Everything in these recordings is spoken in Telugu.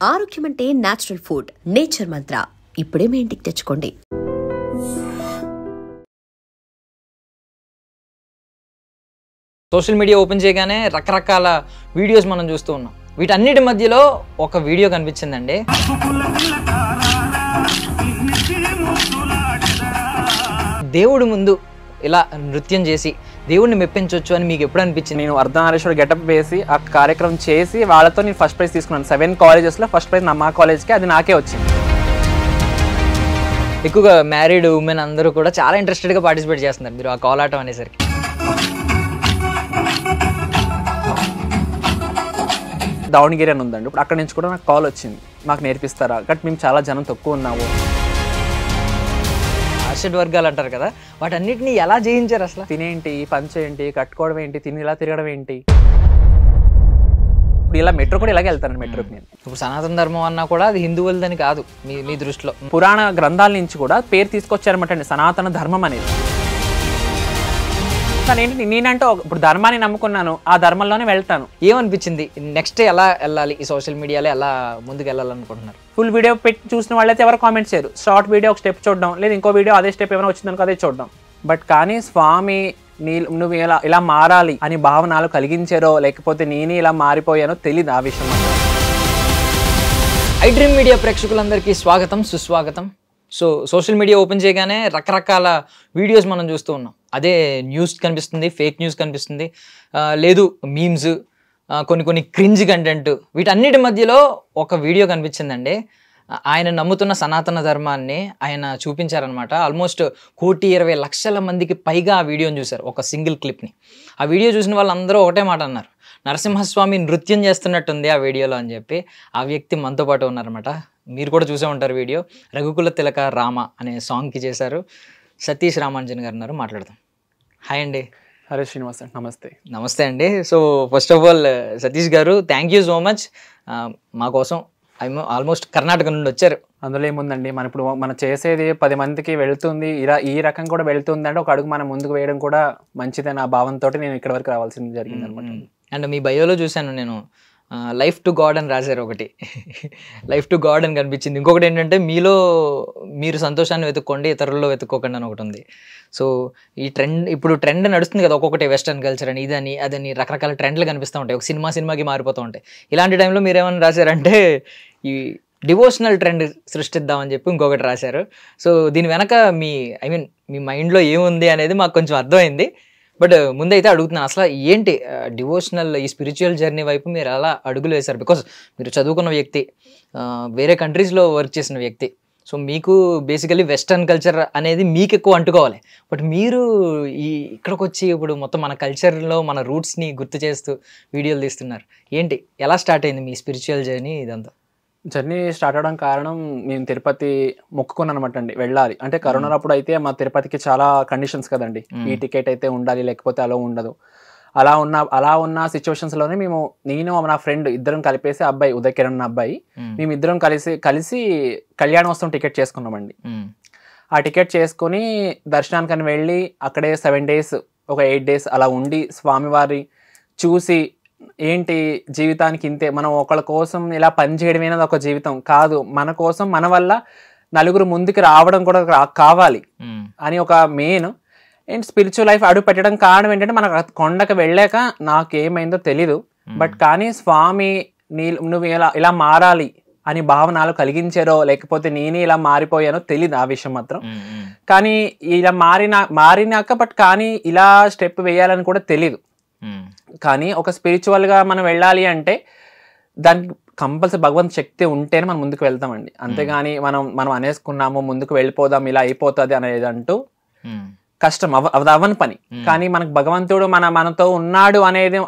ఆరోగ్యం అంటే నేచురల్ ఫుడ్. నేచర్ మంత్ర ఇప్పుడే మీ ఇంటికి తెచ్చుకోండి. సోషల్ మీడియా ఓపెన్ చేయగానే రకరకాల వీడియోస్ మనం చూస్తూ ఉన్నాం. వీటన్నిటి మధ్యలో ఒక వీడియో కనిపించిందండి. దేవుడి ముందు ఇలా నృత్యం చేసి దేవుడిని మెప్పించవచ్చు అని మీకు ఎప్పుడు అనిపించింది? నేను అర్ధనారీశ్వర గెటప్ వేసి ఆ కార్యక్రమం చేసి వాళ్ళతో నేను ఫస్ట్ ప్రైజ్ తీసుకున్నాను. 7 కాలేజెస్లో ఫస్ట్ ప్రైజ్ మా కాలేజ్కి, అది నాకే వచ్చింది. ఎక్కువగా మ్యారీడ్ ఉమెన్ అందరూ కూడా చాలా ఇంట్రెస్టెడ్గా పార్టిసిపేట్ చేస్తున్నారు మీరు ఆ కోలాటం అనేసరికి. దావణగిరి అని ఉందండి, ఇప్పుడు అక్కడ నుంచి కూడా నాకు కాల్ వచ్చింది, మాకు నేర్పిస్తారా, బట్ మేము చాలా జనం తక్కువ ఉన్నాము. ఆర్షడ్ వర్గాలు అంటారు కదా, వాటన్నిటిని ఎలా జయించారు అసలు? తినేంటి, పంచ ఏంటి, కట్టుకోవడం ఏంటి, తిని ఇలా తిరగడం ఏంటి. ఇప్పుడు ఇలా మెట్రో కూడా ఇలాగే వెళ్తాను మెట్రోకి నేను. ఇప్పుడు సనాతన ధర్మం అన్నా కూడా అది హిందువులదని కాదు మీ దృష్టిలో. పురాణ గ్రంథాల నుంచి కూడా పేరు తీసుకొచ్చారన్నమాట అండి సనాతన ధర్మం అనేది. కానీ ఏంటి, నేనంటే ఇప్పుడు ధర్మాన్ని నమ్ముకున్నాను, ఆ ధర్మంలోనే వెళ్తాను. ఏమనిపించింది నెక్స్ట్ ఎలా వెళ్ళాలి, ఈ సోషల్ మీడియాలో ఎలా ముందుకు వెళ్ళాలనుకుంటున్నారు? ఫుల్ వీడియో పెట్టి చూసిన వాళ్ళైతే ఎవరు కామెంట్స్ చేయరు. షార్ట్ వీడియో ఒక స్టెప్ చూడడం, లేదా ఇంకో వీడియో అదే స్టెప్ ఏమైనా వచ్చిందనుకో అదే చూడడం. బట్ కానీ స్వామి నువ్వు ఇలా మారాలి అని భావనలు కలిగించారో లేకపోతే నేనే ఇలా మారిపోయానో తెలియదు ఆ విషయం. ఐ డ్రీమ్ మీడియా ప్రేక్షకులందరికీ స్వాగతం, సుస్వాగతం. సో సోషల్ మీడియా ఓపెన్ చేయగానే రకరకాల వీడియోస్ మనం చూస్తూ ఉన్నాం. అదే న్యూస్ కనిపిస్తుంది, ఫేక్ న్యూస్ కనిపిస్తుంది, లేదు మీమ్స్, కొన్ని క్రింజ్ కంటెంట్. వీటన్నిటి మధ్యలో ఒక వీడియో కనిపించిందండి. ఆయన నమ్ముతున్న సనాతన ధర్మాన్ని ఆయన చూపించారనమాట. ఆల్మోస్ట్ 1,20,00,000 మందికి పైగా ఆ వీడియోని చూశారు, ఒక సింగిల్ క్లిప్ని. ఆ వీడియో చూసిన వాళ్ళందరూ ఒకటే మాట అన్నారు, నరసింహస్వామి నృత్యం చేస్తున్నట్టుంది ఆ వీడియోలో అని చెప్పి. ఆ వ్యక్తి మనతో పాటు ఉన్నారనమాట. మీరు కూడా చూసే ఉంటారు వీడియో. రఘుకుల తిలక రామ అనే సాంగ్కి చేశారు. సతీష్ రామాంజన్ గారు ఉన్నారు, మాట్లాడదాం. హాయ్ అండి. హరే శ్రీనివాస్, నమస్తే. నమస్తే అండి. So first of all Satish గారు, థ్యాంక్ యూ సో మచ్. మా కోసం ఆల్మోస్ట్ కర్ణాటక నుండి వచ్చారు. అందులో ఏముందండి, మనం చేసేది 10 మందికి వెళ్తుంది, ఈ రకం కూడా వెళ్తుంది అంటే ఒక అడుగు మనం ముందుకు వేయడం కూడా మంచిదని ఆ భావంతో నేను ఇక్కడ వరకు రావాల్సింది జరిగింది అనమాట. అండ్ మీ బయోలో చూశాను నేను, లైఫ్ టు గాడ్ అని రాశారు. ఒకటి లైఫ్ టు గాడ్ అని కనిపించింది. ఇంకొకటి ఏంటంటే మీలో మీరు సంతోషాన్ని వెతుక్కోండి, ఇతరుల్లో వెతుక్కోకండి అని ఒకటి ఉంది. సో ఈ ఇప్పుడు ట్రెండ్ నడుస్తుంది కదా, ఒక్కొక్కటి వెస్టర్న్ కల్చర్ అని, ఇదని అదని రకరకాల ట్రెండ్లు కనిపిస్తూ ఉంటాయి, ఒక సినిమాకి మారిపోతూ ఉంటాయి. ఇలాంటి టైంలో మీరు ఏమని రాశారంటే ఈ డివోషనల్ ట్రెండ్ సృష్టిద్దామని చెప్పి ఇంకొకటి రాశారు. సో దీని వెనక మీ మైండ్లో ఏముంది అనేది మాకు కొంచెం అర్థమైంది. బట్ ముందైతే అడుగుతున్నాను, అసలు ఏంటి డివోషనల్ ఈ స్పిరిచువల్ జర్నీ వైపు మీరు ఎలా అడుగులు వేశారు? బికాస్ మీరు చదువుకున్న వ్యక్తి, వేరే కంట్రీస్లో వర్క్ చేసిన వ్యక్తి. సో మీకు బేసికలీ వెస్టర్న్ కల్చర్ అనేది మీకు ఎక్కువ అంటుకోవాలి. బట్ మీరు ఇక్కడికి వచ్చి ఇప్పుడు మొత్తం మన కల్చర్లో మన రూట్స్ని గుర్తు చేస్తూ వీడియోలు తీస్తున్నారు. ఏంటి, ఎలా స్టార్ట్ అయింది మీ స్పిరిచువల్ జర్నీ? ఇదంతా జర్నీ స్టార్ట్ అవడం కారణం, నేను తిరుపతి మొక్కుకున్నాను అనమాట అండి, వెళ్ళాలి అంటే. కరోనా అప్పుడు అయితే మా తిరుపతికి చాలా కండిషన్స్ కదండి, ఈ టికెట్ అయితే ఉండాలి లేకపోతే అలా ఉండదు. అలా ఉన్న సిచ్యువేషన్స్లోనే నేను నా ఫ్రెండ్ ఇద్దరం కలిపేసి, అబ్బాయి ఉదయ్ కిరణ్ అబ్బాయి, మేమిద్దరం కలిసి కళ్యాణోత్సవం టికెట్ చేసుకున్నామండి. ఆ టికెట్ చేసుకుని దర్శనానికని వెళ్ళి అక్కడే 7 days, ఒక 8 days అలా ఉండి స్వామివారి చూసి, ఏంటి జీవితానికి ఇంతే, మనం ఒకళ్ళ కోసం ఇలా పనిచేయడం అనేది ఒక జీవితం కాదు, మన కోసం మన వల్ల నలుగురు ముందుకు రావడం కూడా కావాలి అని ఒక మెయిన్. అండ్ స్పిరిచువల్ లైఫ్ అడుగు పెట్టడం కారణం ఏంటంటే, మనకు కొండకు వెళ్ళాక నాకేమైందో తెలీదు, బట్ కానీ స్వామి నువ్వు ఇలా మారాలి అని భావనలు కలిగించారో లేకపోతే నేనే ఇలా మారిపోయానో తెలీదు ఆ విషయం మాత్రం. కానీ ఇలా మారినాక బట్ కానీ ఇలా స్టెప్ వేయాలని కూడా తెలీదు. కానీ ఒక స్పిరిచువల్గా మనం వెళ్ళాలి అంటే దానికి కంపల్సరీ భగవంతు శక్తి ఉంటేనే మనం ముందుకు వెళ్తామండి. అంతేగాని మనం అనేసుకున్నాము ముందుకు వెళ్ళిపోదాం ఇలా అయిపోతుంది అనేది అంటూ కష్టం, అవని పని. కానీ మనకు భగవంతుడు మనతో ఉన్నాడు అనేది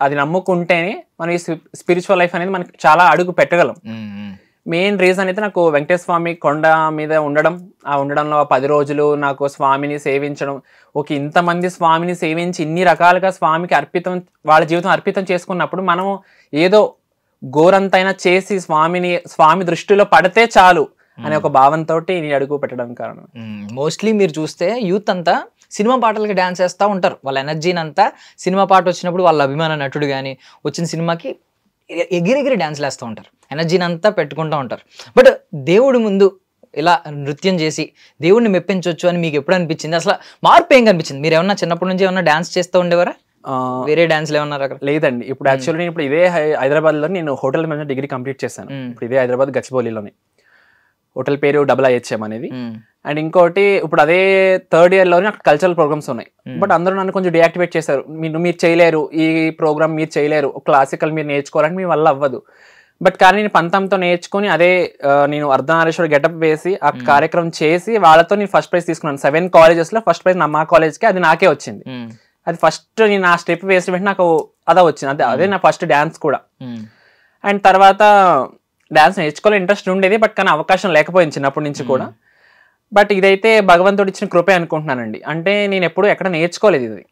అది నమ్ముకుంటేనే మనం ఈ స్పిరిచువల్ లైఫ్ అనేది మనకి చాలా అడుగు పెట్టగలం. మెయిన్ రీజన్ అయితే నాకు వెంకటేశ్వర స్వామి కొండ మీద ఉండడంలో 10 రోజులు నాకు స్వామిని సేవించడం, ఇంతమంది స్వామిని సేవించి ఇన్ని రకాలుగా స్వామికి వాళ్ళ జీవితం అర్పితం చేసుకున్నప్పుడు మనం ఏదో ఘోరంతైనా చేసి స్వామి దృష్టిలో పడితే చాలు అనే ఒక భావంతో నేను అడుగు పెట్టడానికి కారణం. మోస్ట్లీ మీరు చూస్తే యూత్ అంతా సినిమా పాటలకి డ్యాన్స్ చేస్తూ ఉంటారు. వాళ్ళ ఎనర్జీని అంతా సినిమా పాట వచ్చినప్పుడు వాళ్ళ అభిమాన నటుడు కానీ వచ్చిన సినిమాకి ఎగిరెగిరి డ్యాన్స్లు వేస్తూ ఉంటారు, ఎనర్జీని అంతా పెట్టుకుంటూ ఉంటారు. బట్ దేవుడి ముందు ఇలా నృత్యం చేసి దేవుడిని మెప్పించవచ్చు అని మీకు ఎప్పుడు అనిపించింది? అసలు మార్పు ఏం కనిపించింది? మీరు ఏమన్నా చిన్నప్పటి నుంచి ఏమన్నా డాన్స్ చేస్తూ ఉండేవారా? వేరే డాన్స్లు ఏమన్నా అక్కడ? లేదండి. ఇప్పుడు యాక్చువల్లీ నేను ఇప్పుడు ఇదే హైదరాబాద్లో నేను హోటల్ మేనేజ్మెంట్ డిగ్రీ కంప్లీట్ చేశాను. ఇప్పుడు ఇదే హైదరాబాద్ గచ్చిబౌలిలోని. హోటల్ పేరు IIHM అనేది. అండ్ ఇంకోటి ఇప్పుడు అదే థర్డ్ ఇయర్లోనే అక్కడ కల్చరల్ ప్రోగ్రామ్స్ ఉన్నాయి. బట్ అందరూ నన్ను కొంచెం డియాక్టివేట్ చేశారు. మీరు చేయలేరు, ఈ ప్రోగ్రామ్ మీరు చేయలేరు, క్లాసికల్ మీరు నేర్చుకోవాలని మీ వల్ల అవ్వదు. బట్ కానీ నేను పంతంతో నేర్చుకుని అదే నేను అర్ధనారీశ్వర గెటప్ వేసి ఆ కార్యక్రమం చేసి వాళ్ళతో నేను ఫస్ట్ ప్రైజ్ తీసుకున్నాను. 7 collegesలో ఫస్ట్ ప్రైజ్ మా కాలేజ్కి, అది నాకే వచ్చింది. అది ఫస్ట్ నేను ఆ స్టెప్ వేసిన వెంటనే నాకు అదే వచ్చింది. అదే నా ఫస్ట్ డ్యాన్స్ కూడా. అండ్ తర్వాత డ్యాన్స్ నేర్చుకోవాలని ఇంట్రెస్ట్ ఉండేది, బట్ కానీ అవకాశం లేకపోయింది చిన్నప్పటి నుంచి కూడా. బట్ ఇదైతే భగవంతుడు ఇచ్చిన కృపే అనుకుంటున్నానండి. అంటే నేను ఎప్పుడు ఎక్కడ నేర్చుకోలేదు ఇది,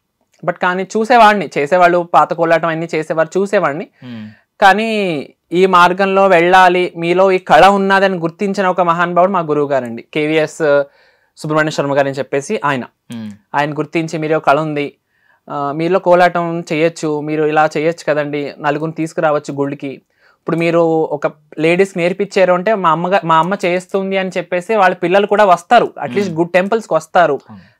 బట్ కానీ చూసేవాడిని, చేసేవాళ్ళు పాత కోలాటం అన్ని చేసేవారు చూసేవాడిని. కానీ ఈ మార్గంలో వెళ్ళాలి, మీలో ఈ కళ ఉన్నదని గుర్తించిన ఒక మహానుభావుడు మా గురువు గారండి, KVS సుబ్రహ్మణ్య శర్మ గారు అని చెప్పేసి. ఆయన గుర్తించి మీరు కళ ఉంది, మీలో కోలాటం చేయొచ్చు, మీరు ఇలా చేయొచ్చు కదండి, నలుగురిని తీసుకురావచ్చు గుడికి, ఇప్పుడు మీరు ఒక లేడీస్కి నేర్పించారు అంటే మా అమ్మ చేస్తుంది అని చెప్పేసి వాళ్ళ పిల్లలు కూడా వస్తారు, అట్లీస్ట్ గుడ్ టెంపుల్స్కి వస్తారు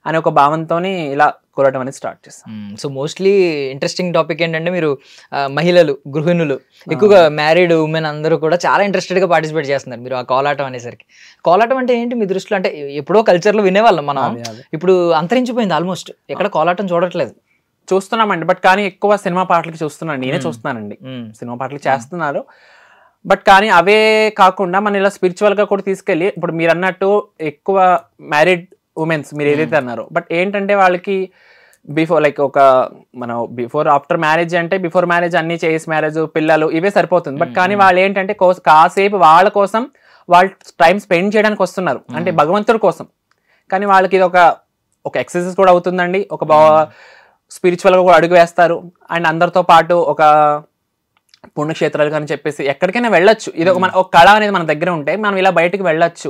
అనే ఒక భావంతో ఇలా కోలాటం అనేది స్టార్ట్ చేస్తాం. సో మోస్ట్లీ ఇంట్రెస్టింగ్ టాపిక్ ఏంటంటే మీరు మహిళలు, గృహిణులు, ఎక్కువగా మ్యారీడ్ ఉమెన్ అందరూ కూడా చాలా ఇంట్రెస్టెడ్గా పార్టిసిపేట్ చేస్తున్నారు మీరు ఆ కోలాటం అనేసరికి. కోలాటం అంటే ఏంటి మీ దృష్టిలో? అంటే ఎప్పుడో కల్చర్లో వినేవాళ్ళం మనం, ఇప్పుడు అంతరించిపోయింది ఆల్మోస్ట్, ఎక్కడ కోలాటం చూడట్లేదు. చూస్తున్నామండి, బట్ కానీ ఎక్కువ సినిమా పాటలకి చూస్తున్నాను, నేనే చూస్తున్నానండి. సినిమా పాటలకి చేస్తున్నారు, బట్ కానీ అవే కాకుండా మన ఇలా స్పిరిచువల్గా కూడా తీసుకెళ్ళి, ఇప్పుడు మీరు అన్నట్టు ఎక్కువ మ్యారీడ్ ఉమెన్స్ మీరు ఏదైతే అన్నారో, బట్ ఏంటంటే వాళ్ళకి బిఫోర్ లైక్ ఒక మనం బిఫోర్ ఆఫ్టర్ మ్యారేజ్ అంటే బిఫోర్ మ్యారేజ్ అన్ని చేసి మ్యారేజ్ పిల్లలు ఇవే సరిపోతుంది. బట్ కానీ వాళ్ళు ఏంటంటే కాసేపు వాళ్ళ కోసం వాళ్ళు టైం స్పెండ్ చేయడానికి వస్తున్నారు, అంటే భగవంతుడి కోసం. కానీ వాళ్ళకి ఇది ఒక ఎక్సర్సైజ్ కూడా అవుతుందండి, ఒక స్పిరిచువల్గా కూడా అడుగు వేస్తారు. అండ్ అందరితో పాటు ఒక పుణ్యక్షేత్రాలు కానీ చెప్పేసి ఎక్కడికైనా వెళ్ళొచ్చు, ఇది ఒక కళ అనేది మన దగ్గర ఉంటే మనం ఇలా బయటకు వెళ్ళొచ్చు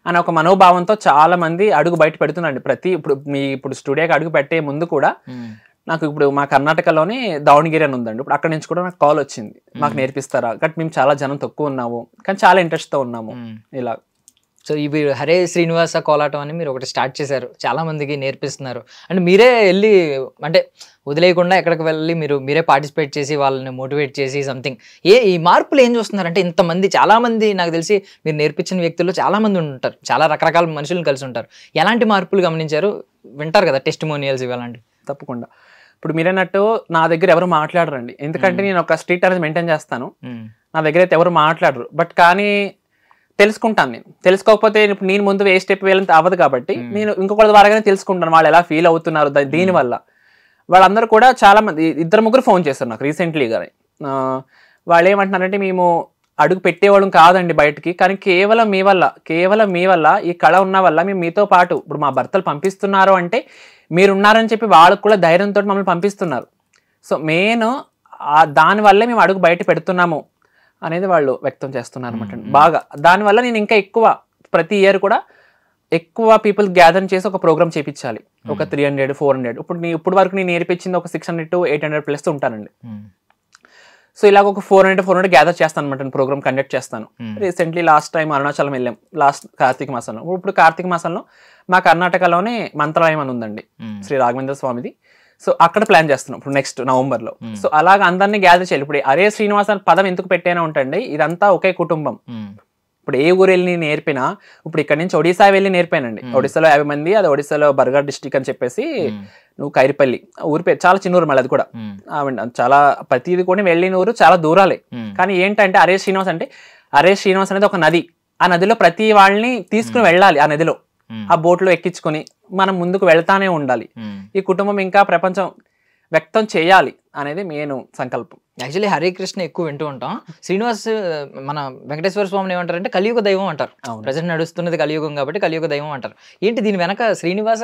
అని ఒక మనోభావంతో చాలా మంది అడుగు బయట పెడుతున్నారండి. ఇప్పుడు స్టూడియోకి అడుగు పెట్టే ముందు కూడా నాకు ఇప్పుడు మా కర్ణాటకలోని దావణగిరి అని ఉందండి, ఇప్పుడు అక్కడ నుంచి కూడా నాకు కాల్ వచ్చింది, మాకు నేర్పిస్తారా, బట్ మేము చాలా జనం తక్కువ ఉన్నాము కానీ చాలా ఇంట్రెస్ట్తో ఉన్నాము ఇలా. సో ఇవి హరే శ్రీనివాస కోలాటం అని మీరు ఒకటి స్టార్ట్ చేశారు, చాలా మందికి నేర్పిస్తున్నారు. అంటే మీరే వెళ్ళి అంటే వదిలేయకుండా ఎక్కడికి వెళ్ళి మీరే పార్టిసిపేట్ చేసి వాళ్ళని మోటివేట్ చేసి సంథింగ్ ఈ మార్పులు ఏం చూస్తున్నారంటే ఇంతమంది చాలా మంది నాకు తెలిసి మీరు నేర్పించిన వ్యక్తులు చాలా మంది ఉంటారు, చాలా రకరకాల మనుషులను కలిసి ఉంటారు. ఎలాంటి మార్పులు గమనించారు? వింటారు కదా టెస్టిమోనియల్స్ ఇవ్వాలండి. తప్పకుండా. ఇప్పుడు మీరన్నట్టు నా దగ్గర ఎవరు మాట్లాడరండి, ఎందుకంటే నేను ఒక స్ట్రీట్ అనేది మెయింటైన్ చేస్తాను, నా దగ్గర అయితే ఎవరు మాట్లాడరు. బట్ కానీ తెలుసుకుంటాను, నేను తెలుసుకోకపోతే ఇప్పుడు నేను ముందు ఏ స్టెప్ వేయాలంటే అవ్వదు కాబట్టి నేను ఇంకొకరి ద్వారాగానే తెలుసుకుంటాను వాళ్ళు ఎలా ఫీల్ అవుతున్నారు. దీనివల్ల వాళ్ళందరూ కూడా చాలా మంది 2-3 ఫోన్ చేస్తారు నాకు రీసెంట్లీగా. వాళ్ళు ఏమంటున్నారంటే మేము అడుగు పెట్టేవాళ్ళం కాదండి బయటికి, కానీ కేవలం మీ వల్ల ఈ కళ ఉన్న వల్ల మేము మీతో పాటు ఇప్పుడు మా భర్తలు పంపిస్తున్నారు అంటే మీరున్నారని చెప్పి వాళ్ళకు కూడా ధైర్యంతో మమ్మల్ని పంపిస్తున్నారు. సో మెయిన్ దానివల్లే మేము అడుగు బయట పెడుతున్నాము అనేది వాళ్ళు వ్యక్తం చేస్తున్నారు అనమాట బాగా. దానివల్ల నేను ఇంకా ఎక్కువ ప్రతి ఇయర్ కూడా ఎక్కువ పీపుల్ గ్యాదర్ చేసి ఒక ప్రోగ్రామ్ చేయించాలి, ఒక 300-400. ఇప్పుడు వరకు నేను నేర్పించింది ఒక 600 to 800 ప్లస్ ఉంటానండి. సో ఇలాగ ఒక 400 గ్యాదర్ చేస్తాను అనమాట, ప్రోగ్రామ్ కండక్ట్ చేస్తాను. రీసెంట్లీ లాస్ట్ టైం అరుణాచలం వెళ్ళాం లాస్ట్ కార్తీక మాసంలో. ఇప్పుడు కార్తీక మాసంలో మా కర్ణాటకలోనే మంత్రాలయం అని ఉందండి, శ్రీ రాఘవేంద్ర స్వామిది. సో అక్కడ ప్లాన్ చేస్తున్నాం ఇప్పుడు నెక్స్ట్ నవంబర్లో. సో అలాగ అందరినీ గ్యాదర్ చేయాలి. ఇప్పుడు హరే శ్రీనివాస పదం ఎందుకు పెట్టానో ఉంటండి, ఇదంతా ఒకే కుటుంబం. ఇప్పుడు ఏ ఊరు వెళ్ళి నేర్పినా, ఇప్పుడు ఇక్కడ నుంచి ఒడిశా వెళ్ళి నేర్పానండి, ఒడిశాలో 50 మంది, అది ఒడిశాలో బర్గర్ డిస్ట్రిక్ట్ అని చెప్పేసి, నువ్వు కైరిపల్లి ఊరి పేరు చాలా చిన్న ఊరు మళ్ళీ, అది కూడా చాలా ప్రతిది కూడా వెళ్ళిన ఊరు చాలా దూరాలే. కానీ ఏంటంటే హరే శ్రీనివాస్ అంటే హరే శ్రీనివాస్ అనేది ఒక నది, ఆ నదిలో ప్రతి వాళ్ళని తీసుకుని వెళ్ళాలి, ఆ నదిలో ఆ బోట్లో ఎక్కించుకొని మనం ముందుకు వెళ్తానే ఉండాలి. ఈ కుటుంబం ఇంకా ప్రపంచం వ్యక్తం చేయాలి అనేది మెయిన్ సంకల్పం. యాక్చువల్లీ హరే కృష్ణ ఎక్కువ వింటూ ఉంటాం. శ్రీనివాస్ మన వెంకటేశ్వర స్వామిని ఏమంటారంటే కలియుగ దైవం అంటారు. ప్రజెంట్ నడుస్తున్నది కలియుగం కాబట్టి కలియుగ దైవం అంటారు. ఏంటి దీని వెనక శ్రీనివాస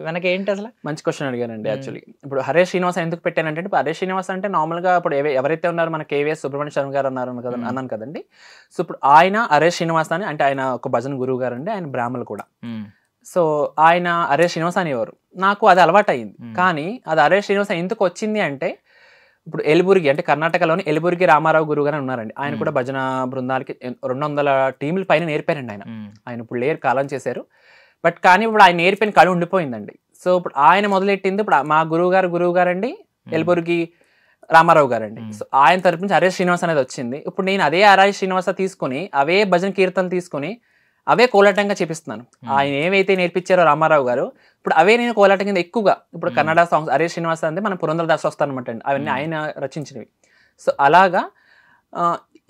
వెనక ఏంటి అసలు? మంచి క్వశ్చన్ అడిగానండి. యాక్చువల్లీ ఇప్పుడు హరే శ్రీనివాస ఎందుకు పెట్టానంటే, హరే శ్రీనివాస అంటే నార్మల్గా ఇప్పుడు ఎవరైతే ఉన్నారో మన KVS సుబ్రహ్మణ్య శర్మ గారు అన్నాను కదండి. సో ఇప్పుడు ఆయన హరే శ్రీనివాస అని అంటే ఆయన ఒక భజన గురువు గారు అండి, ఆయన బ్రాహ్మణులు కూడా. సో ఆయన హరే శ్రీనివాస అనేవారు, నాకు అది అలవాటు అయింది. కానీ అది హరే శ్రీనివాస ఎందుకు వచ్చింది అంటే, ఇప్పుడు ఎలిబుర్గి అంటే కర్ణాటకలోని ఎలిబుర్గి రామారావు గురువు గారు ఉన్నారండి. ఆయన కూడా భజన బృందాలకి 200 టీముల పైన నేర్పారండి ఆయన. ఆయన ఇప్పుడు లేరు, కాలం చేశారు. బట్ కానీ ఇప్పుడు ఆయన నేర్పిన కళ ఉండిపోయిందండి. సో ఇప్పుడు ఆయన మొదలెట్టింది ఇప్పుడు మా గురువు గారండి ఎలిబుర్గి రామారావు గారండి. సో ఆయన తరపు నుంచి అరే శ్రీనివాస్ అనేది వచ్చింది. ఇప్పుడు నేను అదే అరాయ్ శ్రీనివాస తీసుకుని అవే భజన కీర్తనలు తీసుకుని అవే కోలాటంగా చేపిస్తున్నాను. ఆయన ఏవైతే నేర్పించారో రామారావు గారు ఇప్పుడు అవే నేను కోలాటం కింద ఎక్కువగా ఇప్పుడు కన్నడ సాంగ్స్ అరే శ్రీనివాస అంటే మనం పురంధరదాస్ వస్తానమాట అండి, అవన్నీ ఆయన రచించినవి. సో అలాగా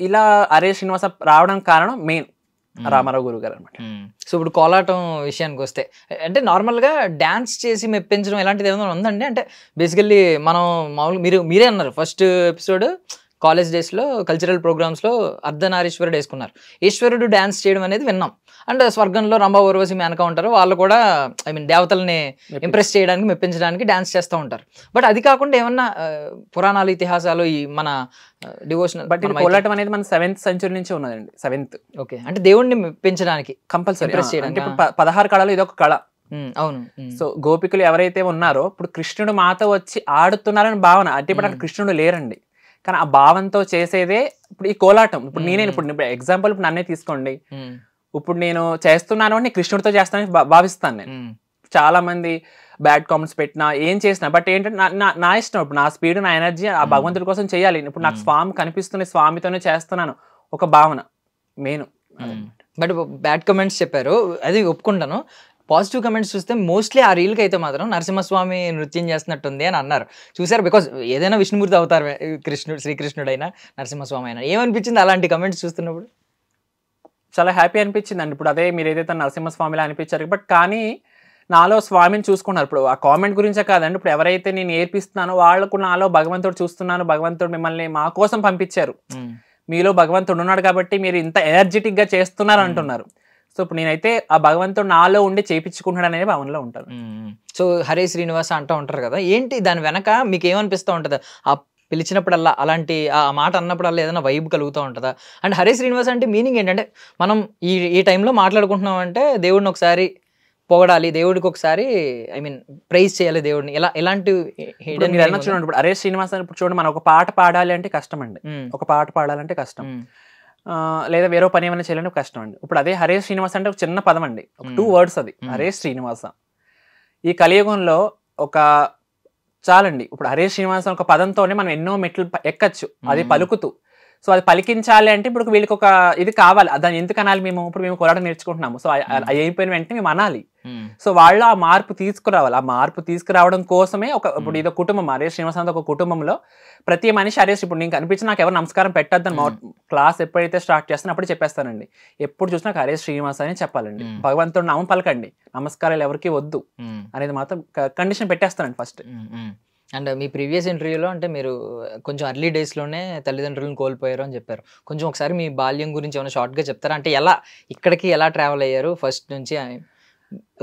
ఇలా అరే శ్రీనివాస రావడం కారణం మెయిన్ రామారావు గురువు గారు అనమాట. సో ఇప్పుడు కోలాటం విషయానికి వస్తే అంటే నార్మల్గా డ్యాన్స్ చేసి మెప్పించడం ఇలాంటిది ఏమైనా ఉందండి? అంటే బేసికల్లీ మనం మామూలుగా మీరే అన్నారు ఫస్ట్ ఎపిసోడ్ కాలేజ్ డేస్లో కల్చరల్ ప్రోగ్రామ్స్లో అర్ధనారీశ్వరుడు వేసుకున్నారు. ఈశ్వరుడు డ్యాన్స్ చేయడం అనేది విన్నాం. అండ్ స్వర్గంలో రంభ ఊర్వశి మేనక ఉంటారు, వాళ్ళు కూడా ఐ మీన్ దేవతల్ని ఇంప్రెస్ చేయడానికి మెప్పించడానికి డ్యాన్స్ చేస్తూ ఉంటారు. బట్ అది కాకుండా ఏమన్నా పురాణాలు ఇతిహాసాలు ఈ మన డివోషనల్ బట్ కోలాటం అనేది మన 7th century నుంచి ఉన్నదండి. 7th ఓకే అంటే దేవుణ్ణి మెప్పించడానికి కంపల్సరీ ఇంప్రెస్ చేయడానికి 16 కళలు ఇదొక కళ. అవును. సో గోపికలు ఎవరైతే ఉన్నారో ఇప్పుడు కృష్ణుడు మాతో వచ్చి ఆడుతున్నారని భావన, అంటే ఇప్పుడు అక్కడ కృష్ణుడు లేరండి, కానీ ఆ భావంతో చేసేదే ఇప్పుడు ఈ కోలాటం. ఇప్పుడు ఇప్పుడు ఎగ్జాంపుల్ ఇప్పుడు నన్నే తీసుకోండి, ఇప్పుడు నేను చేస్తున్నాను అని కృష్ణుడితో చేస్తానని భావిస్తాను నేను. చాలా మంది బ్యాడ్ కామెంట్స్ పెట్టినా ఏం చేసినా బట్ ఏంటంటే నా ఇష్టం, ఇప్పుడు నా స్పీడ్ నా ఎనర్జీ ఆ భగవంతుడి కోసం చేయాలి. ఇప్పుడు నాకు స్వామి కనిపిస్తుంది, స్వామితోనే చేస్తున్నాను ఒక భావన మెయిన్. బట్ బ్యాడ్ కమెంట్స్ చెప్పారు, అది ఒప్పుకుంటాను. పాజిటివ్ కమెంట్స్ చూస్తే మోస్ట్లీ ఆ రీల్కి అయితే మాత్రం నరసింహస్వామి నృత్యం చేస్తున్నట్టుంది అని అన్నారు. చూసారు? బికాస్ ఏదైనా విష్ణుమూర్తి అవుతారు, శ్రీకృష్ణుడు అయినా నరసింహస్వామి అయినా. ఏమనిపించింది అలాంటి కమెంట్స్ చూస్తున్నప్పుడు? చాలా హ్యాపీ అనిపించింది అండి. ఇప్పుడు అదే మీరు ఏదైతే నరసింహస్వామిలా అనిపించారు, బట్ కానీ నాలో స్వామిని చూసుకున్నారు. ఇప్పుడు ఆ కామెంట్ గురించే కాదండి, ఇప్పుడు ఎవరైతే నేను నేర్పిస్తున్నానో వాళ్ళకు నాలో భగవంతుడు చూస్తున్నాను, భగవంతుడు మిమ్మల్ని మా కోసం పంపించారు, మీలో భగవంతుడు ఉన్నాడు కాబట్టి మీరు ఇంత ఎనర్జెటిక్ గా చేస్తున్నారు అంటున్నారు. సో ఇప్పుడు నేనైతే ఆ భగవంతుడు నాలో ఉండి చేయించుకుంటాడు అనే భావనలో ఉంటాను. సో హరే శ్రీనివాస అంటూ ఉంటారు కదా, ఏంటి దాని వెనక మీకు ఏమనిపిస్తూ ఉంటుంది? ఆ పిలిచినప్పుడల్లా అలాంటి ఆ మాట అన్నప్పుడల్లా ఏదైనా వైబ్ కలుగుతూ ఉంటుందా? అండ్ హరే శ్రీనివాస అంటే మీనింగ్ ఏంటంటే మనం ఈ టైంలో మాట్లాడుకుంటున్నాం అంటే దేవుడిని ఒకసారి పొగడాలి, దేవుడికి ఒకసారి ఐ మీన్ ప్రైజ్ చేయాలి దేవుడిని, ఇలాంటి చూడండి. ఇప్పుడు హరే శ్రీనివాస ఇప్పుడు చూడండి, మనం ఒక పాట పాడాలి అంటే కష్టం అండి, ఒక పాట పాడాలంటే కష్టం, లేదా వేరే పని ఏమైనా చేయాలంటే కష్టం అండి. ఇప్పుడు అదే హరే శ్రీనివాస అంటే ఒక చిన్న పదం అండి, ఒక 2 words అది హరే శ్రీనివాస. ఈ కలియుగంలో ఒక చాలండి, ఇప్పుడు హరే శ్రీనివాస ఒక పదంతోనే మనం ఎన్నో మెట్లు ఎక్కచ్చు, అది పలుకుతూ. సో అది పలికించాలి అంటే ఇప్పుడు వీళ్ళకి ఒక ఇది కావాలి, దాన్ని ఎందుకు అనాలి? ఇప్పుడు మేము కోలాటం నేర్చుకుంటున్నాము, సో అయిపోయిన వెంటనే మేము అనాలి. సో వాళ్ళు ఆ మార్పు తీసుకురావాలి. ఆ మార్పు తీసుకురావడం కోసమే ఇప్పుడు ఇది కుటుంబం, హరే శ్రీనివాస ఒక కుటుంబంలో ప్రతి మనిషి హరేష్ ఇప్పుడు నీకు అనిపించి నాకు ఎవరు నమస్కారం పెట్టద్దని క్లాస్ ఎప్పుడైతే స్టార్ట్ చేస్తానో అప్పుడు చెప్పేస్తానండి. ఎప్పుడు చూసినా హరే శ్రీనివాస అని చెప్పాలండి, భగవంతుడు నామం పలకండి, నమస్కారాలు ఎవరికి వద్దు అనేది మాత్రం కండిషన్ పెట్టేస్తానండి ఫస్ట్. అండ్ మీ ప్రీవియస్ ఇంటర్వ్యూలో అంటే మీరు కొంచెం ఎర్లీ డేస్లోనే తల్లిదండ్రులను కోల్పోయారు అని చెప్పారు. కొంచెం ఒకసారి మీ బాల్యం గురించి ఏమైనా షార్ట్గా చెప్తారా? అంటే ఇక్కడికి ఎలా ట్రావెల్ అయ్యారు ఫస్ట్ నుంచి,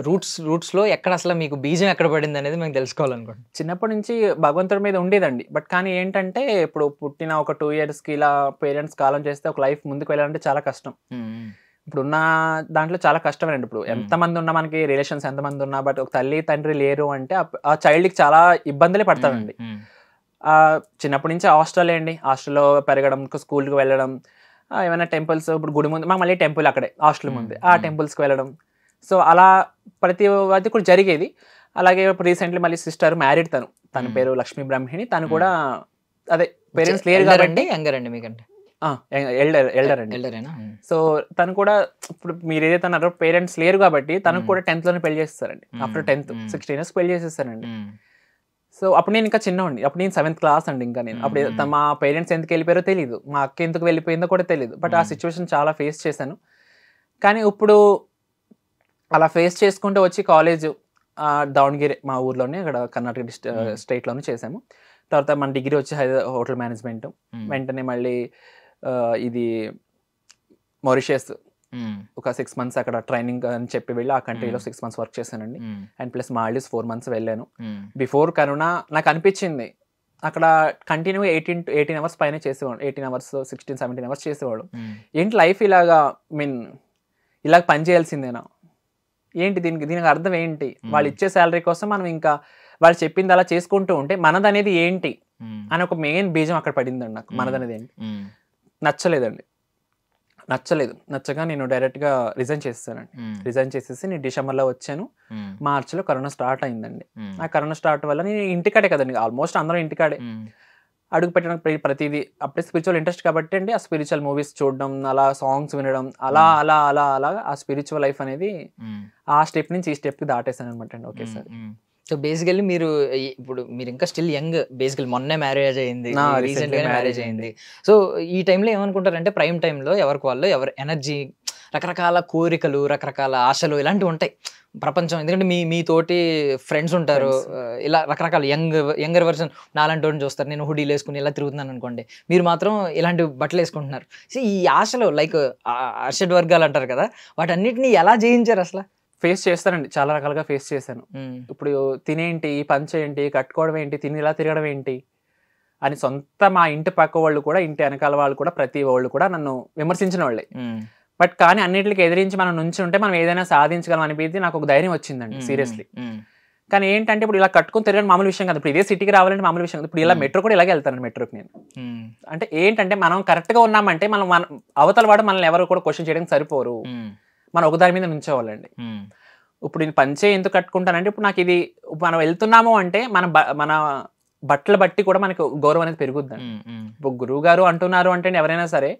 రూట్స్లో ఎక్కడ అసలు మీకు బీజం ఎక్కడ పడింది అనేది మేము తెలుసుకోవాలనుకోండి. చిన్నప్పటి నుంచి భగవంతుడి మీద ఉండేదండి, బట్ కానీ ఏంటంటే ఇప్పుడు పుట్టిన ఒక 2 yearsకి ఇలా పేరెంట్స్ కాలం చేస్తే ఒక లైఫ్ ముందుకు వెళ్ళాలంటే చాలా కష్టం. ఇప్పుడున్న దాంట్లో చాలా కష్టమేనండి. ఇప్పుడు ఎంతమంది ఉన్నా మనకి రిలేషన్స్ ఎంతమంది ఉన్నా బట్ ఒక తల్లి తండ్రి లేరు అంటే ఆ చైల్డ్కి చాలా ఇబ్బందులే పడతాడండి. చిన్నప్పటి నుంచి హాస్టల్లో పెరగడం, స్కూల్కి వెళ్ళడం, ఏమైనా టెంపుల్స్, ఇప్పుడు గుడి ముందు మాకు మళ్ళీ టెంపుల్ అక్కడే హాస్టల్ ముందే, ఆ టెంపుల్స్కి వెళ్ళడం. సో అలా ప్రతి అది కూడా జరిగేది. అలాగే ఇప్పుడు రీసెంట్లీ మళ్ళీ సిస్టర్ మ్యారీడ్, తన పేరు లక్ష్మీ బ్రహ్మిణి, తను కూడా అదే పేరెంట్స్ లేరు కాబట్టి యంగరండి మీకంటే ఎల్డర్ అండి. సో తను కూడా ఇప్పుడు మీరు ఏదైతే అన్నారో పేరెంట్స్ లేరు కాబట్టి తనకు కూడా 10th లోనే పెళ్లి చేసేస్తారండి. ఆఫ్టర్ 10th 16 years పెళ్లి చేసేస్తారండి. సో అప్పుడు నేను ఇంకా చిన్నవాడిని, అప్పుడు నేను 7th class అండి. ఇంకా నేను అప్పుడు మా పేరెంట్స్ ఎందుకు వెళ్ళిపోయారో తెలియదు, మా అక్క ఎందుకు వెళ్ళిపోయిందో కూడా తెలియదు. బట్ ఆ సిచ్యువేషన్ చాలా ఫేస్ చేశాను. కానీ ఇప్పుడు అలా ఫేస్ చేసుకుంటూ వచ్చి కాలేజ్ దావణగిరి మా ఊర్లోనే, అక్కడ కర్ణాటక స్టేట్లోనే చేసాము. తర్వాత మన డిగ్రీ వచ్చి హోటల్ మేనేజ్మెంట్, వెంటనే మళ్ళీ ఇది మారిషియస్ ఒక 6 months అక్కడ ట్రైనింగ్ అని చెప్పి వెళ్ళి ఆ కంట్రీలో 6 months వర్క్ చేశానండి. అండ్ ప్లస్ మాల్డీవ్స్ 4 months వెళ్ళాను. బిఫోర్ కరోనా నాకు అనిపించింది అక్కడ కంటిన్యూగా 18 hours పైన చేసేవాడు, 18 hours 16-17 hours చేసేవాడు. ఏంటి లైఫ్ ఇలాగా ఇలా పని చేయాల్సిందేనా ఏంటి, దీనికి అర్థం ఏంటి? వాళ్ళు ఇచ్చే శాలరీ కోసం మనం ఇంకా వాళ్ళు చెప్పింది అలా చేసుకుంటూ ఉంటే మనది అనేది ఏంటి అని ఒక మెయిన్ బీజం అక్కడ పడిందండి నాకు. మనదనేది ఏంటి నచ్చలేదు. నచ్చగా నేను డైరెక్ట్గా రిజైన్ చేసేసానండి. రిజైన్ చేసేసి నేను డిసెంబర్లో వచ్చాను. మార్చిలో కరోనా స్టార్ట్ అయిందండి. ఆ కరోనా స్టార్ట్ వల్ల నేను ఇంటికాడే కదండి, ఆల్మోస్ట్ అందరూ ఇంటికాడే అడుగు పెట్టిన ప్రతిదీ. అప్పుడే స్పిరిచువల్ ఇంట్రెస్ట్ కాబట్టి అండి ఆ స్పిరిచువల్ మూవీస్ చూడడం, అలా సాంగ్స్ వినడం, అలా అలా అలా అలా ఆ స్పిరిచువల్ లైఫ్ అనేది ఆ స్టెప్ నుంచి ఈ స్టెప్కి దాటేసాను అనమాట అండి ఒకేసారి. సో బేసికల్లీ మీరు ఇప్పుడు మీరు ఇంకా స్టిల్ యంగ్, బేసికల్లీ మొన్నే మ్యారేజ్ అయింది, రీసెంట్గా మ్యారేజ్ అయింది. సో ఈ టైంలో ఏమనుకుంటారంటే ప్రైమ్ టైంలో ఎవరికి వాళ్ళు ఎవరి ఎనర్జీ, రకరకాల కోరికలు, రకరకాల ఆశలు ఇలాంటివి ఉంటాయి ప్రపంచం. ఎందుకంటే మీ తోటి ఫ్రెండ్స్ ఉంటారు, ఇలా రకరకాల యంగర్ వర్షన్ నాలాంటి వాడిని చూస్తారు. నేను హుడీలు వేసుకుని ఇలా తిరుగుతున్నాను అనుకోండి, మీరు మాత్రం ఇలాంటి బట్టలు వేసుకుంటున్నారు. సో ఈ ఆశలు లైక్ అర్షడ్ వర్గాలు అంటారు కదా, వాటన్నిటిని ఎలా జయించారు అసలు? ఫేస్ చేస్తానండి, చాలా రకాలుగా ఫేస్ చేశాను. ఇప్పుడు తినేంటి, పంచ ఏంటి, కట్టుకోవడం ఏంటి, తిని ఇలా తిరగడం ఏంటి అని సొంత మా ఇంటి పక్క వాళ్ళు కూడా, ఇంటి వెనకాల వాళ్ళు కూడా, ప్రతి వాళ్ళు కూడా నన్ను విమర్శించిన వాళ్ళే. బట్ కానీ అన్నిటికి ఎదిరించి మనం నుంచి ఉంటే మనం ఏదైనా సాధించగలం అనిపించి నాకు ఒక ధైర్యం వచ్చిందండి సీరియస్లీ. కానీ ఏంటంటే ఇప్పుడు ఇలా కట్టుకుని తిరగడం మామూలు విషయం కాదు. ఇప్పుడు ఇదే సిటీకి రావాలంటే మామూలు విషయం కాదు. ఇప్పుడు ఇలా మెట్రో కూడా ఇలాగే వెళ్తాను మెట్రోకి నేను. అంటే ఏంటంటే మనం కరెక్ట్గా ఉన్నామంటే మనం అవతల వాడు మనల్ని ఎవరు కూడా క్వశ్చన్ చేయడానికి సరిపోరు, మనం ఒక దాని మీద నుంచోవాలండి. ఇప్పుడు నేను పంచే ఎందుకు కట్టుకుంటానంటే ఇప్పుడు నాకు ఇది మనం వెళ్తున్నాము అంటే మన బట్టలు బట్టి కూడా మనకు గౌరవం అనేది పెరుగుద్దండి. ఇప్పుడు గురువు గారు అంటున్నారు అంటే ఎవరైనా సరే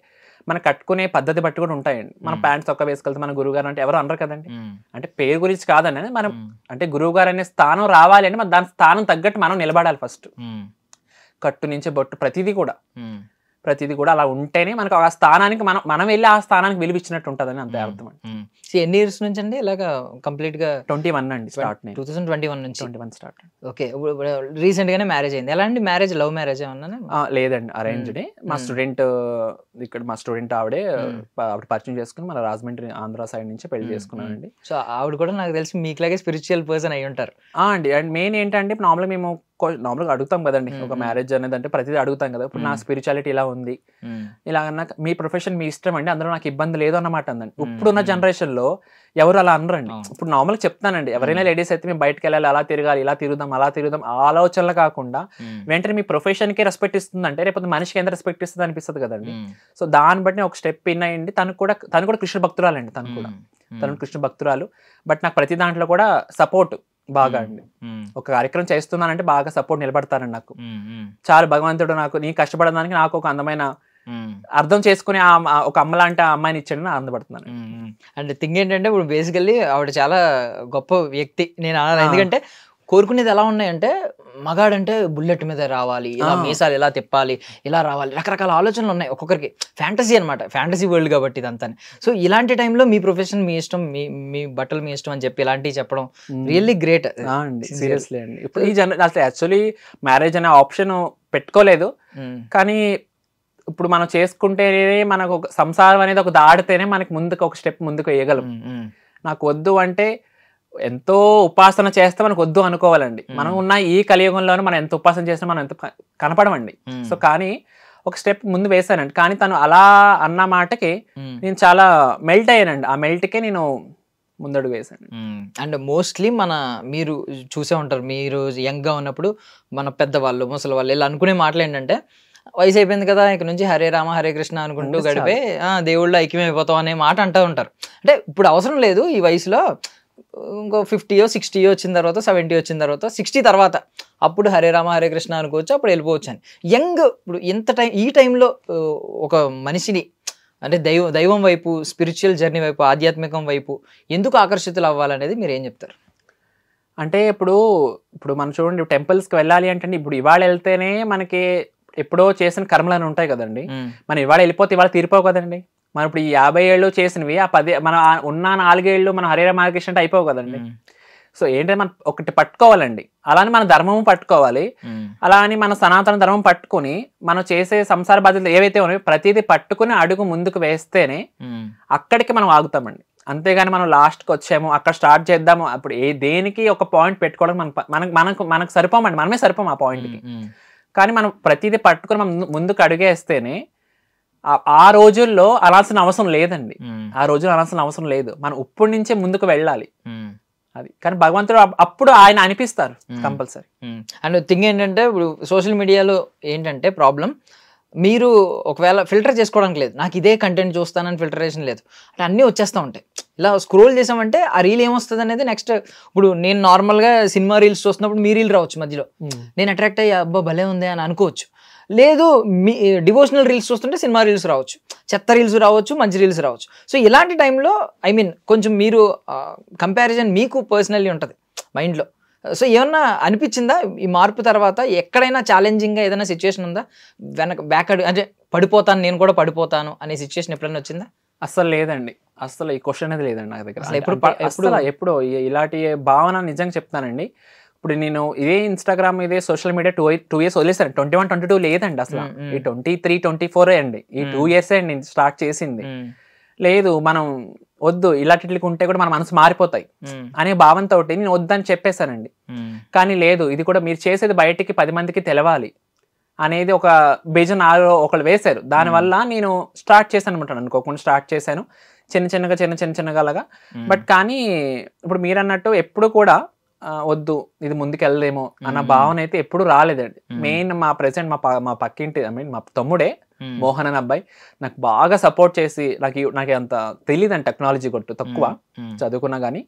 మనం కట్టుకునే పద్ధతి బట్టి కూడా ఉంటాయండి. మనం ప్యాంట్స్ ఒక్క వేసుకెళ్తే మన గురువు గారు అంటే ఎవరు అనరు కదండి. అంటే పేరు గురించి కాదని మనం అంటే గురువు గారు అనే స్థానం రావాలి అంటే మన దాని స్థానం తగ్గట్టు మనం నిలబడాలి ఫస్ట్. కట్టు నుంచి బొట్టు ప్రతిదీ కూడా అలా ఉంటేనే మనకు ఆ స్థానానికి మనం వెళ్ళి ఆ స్థానానికి విలువిచ్చినట్టు ఉంటుందని అంతే అర్థం అండి. ఎన్ని ఇయర్స్ నుంచి అండి ఇలాగా కంప్లీట్ గా? 21 అండి స్టార్ట్. 2021 నుంచి 21 స్టార్ట్. ఓకే, రీసెంట్ గానే మ్యారేజ్ అయింది. ఎలా అండి మ్యారేజ్? లవ్ మ్యారేజ్ ఏమన్నా? లేదండి, అరేంజ్డ్. మా స్టూడెంట్ ఆవిడ పరిచయం చేసుకుని మన రాజమండ్రి ఆంధ్ర సైడ్ నుంచి పెళ్లి చేసుకున్నానండి. సో ఆవిడ కూడా నాకు తెలిసి మీకులాగే స్పిరిచువల్ పర్సన్ అయి ఉంటారు అండి. అండ్ మెయిన్ ఏంటంటే నార్మల్గా మేము నార్మల్గా అడుగుతాం కదండి, ఒక మ్యారేజ్ అనేది అంటే ప్రతిదీ అడుగుతాం కదా. ఇప్పుడు నా స్పిరిచువాలిటీ ఇలా ఉంది, ఇలా అన్నాక మీ ప్రొఫెషన్ మీ ఇష్టం అండి, అందులో నాకు ఇబ్బంది లేదు అన్నమాట అందండి. ఇప్పుడున్న జనరేషన్ లో ఎవరు అలా అనరండి. ఇప్పుడు నార్మల్గా చెప్తానండి, ఎవరైనా లేడీస్ అయితే మేము బయటకు వెళ్ళాలి, అలా తిరగాలి, ఇలా తిరుగుదాం, అలా తిరుగుదాం ఆలోచనలు కాకుండా వెంటనే మీ ప్రొఫెషన్ కి రెస్పెక్ట్ ఇస్తుందంటే రేపు మనిషికి ఎంత రెస్పెక్ట్ ఇస్తుంది అనిపిస్తుంది కదండి. సో దాన్ని బట్టి ఒక స్టెప్ ఇన్ అయ్యండి. తను కూడా కృష్ణ భక్తురాలండి. తను కృష్ణ భక్తురాలు. బట్ నాకు ప్రతి దాంట్లో కూడా సపోర్ట్ బాగా అండి. ఒక కార్యక్రమం చేస్తున్నానంటే బాగా సపోర్ట్ నిలబడతారండి నాకు. చాలా భగవంతుడు నాకు నీ కష్టపడడానికి నాకు ఒక అందమైన అర్థం చేసుకుని ఒక అమ్మ లాంటి అమ్మాయిని ఇచ్చాడని ఆనందపడుతున్నాను. అంటే థింగ్ ఏంటంటే ఇప్పుడు బేసికల్లీ ఆవిడ చాలా గొప్ప వ్యక్తి నేను అనాలి. ఎందుకంటే కోరుకునేది ఎలా ఉన్నాయంటే మగాడంటే బుల్లెట్ మీద రావాలి, ఇలా మీసాలు ఎలా తిప్పాలి, ఇలా రావాలి, రకరకాల ఆలోచనలు ఉన్నాయి ఒక్కొక్కరికి. ఫ్యాంటసీ అనమాట, ఫ్యాంటసీ వరల్డ్ కాబట్టి ఇదంతా. సో ఇలాంటి టైంలో మీ ప్రొఫెషన్ మీ ఇష్టం, మీ బట్టలు మీ ఇష్టం అని చెప్పి ఇలాంటివి చెప్పడం రియల్లీ గ్రేట్ అండి. సీరియస్లీ అండి. ఇప్పుడు ఈ అసలు యాక్చువల్లీ మ్యారేజ్ అనే ఆప్షన్ పెట్టుకోలేదు, కానీ ఇప్పుడు మనం చేసుకుంటేనే మనకు ఒక సంసారం అనేది ఒక దాడితేనే మనకి ముందుకు ఒక స్టెప్ ముందుకు వేయగలం. నాకు వద్దు అంటే ఎంతో ఉపాసన చేస్తే మనకు వద్దు అనుకోవాలండి. మనం ఉన్న ఈ కలియుగంలోనే మనం ఎంత ఉపాసన చేసినా మనం ఎంత కనపడమండి. సో కానీ ఒక స్టెప్ ముందు వేసానండి. కానీ తను అలా అన్న మాటకి నేను చాలా మెల్ట్ అయ్యానండి. ఆ మెల్ట్కే నేను ముందడుగు వేసాను. అండ్ మోస్ట్లీ మీరు చూసే ఉంటారు, మీరు యంగ్గా ఉన్నప్పుడు మన పెద్దవాళ్ళు, ముసలి వాళ్ళు ఇలా అనుకునే మాటలు ఏంటంటే వయసు అయిపోయింది కదా ఇక నుంచి హరే రామ హరే కృష్ణ అనుకుంటూ గడిపే దేవుళ్ళు ఐక్యమైపోతాం అనే మాట అంటూ ఉంటారు. అంటే ఇప్పుడు అవసరం లేదు, ఈ వయసులో ఇంకో 50 60 వచ్చిన తర్వాత, 70 వచ్చిన తర్వాత, 60 తర్వాత అప్పుడు హరే రామ హరే కృష్ణ అనుకోవచ్చు, అప్పుడు వెళ్ళిపోవచ్చు అని. యంగ్ ఇప్పుడు ఈ టైంలో ఒక మనిషిని అంటే దైవం వైపు, స్పిరిచువల్ జర్నీ వైపు, ఆధ్యాత్మికం వైపు ఎందుకు ఆకర్షితులు అవ్వాలనేది మీరు ఏం చెప్తారు? అంటే ఇప్పుడు మనం చూడండి, టెంపుల్స్కి వెళ్ళాలి అంటే ఇప్పుడు ఇవాళ వెళ్తేనే మనకి ఎప్పుడో చేసిన కర్మలు ఉంటాయి కదండి. మనం ఇవాళ వెళ్ళిపోతే ఇవాళ తీరిపోవు కదండి. మనం ఇప్పుడు ఈ 50 ఏళ్ళు చేసినవి ఆ 10 మనం ఉన్న 4 ఏళ్ళు మనం హరే రామ హరే కృష్ణ అంటే అయిపోవు కదండి. సో ఏంటంటే మనం ఒకటి పట్టుకోవాలండి, అలానే మన ధర్మము పట్టుకోవాలి, అలా అని మన సనాతన ధర్మం పట్టుకుని మనం చేసే సంసార బాధ్యతలు ఏవైతే ఉన్నాయో ప్రతిదీ పట్టుకుని అడుగు ముందుకు వేస్తేనే అక్కడికి మనం ఆగుతామండి. అంతేగాని మనం లాస్ట్కి వచ్చాము అక్కడ స్టార్ట్ చేద్దాము, అప్పుడు దేనికి ఒక పాయింట్ పెట్టుకోవడం మనకు సరిపోమండి, మనమే సరిపోం ఆ పాయింట్కి. కానీ మనం ప్రతిదీ పట్టుకుని మనం ముందుకు అడుగేస్తేనే ఆ రోజుల్లో అనాల్సిన అవసరం లేదండి. ఆ రోజుల్లో అనాల్సిన అవసరం లేదు, మనం ఇప్పటి నుంచే ముందుకు వెళ్ళాలి. అది. కానీ భగవంతుడు అప్పుడు ఆయన అనిపిస్తారు కంపల్సరీ. అండ్ థింగ్ ఏంటంటే ఇప్పుడు సోషల్ మీడియాలో ఏంటంటే ప్రాబ్లం, మీరు ఒకవేళ ఫిల్టర్ చేసుకోవడానికి లేదు, నాకు ఇదే కంటెంట్ చూస్తానని ఫిల్టరేషన్ లేదు, అంటే అన్నీ వచ్చేస్తూ ఉంటాయి. ఇలా స్క్రోల్ చేసామంటే ఆ రీల్ ఏమొస్తుంది అనేది నెక్స్ట్. ఇప్పుడు నేను నార్మల్గా సినిమా రీల్స్ చూస్తున్నప్పుడు మీ రీల్ రావచ్చు మధ్యలో, నేను అట్రాక్ట్ అయ్యి అబ్బా భలే ఉంది అని అనుకోవచ్చు. లేదు మీ డివోషనల్ రీల్స్ చూస్తుంటే సినిమా రీల్స్ రావచ్చు, చెత్త రీల్స్ రావచ్చు, మంచి రీల్స్ రావచ్చు. సో ఇలాంటి టైంలో ఐ మీన్ కొంచెం మీరు కంపారిజన్ మీకు పర్సనల్లీ ఉంటుంది మైండ్లో. సో ఏమన్నా అనిపించిందా ఈ మార్పు తర్వాత? ఎక్కడైనా ఛాలెంజింగ్గా ఏదైనా సిచ్యువేషన్ ఉందా? బ్యాక్ అంటే పడిపోతాను, నేను కూడా పడిపోతాను అనే సిచ్యువేషన్ ఎప్పుడైనా వచ్చిందా? అస్సలు లేదండి, అస్సలు ఈ క్వశ్చన్ అనేది లేదండి నా దగ్గర. ఎప్పుడు ఇలాంటి భావన నిజంగా చెప్తానండి. ఇప్పుడు నేను ఇదే ఇన్స్టాగ్రామ్ ఇదే సోషల్ మీడియా 2 years వదిలేసాను. 21, 22 లేదండి అసలు, ఈ 23, 24 అండి, ఈ 2 years అండి నేను స్టార్ట్ చేసింది. లేదు మనం వద్దు ఇలాంటికి ఉంటే కూడా మన మనసు మారిపోతాయి అనే భావంతో నేను వద్దని చెప్పేశానండి. కానీ లేదు, ఇది కూడా మీరు చేసేది బయటికి 10 మందికి తెలవాలి అనేది ఒక బీజం నాలో ఒకళ్ళు వేశారు. దానివల్ల నేను స్టార్ట్ చేశాను అనమాట, అనుకోకుండా స్టార్ట్ చేశాను చిన్న చిన్నగా అలాగా. బట్ కానీ ఇప్పుడు మీరు అన్నట్టు ఎప్పుడు కూడా వద్దు ఇది ముందుకు వెళ్ళలేమో అన్న భావన అయితే ఎప్పుడు రాలేదండి. మెయిన్ మా ప్రెసిడెంట్ మా పక్కింటి ఐ మీన్ మా తమ్ముడే మోహన్ అనే అబ్బాయి నాకు బాగా సపోర్ట్ చేసి, నాకు అంత తెలియదండి టెక్నాలజీ కొట్టు తక్కువ చదువుకున్నా కానీ,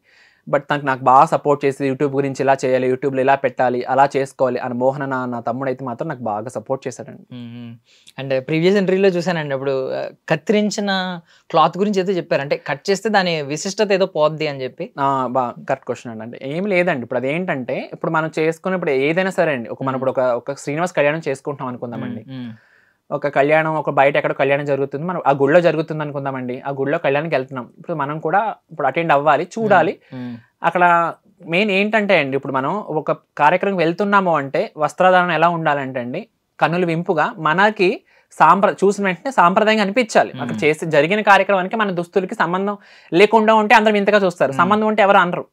బట్ నాకు బాగా సపోర్ట్ చేసి యూట్యూబ్ గురించి ఇలా చేయాలి, యూట్యూబ్లో ఇలా పెట్టాలి, అలా చేసుకోవాలి అని మోహన్ నా తమ్ముడు అయితే మాత్రం నాకు బాగా సపోర్ట్ చేశాడండి. అండ్ ప్రీవియస్ ఇంటర్వ్యూలో చూసానండి, అప్పుడు కత్తిరించిన క్లాత్ గురించి అయితే చెప్పారు, అంటే కట్ చేస్తే దాని విశిష్టత ఏదో పోద్ది అని చెప్పి. కరెక్ట్ క్వశ్చన్ అండి. అంటే ఏమి లేదండి, ఇప్పుడు అదేంటంటే ఇప్పుడు మనం చేసుకున్నప్పుడు ఏదైనా సరే అండి, మనం ఇప్పుడు ఒక శ్రీనివాస్ కళ్యాణం చేసుకుంటాం అనుకుందామండి. ఒక కళ్యాణం ఒక బయట ఎక్కడ కళ్యాణం జరుగుతుంది, మనం ఆ గుళ్ళో జరుగుతుంది అనుకుందామండి, ఆ గుళ్ళో కళ్యాణానికి వెళ్తున్నాం. ఇప్పుడు మనం కూడా ఇప్పుడు అటెండ్ అవ్వాలి, చూడాలి. అక్కడ మెయిన్ ఏంటంటే అండి, ఇప్పుడు మనం ఒక కార్యక్రమం వెళ్తున్నాము అంటే వస్త్రధారణ ఎలా ఉండాలంటే అండి, కన్నులు వింపుగా మనకి చూసిన వెంటనే సాంప్రదాయంగా అనిపించాలి. అక్కడ జరిగిన కార్యక్రమానికి మన దుస్తులకి సంబంధం లేకుండా ఉంటే అందరం ఇంతగా చూస్తారు, సంబంధం ఉంటే ఎవరు అనరు.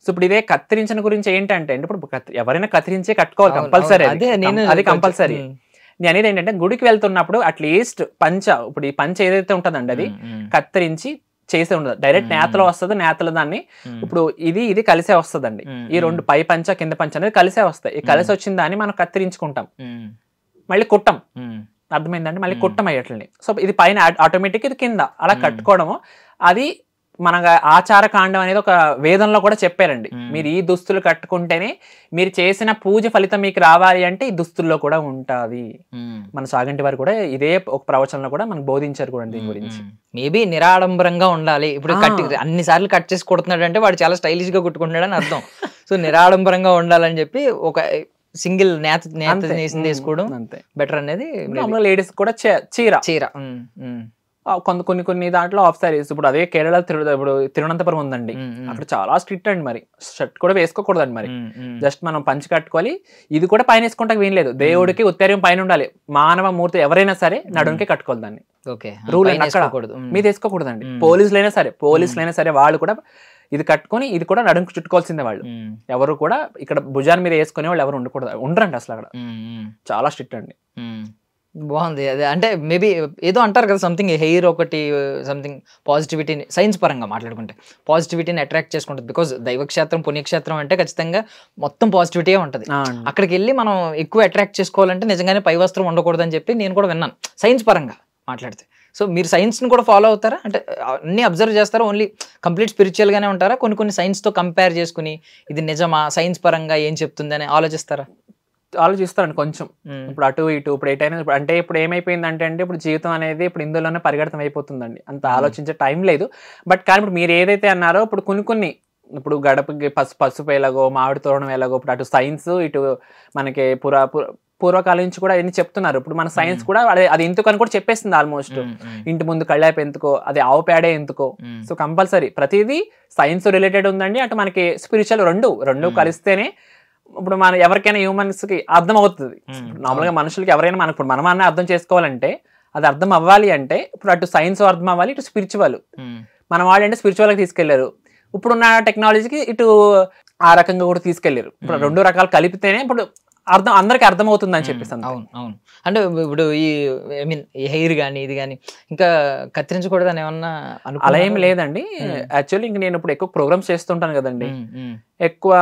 సో ఇప్పుడు ఇదే కత్తిరించిన గురించి ఏంటంటే అండి, ఇప్పుడు ఎవరైనా కత్తిరించే కట్టుకోవాలి కంపల్సరీ, అది కంపల్సరీ. నేను అనేది ఏంటంటే గుడికి వెళ్తున్నప్పుడు అట్లీస్ట్ ఇప్పుడు ఈ పంచ ఏదైతే ఉంటుందండి అది కత్తిరించి చేసే ఉండదు, డైరెక్ట్ నేతలో వస్తుంది. నేతలు దాన్ని ఇప్పుడు ఇది కలిసే వస్తుందండి, ఈ 2 పై పంచ కింద పంచ అనేది కలిసే వస్తాయి. ఈ కలిసి వచ్చిన దాన్ని మనం కత్తిరించుకుంటాం, మళ్ళీ కుట్టం, అర్థమైందండి, మళ్ళీ కుట్టం అయ్యట్లని. సో ఇది పైన ఆటోమేటిక్, ఇది కింద అలా కట్టుకోవడము. అది మన ఆచార కాండం అనేది ఒక వేదంలో కూడా చెప్పారండి, మీరు ఈ దుస్తులు కట్టుకుంటేనే మీరు చేసిన పూజ ఫలితం మీకు రావాలి అంటే ఈ దుస్తుల్లో కూడా ఉంటది. మన సాగంటి వారు కూడా ఇదే ఒక ప్రవచనంలో కూడా మనకు బోధించారు కూడా దీని గురించి. మేబీ నిరాడంబరంగా ఉండాలి. ఇప్పుడు అన్ని సార్లు కట్ చేసి కొడుతున్నాడు అంటే వాడు చాలా స్టైలిష్ గా కుట్టుకుంటాడు అని అర్థం. సో నిరాడంబరంగా ఉండాలని చెప్పి ఒక సింగిల్ నేత వేసుకోవడం బెటర్ అనేది. లేడీస్ కూడా చీర కొన్ని దాంట్లో ఆఫ్ సారీస్. ఇప్పుడు అదే కేరళ ఇప్పుడు తిరువనంతపురం ఉందండి, అక్కడ చాలా స్ట్రిక్ట్ అండి, మరి షర్ట్ కూడా వేసుకోకూడదండి, మరి జస్ట్ మనం పంచి కట్టుకోవాలి. ఇది కూడా పైన వేసుకుంటే వీల్లేదు, దేవుడికి ఉత్తర్యం పైన ఉండాలి. మానవ మూర్తి ఎవరైనా సరే నడుంకే కట్టుకోవాలి దాన్ని, రూల్ మీద వేసుకోకూడదండి. పోలీసులైనా సరే వాళ్ళు కూడా ఇది కట్టుకొని ఇది కూడా నడుంకు చుట్టుకోవాల్సిందే. వాళ్ళు ఎవరు కూడా ఇక్కడ భుజాన్ని మీద వేసుకునే వాళ్ళు ఎవరు ఉండరండి అసలు, అక్కడ చాలా స్ట్రిక్ట్ అండి. బాగుంది. అదే అంటే మేబీ ఏదో అంటారు కదా, సంథింగ్ హెయిర్ ఒకటి సంథింగ్ పాజిటివిటీని, సైన్స్ పరంగా మాట్లాడుకుంటే పాజిటివిటీని అట్రాక్ట్ చేసుకుంటుంది. బికాజ్ దైవక్షేత్రం పుణ్యక్షేత్రం అంటే ఖచ్చితంగా మొత్తం పాజిటివిటీ ఉంటుంది. అక్కడికి వెళ్ళి మనం ఎక్కువ అట్రాక్ట్ చేసుకోవాలంటే నిజంగానే పై వస్త్రం ఉండకూడదు అని చెప్పి నేను కూడా విన్నాను సైన్స్ పరంగా మాట్లాడితే. సో మీరు సైన్స్ని కూడా ఫాలో అవుతారా? అంటే అన్నీ అబ్జర్వ్ చేస్తారా? ఓన్లీ కంప్లీట్ స్పిరిచువల్గానే ఉంటారా? కొన్ని సైన్స్తో కంపేర్ చేసుకుని ఇది నిజమా, సైన్స్ పరంగా ఏం చెప్తుంది అని ఆలోచిస్తారండి కొంచెం. ఇప్పుడు అటు ఇటు ఇప్పుడు ఎటైనా అంటే ఇప్పుడు ఏమైపోయిందంటే అండి, ఇప్పుడు జీవితం అనేది ఇప్పుడు ఇందులోనే పరిగెడతం అయిపోతుందండి, అంత ఆలోచించే టైం లేదు. బట్ కానీ ఇప్పుడు మీరు ఏదైతే అన్నారో ఇప్పుడు కొన్ని ఇప్పుడు గడపకి పసుపు ఎలాగో మామిడి తోరణం ఎలాగో, ఇప్పుడు అటు సైన్స్ ఇటు మనకి పూర్వకాలం నుంచి కూడా ఎన్ని చెప్తున్నారు. ఇప్పుడు మన సైన్స్ కూడా అది ఎందుకు అని కూడా చెప్పేస్తుంది ఆల్మోస్ట్. ఇంటి ముందు కళ్ళాపు ఎందుకో, అది ఆవు పేడే ఎందుకో. సో కంపల్సరీ ప్రతిదీ సైన్స్ రిలేటెడ్ ఉందండి, అటు మనకి స్పిరిచువల్ రెండు కలిస్తేనే ఇప్పుడు మన ఎవరికైనా హ్యూమన్స్ కి అర్థం అవుతుంది. నార్మల్గా మనుషులకి ఎవరైనా ఇప్పుడు మనమన్నా అర్థం చేసుకోవాలంటే అది అర్థం అవ్వాలి అంటే ఇప్పుడు అటు సైన్స్ అర్థం అవ్వాలి, ఇటు స్పిరిచువల్. మన వాళ్ళు అంటే స్పిరిచువల్గా తీసుకెళ్లారు, ఇప్పుడున్న టెక్నాలజీకి ఇటు ఆ రకంగా కూడా తీసుకెళ్లారు. ఇప్పుడు 2 రకాలు కలిపితేనే ఇప్పుడు అందరికి అర్థమవుతుంది అని చెప్పేసి. అవును అవును. అంటే ఇప్పుడు ఈ ఐ మీన్ ఈ హెయిర్ కానీ ఇది కానీ ఇంకా కత్తిరించకూడదని ఏమన్నా అలా ఏం లేదండి. యాక్చువల్లీ ఇంక నేను ఇప్పుడు ఎక్కువ ప్రోగ్రామ్స్ చేస్తుంటాను కదండి, ఎక్కువ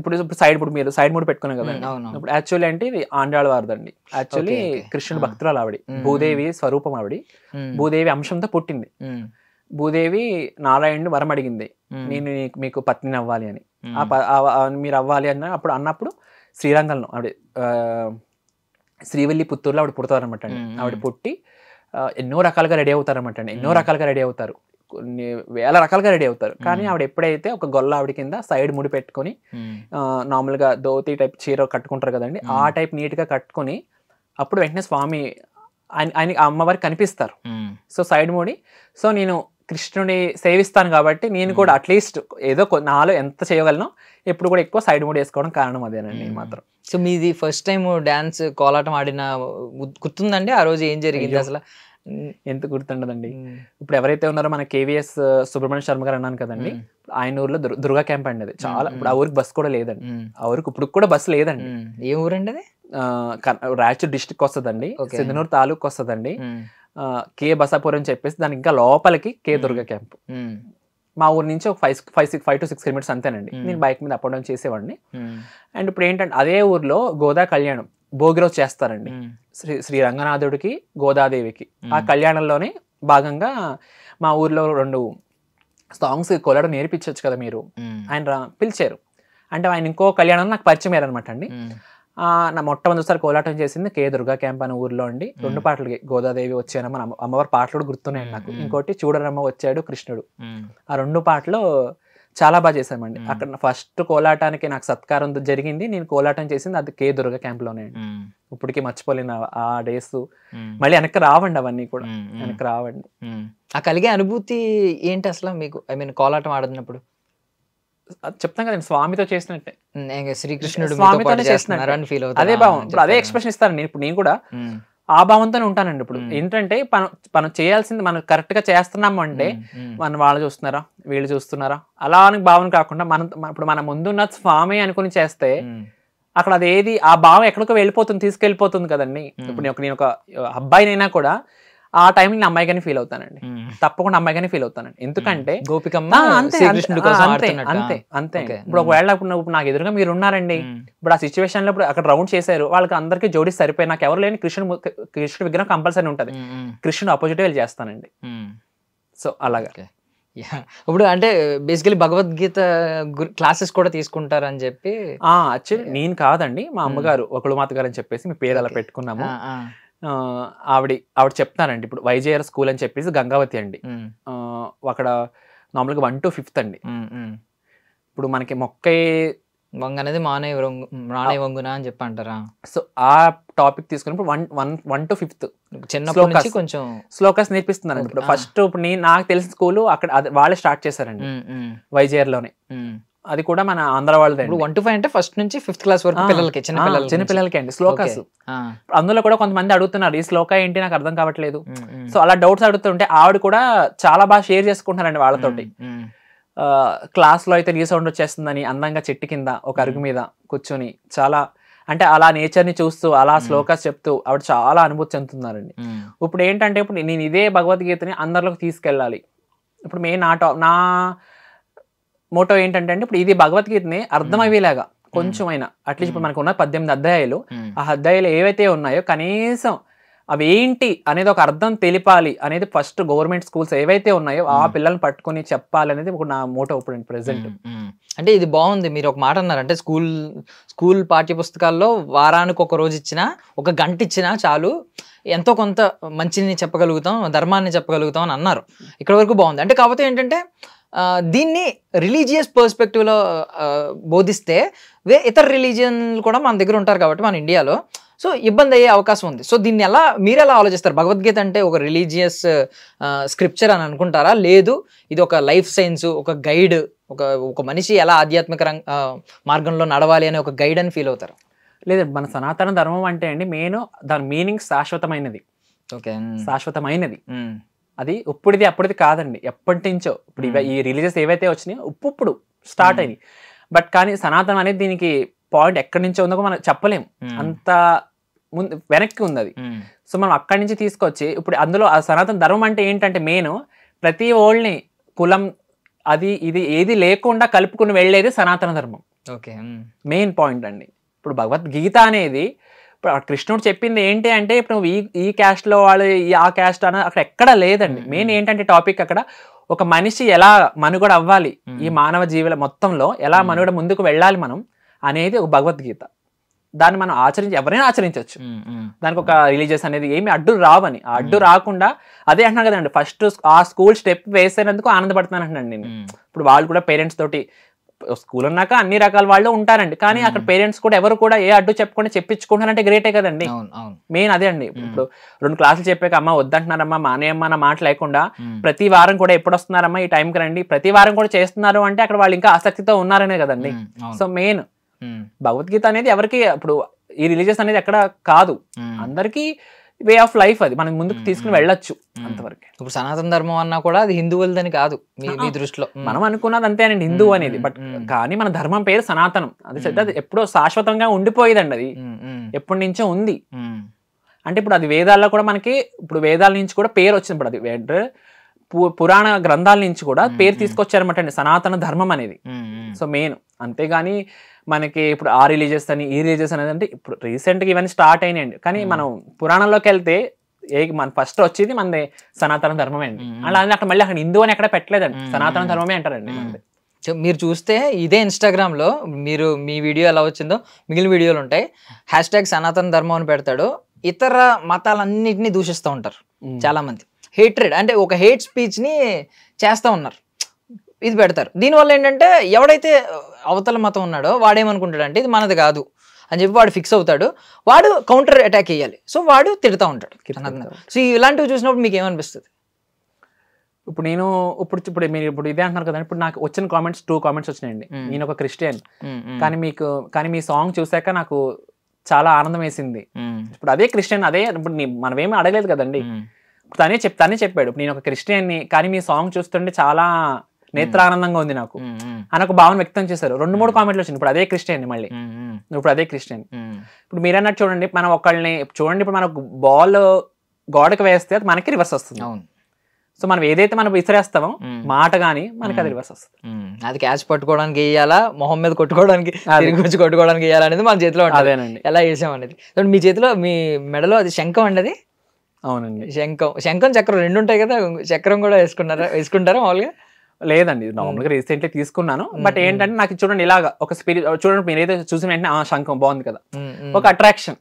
ఇప్పుడు మీరు సైడ్ మూడ్ పెట్టుకున్నాను కదండి. ఇప్పుడు యాక్చువల్లీ అంటే ఇది ఆండాళ్ళ వారిదండి. యాక్చువల్లీ కృష్ణుడు భక్తురాలు ఆవిడ, భూదేవి స్వరూపం ఆవిడ, భూదేవి అంశంతో పుట్టింది. భూదేవి నారాయణుని వరం అడిగింది, నేను మీకు పత్నిని అవ్వాలి అని. మీరు అవ్వాలి అన్నప్పుడు శ్రీరంగంలో ఆవిడ శ్రీవల్లి పుత్తూరులో ఆవిడ పుడతారనమాట అండి. ఆవిడ పుట్టి ఎన్నో రకాలుగా రెడీ అవుతారనమాట అండి. ఎన్నో రకాలుగా రెడీ అవుతారు, కొన్ని వేల రకాలుగా రెడీ అవుతారు. కానీ ఆవిడ ఎప్పుడైతే ఒక గొల్ల ఆవిడ కింద సైడ్ ముడి పెట్టుకొని నార్మల్గా ధోతి టైప్ చీర కట్టుకుంటారు కదండి, ఆ టైప్ నీట్గా కట్టుకొని అప్పుడు వెంటనే స్వామి ఆయన అమ్మవారికి కనిపిస్తారు. సో సైడ్ ముడి, సో నేను కృష్ణుని సేవిస్తాను కాబట్టి నేను కూడా అట్లీస్ట్ ఏదో నాలో ఎంత చేయగలను ఎప్పుడు కూడా ఎక్కువ సైడ్ మూడ్ వేసుకోవడం కారణం అదేనండి మాత్రం. సో మీది ఫస్ట్ టైం డాన్స్ కోలాటం ఆడిన గుర్తుందండి? ఆ రోజు ఏం జరిగింది అసలు? ఎంత గుర్తుండదండి. ఇప్పుడు ఎవరైతే ఉన్నారో మన కేవీఎస్ సుబ్రహ్మణ్య శర్మ గారు అన్నాను కదండి, ఆయన ఊర్లో దుర్గా క్యాంప్ అండి. అది చాలా, ఇప్పుడు ఆ ఊరికి బస్ కూడా లేదండి. ఆ ఊరికి ఇప్పుడు కూడా బస్సు లేదండి. ఏ ఊరండి అది? రాయచూర్ డిస్ట్రిక్ట్ వస్తుందండి, సింధనూరు తాలూకు వస్తుందండి. కే బసాపూర్ అని చెప్పేసి దానికి ఇంకా లోపలికి కే దుర్గా క్యాంప్. మా ఊరు నుంచి ఒక 5 to 6 కిలోమీటర్స్ అంతేనండి. నేను బైక్ మీద అప్ అండ్ డౌన్ చేసేవాడిని. అండ్ ఇప్పుడు ఏంటంటే అదే ఊర్లో గోదా కళ్యాణం భోగి రోజు చేస్తారండి, శ్రీ రంగనాథుడికి గోదాదేవికి. ఆ కళ్యాణంలోనే భాగంగా మా ఊర్లో 2 సాంగ్స్ కోలాటం నేర్పించవచ్చు కదా మీరు, ఆయన పిలిచారు. అంటే ఆయన ఇంకో కళ్యాణం నాకు పరిచయం అయ్యారనమాట అండి. నా మొట్టమొదటిసారి కోలాటం చేసింది కే దుర్గా క్యాంప్ అనే ఊర్లో అండి. 2 పాటలకి గోదాదేవి వచ్చానమ్మ, అమ్మవారి పాటలు కూడా గుర్తున్నాయండి నాకు. ఇంకోటి చూడరమ్మ వచ్చాడు కృష్ణుడు. ఆ 2 పాటలు చాలా బాగా చేశామండి. అక్కడ ఫస్ట్ కోలాటానికి నాకు సత్కారం జరిగింది, నేను కోలాటం చేసింది అది కే దుర్గా క్యాంప్ లోనే. ఇప్పటికీ మర్చిపోలేను ఆ డేస్. మళ్ళీ వెనక్కి రావండి, అవన్నీ కూడా వెనక్కి రావండి. ఆ కలిగే అనుభూతి ఏంటి అసలు మీకు? ఐ మీన్ కోలాటం ఆడుతున్నప్పుడు చెప్తాం కదండి, స్వామితో చేసినట్టే, శ్రీకృష్ణుడు స్వామితోనే చేస్తున్నారు, అదే భావం. ఇప్పుడు అదే ఎక్స్ప్రెషన్ ఇస్తాను నేను కూడా ఆ భావంతోనే ఉంటానండి. ఇప్పుడు ఏంటంటే మనం చేయాల్సింది మనం కరెక్ట్ గా చేస్తున్నాము అంటే మనం వాళ్ళు చూస్తున్నారా వీళ్ళు చూస్తున్నారా అలా అని భావన కాకుండా ఇప్పుడు మన ముందున్న స్వామి అనుకుని చేస్తే అక్కడ అదేది ఆ భావం ఎక్కడికో వెళ్ళిపోతుంది, తీసుకెళ్ళిపోతుంది కదండి. ఇప్పుడు నేను ఒక అబ్బాయినైనా కూడా ఆ టైం నేను అమ్మాయిగానే ఫీల్ అవుతానండి, తప్పకుండా అమ్మాయిగానే ఫీల్ అవుతానండి. ఎందుకంటే అంతే. ఇప్పుడు ఒకవేళ ఇప్పుడు నాకు ఎదురుగా మీరు ఉన్నారండి, ఇప్పుడు ఆ సిచ్యువేషన్ లో ఇప్పుడు అక్కడ రౌండ్ చేశారు, వాళ్ళకి అందరికీ జోడి సరిపోయి నాకు ఎవరు లేని కృష్ణుడు విగ్రహం కంపల్సరీ ఉంటది, కృష్ణుడు ఆపోజిట్ వెళ్ళి చేస్తానండి. సో అలాగా. ఇప్పుడు అంటే బేసికలీ భగవద్గీత క్లాసెస్ కూడా తీసుకుంటారని చెప్పి. యాక్చువల్లీ నేను కాదండి, మా అమ్మగారు ఒకళ్ళమాత గారు అని చెప్పేసి మీ పేరు అలా పెట్టుకున్నాము. ఆవిడ చెప్తానండి. ఇప్పుడు వైజేఆర్ స్కూల్ అని చెప్పేసి గంగావతి అండి, అక్కడ నార్మల్గా 1 to 5th అండి. ఇప్పుడు మనకి మొక్కై వంగ అనేది మానే వంగునా అని చెప్పి అంటారా? సో ఆ టాపిక్ తీసుకున్నప్పుడు 1 to 5th చిన్నప్పటి నుంచి కొంచెం శ్లోకాస్ నేర్పిస్తున్నారండి. ఇప్పుడు ఫస్ట్ ఇప్పుడు నాకు తెలిసిన స్కూల్ అక్కడ వాళ్ళే స్టార్ట్ చేశారండి వైజేఆర్ లోనే. అది కూడా మన ఆంధ్ర వాళ్ళదే. 1 to 5 అంటే ఫస్ట్ నుంచి 5th క్లాస్ వరకు పిల్లలకి, చిన్న పిల్లలకి అండి శ్లోకాస్. అందులో కూడా కొంతమంది అడుగుతున్నారు ఈ శ్లోక ఏంటి నాకు అర్థం కావట్లేదు. సో అలా డౌట్స్ అడుగుతుంటే ఆవిడ కూడా చాలా బాగా షేర్ చేసుకుంటున్నారండి వాళ్ళతోటి. క్లాస్ లో అయితే రీసౌండ్ వచ్చేస్తుందని అందంగా చెట్టు కింద ఒక అరుగు మీద కూర్చొని చాలా అంటే అలా నేచర్ ని చూస్తూ అలా శ్లోకాస్ చెప్తూ ఆవిడ చాలా అనుభూతి చెందుతున్నారండి. ఇప్పుడు ఏంటంటే ఇప్పుడు నేను ఇదే భగవద్గీతని అందరిలోకి తీసుకెళ్ళాలి. ఇప్పుడు నా మోటో ఏంటంటే ఇప్పుడు ఇది భగవద్గీతని అర్థమయ్యేలాగా కొంచెం అయినా అట్లీస్ట్ ఇప్పుడు మనకు ఉన్న 18 అధ్యాయాలు, ఆ అధ్యాయాలు ఏవైతే ఉన్నాయో కనీసం అవి ఏంటి అనేది ఒక అర్థం తెలిపాలి అనేది ఫస్ట్ గవర్నమెంట్ స్కూల్స్ ఏవైతే ఉన్నాయో ఆ పిల్లల్ని పట్టుకుని చెప్పాలి అనేది ఒక నా మోటో ఇప్పుడు ప్రెసెంట్. అంటే ఇది బాగుంది, మీరు ఒక మాట అన్నారు, అంటే స్కూల్ పాఠ్య పుస్తకాల్లో వారానికి ఒక రోజు ఇచ్చినా, ఒక గంట ఇచ్చినా చాలు, ఎంతో కొంత మంచిని చెప్పగలుగుతాం, ధర్మాన్ని చెప్పగలుగుతాం అని అన్నారు. ఇక్కడ వరకు బాగుంది. అంటే కాకపోతే ఏంటంటే దీన్ని రిలీజియస్ పర్స్పెక్టివ్లో బోధిస్తే ఇతర రిలీజియన్లు కూడా మన దగ్గర ఉంటారు కాబట్టి మన ఇండియాలో, సో ఇబ్బంది అయ్యే అవకాశం ఉంది. సో దీన్ని మీరు ఎలా ఆలోచిస్తారు? భగవద్గీత అంటే ఒక రిలీజియస్ స్క్రిప్చర్ అని అనుకుంటారా, లేదు ఇది ఒక లైఫ్ సైన్స్, ఒక గైడ్, ఒక మనిషి ఎలా ఆధ్యాత్మిక మార్గంలో నడవాలి అనే ఒక గైడ్ అని ఫీల్ అవుతారు? లేదండి, మన సనాతన ధర్మం అంటే అండి మెయిన్ దాని మీనింగ్ శాశ్వతమైనది. ఓకే, శాశ్వతమైనది. అది ఇప్పుడుది అప్పుడుది కాదండి, ఎప్పటి నుంచో. ఇప్పుడు ఈ రిలీజియస్ ఏవైతే వచ్చినాయో ఇప్పుడు స్టార్ట్ అయినాయి. బట్ కానీ సనాతనం అనేది దీనికి పాయింట్ ఎక్కడి నుంచో ఉందో మనం చెప్పలేం, అంత ముందు వెనక్కి ఉంది అది. సో మనం అక్కడి నుంచి తీసుకొచ్చి ఇప్పుడు అందులో ఆ సనాతన ధర్మం అంటే ఏంటంటే మెయిన్ ప్రతి ఓళ్ళని కులం అది ఇది ఏది లేకుండా కలుపుకుని వెళ్ళేది సనాతన ధర్మం. ఓకే, మెయిన్ పాయింట్ అండి. ఇప్పుడు భగవద్గీత అనేది ఇప్పుడు కృష్ణుడు చెప్పింది ఏంటి అంటే ఇప్పుడు నువ్వు ఈ క్యాస్ట్ లో వాళ్ళు ఆ క్యాస్ట్ అని అక్కడ ఎక్కడ లేదండి. మెయిన్ ఏంటంటే టాపిక్ అక్కడ ఒక మనిషి ఎలా మనుగడ అవ్వాలి, ఈ మానవ జీవుల మొత్తంలో ఎలా మనుగడ ముందుకు వెళ్ళాలి మనం అనేది ఒక భగవద్గీత. దాన్ని మనం ఎవరైనా ఆచరించవచ్చు. దానికి ఒక రిలీజియస్ అనేది ఏమి అడ్డు రావని, ఆ అడ్డు రాకుండా అదే అంటున్నాను కదండి, ఫస్ట్ ఆ స్కూల్ స్టెప్ వేసేందుకు ఆనందపడుతున్నాను అంటున్నాను నేను. ఇప్పుడు వాళ్ళు కూడా పేరెంట్స్ తోటి స్కూల్ అన్నాక అన్ని రకాల వాళ్ళు ఉంటారండి, కానీ అక్కడ పేరెంట్స్ కూడా ఎవరు కూడా ఏ అడ్డు చెప్పకుండా చెప్పించుకుంటారంటే గ్రేటే కదండి. మెయిన్ అదే అండి. ఇప్పుడు 2 క్లాసులు చెప్పాక అమ్మ వద్దంటున్నారమ్మా మానేయమ్మ అన్న మాట లేకుండా ప్రతి వారం కూడా ఎప్పుడు వస్తున్నారమ్మా ఈ టైంకి రండి, ప్రతి వారం కూడా చేస్తున్నారు అంటే అక్కడ వాళ్ళు ఇంకా ఆసక్తితో ఉన్నారనే కదండి. సో మెయిన్ భగవద్గీత అనేది ఎవరికి ఇప్పుడు ఈ రిలీజియస్ అనేది ఎక్కడ కాదు, అందరికి వే ఆఫ్ లైఫ్, అది మనం ముందుకు తీసుకుని వెళ్ళొచ్చు అంతవరకు. ఇప్పుడు సనాతన ధర్మం అన్నా కూడా అది హిందువులదని కాదు మీ దృష్టిలో, మనం అనుకున్నది అంతేనండి హిందూ అనేది. బట్ కానీ మన ధర్మం పేరు సనాతనం, అది ఎప్పుడో శాశ్వతంగా ఉండిపోయేదండి, అది ఎప్పటి నుంచో ఉంది. అంటే ఇప్పుడు అది వేదాల్లో కూడా మనకి ఇప్పుడు వేదాల నుంచి కూడా పేరు వచ్చింది. ఇప్పుడు అది పురాణ గ్రంథాల నుంచి కూడా పేరు తీసుకొచ్చారన్నమాట అండి సనాతన ధర్మం అనేది. సో మెయిన్ అంతేగాని మనకి ఇప్పుడు ఆ రిలీజియస్ అని ఈ రిలీజియస్ అనేది అంటే ఇప్పుడు రీసెంట్గా ఇవన్నీ స్టార్ట్ అయినాయండి. కానీ మనం పురాణంలోకి వెళ్తే మన ఫస్ట్ వచ్చేది మనది సనాతన ధర్మమే అండి. అలా అక్కడ మళ్ళీ అక్కడ హిందూ అని ఎక్కడ పెట్టలేదండి, సనాతన ధర్మమే అంటారండి. మీరు చూస్తే ఇదే ఇన్స్టాగ్రామ్లో మీరు మీ వీడియో ఎలా వచ్చిందో మిగిలిన వీడియోలు ఉంటాయి, #, సనాతన ధర్మం అని పెడతాడు. ఇతర మతాలన్నింటినీ దూషిస్తూ ఉంటారు చాలా మంది. హేట్రెడ్ అంటే ఒక హేట్ స్పీచ్ని చేస్తూ ఉన్నారు, ఇది పెడతారు. దీనివల్ల ఏంటంటే ఎవడైతే అవతల మతం ఉన్నాడో వాడేమనుకుంటాడంటే ఇది మనది కాదు అని చెప్పి వాడు ఫిక్స్ అవుతాడు, వాడు కౌంటర్ అటాక్ వేయాలి. సో వాడు తిడతా ఉంటాడు. సో ఇలాంటివి చూసినప్పుడు మీకు ఏమనిపిస్తుంది? ఇప్పుడు నేను ఇప్పుడు మీరు ఇప్పుడు ఇదే అంటున్నారు కదండి, ఇప్పుడు నాకు వచ్చిన కామెంట్స్ 2 కామెంట్స్ వచ్చినాయండి. నేను ఒక క్రిస్టియన్, కానీ మీ సాంగ్ చూసాక నాకు చాలా ఆనందం వేసింది. ఇప్పుడు అదే క్రిస్టియన్, అదే ఇప్పుడు మనమేమి అడగలేదు కదండి, తనే చెప్పాడు నేను ఒక క్రిస్టియన్ని కానీ మీ సాంగ్ చూస్తుంటే చాలా నేత్రానందంగా ఉంది నాకు అని ఒక భావన వ్యక్తం చేశారు. 2-3 కామెంట్లు వచ్చింది. ఇప్పుడు అదే క్రిస్టియన్, మళ్ళీ ఇప్పుడు అదే క్రిస్టియన్. ఇప్పుడు మీరన్నట్టు చూడండి, మనం ఒకళ్ళని చూడండి, ఇప్పుడు మనకు బాల్ గోడకు వేస్తే అది మనకి రివర్స్ వస్తుంది. సో మనం ఏదైతే మనం విసిరేస్తామో మాట గానీ మనకి అది రివర్స్ వస్తుంది. అది క్యాచ్ పట్టుకోవడానికి వేయాలా, మొహం మీద కొట్టుకోవడానికి, కొట్టుకోవడానికి వేయాలా అనేది మన చేతిలో అదేనండి, ఎలా వేసాం అనేది. మీ చేతిలో మీ మెడలో అది శంఖం అండి, అది అవునండి శంఖం చక్రం 2 ఉంటాయి కదా, చక్రం కూడా వేసుకుంటారా మామూలుగా? లేదండి, నార్మల్గా రీసెంట్లీ తీసుకున్నాను. బట్ ఏంటంటే నాకు చూడండి ఇలాగా ఒక స్పిరిట్ చూడండి, మీరు ఏదైతే చూసిన వెంటనే శంఖం బాగుంది కదా, ఒక అట్రాక్షన్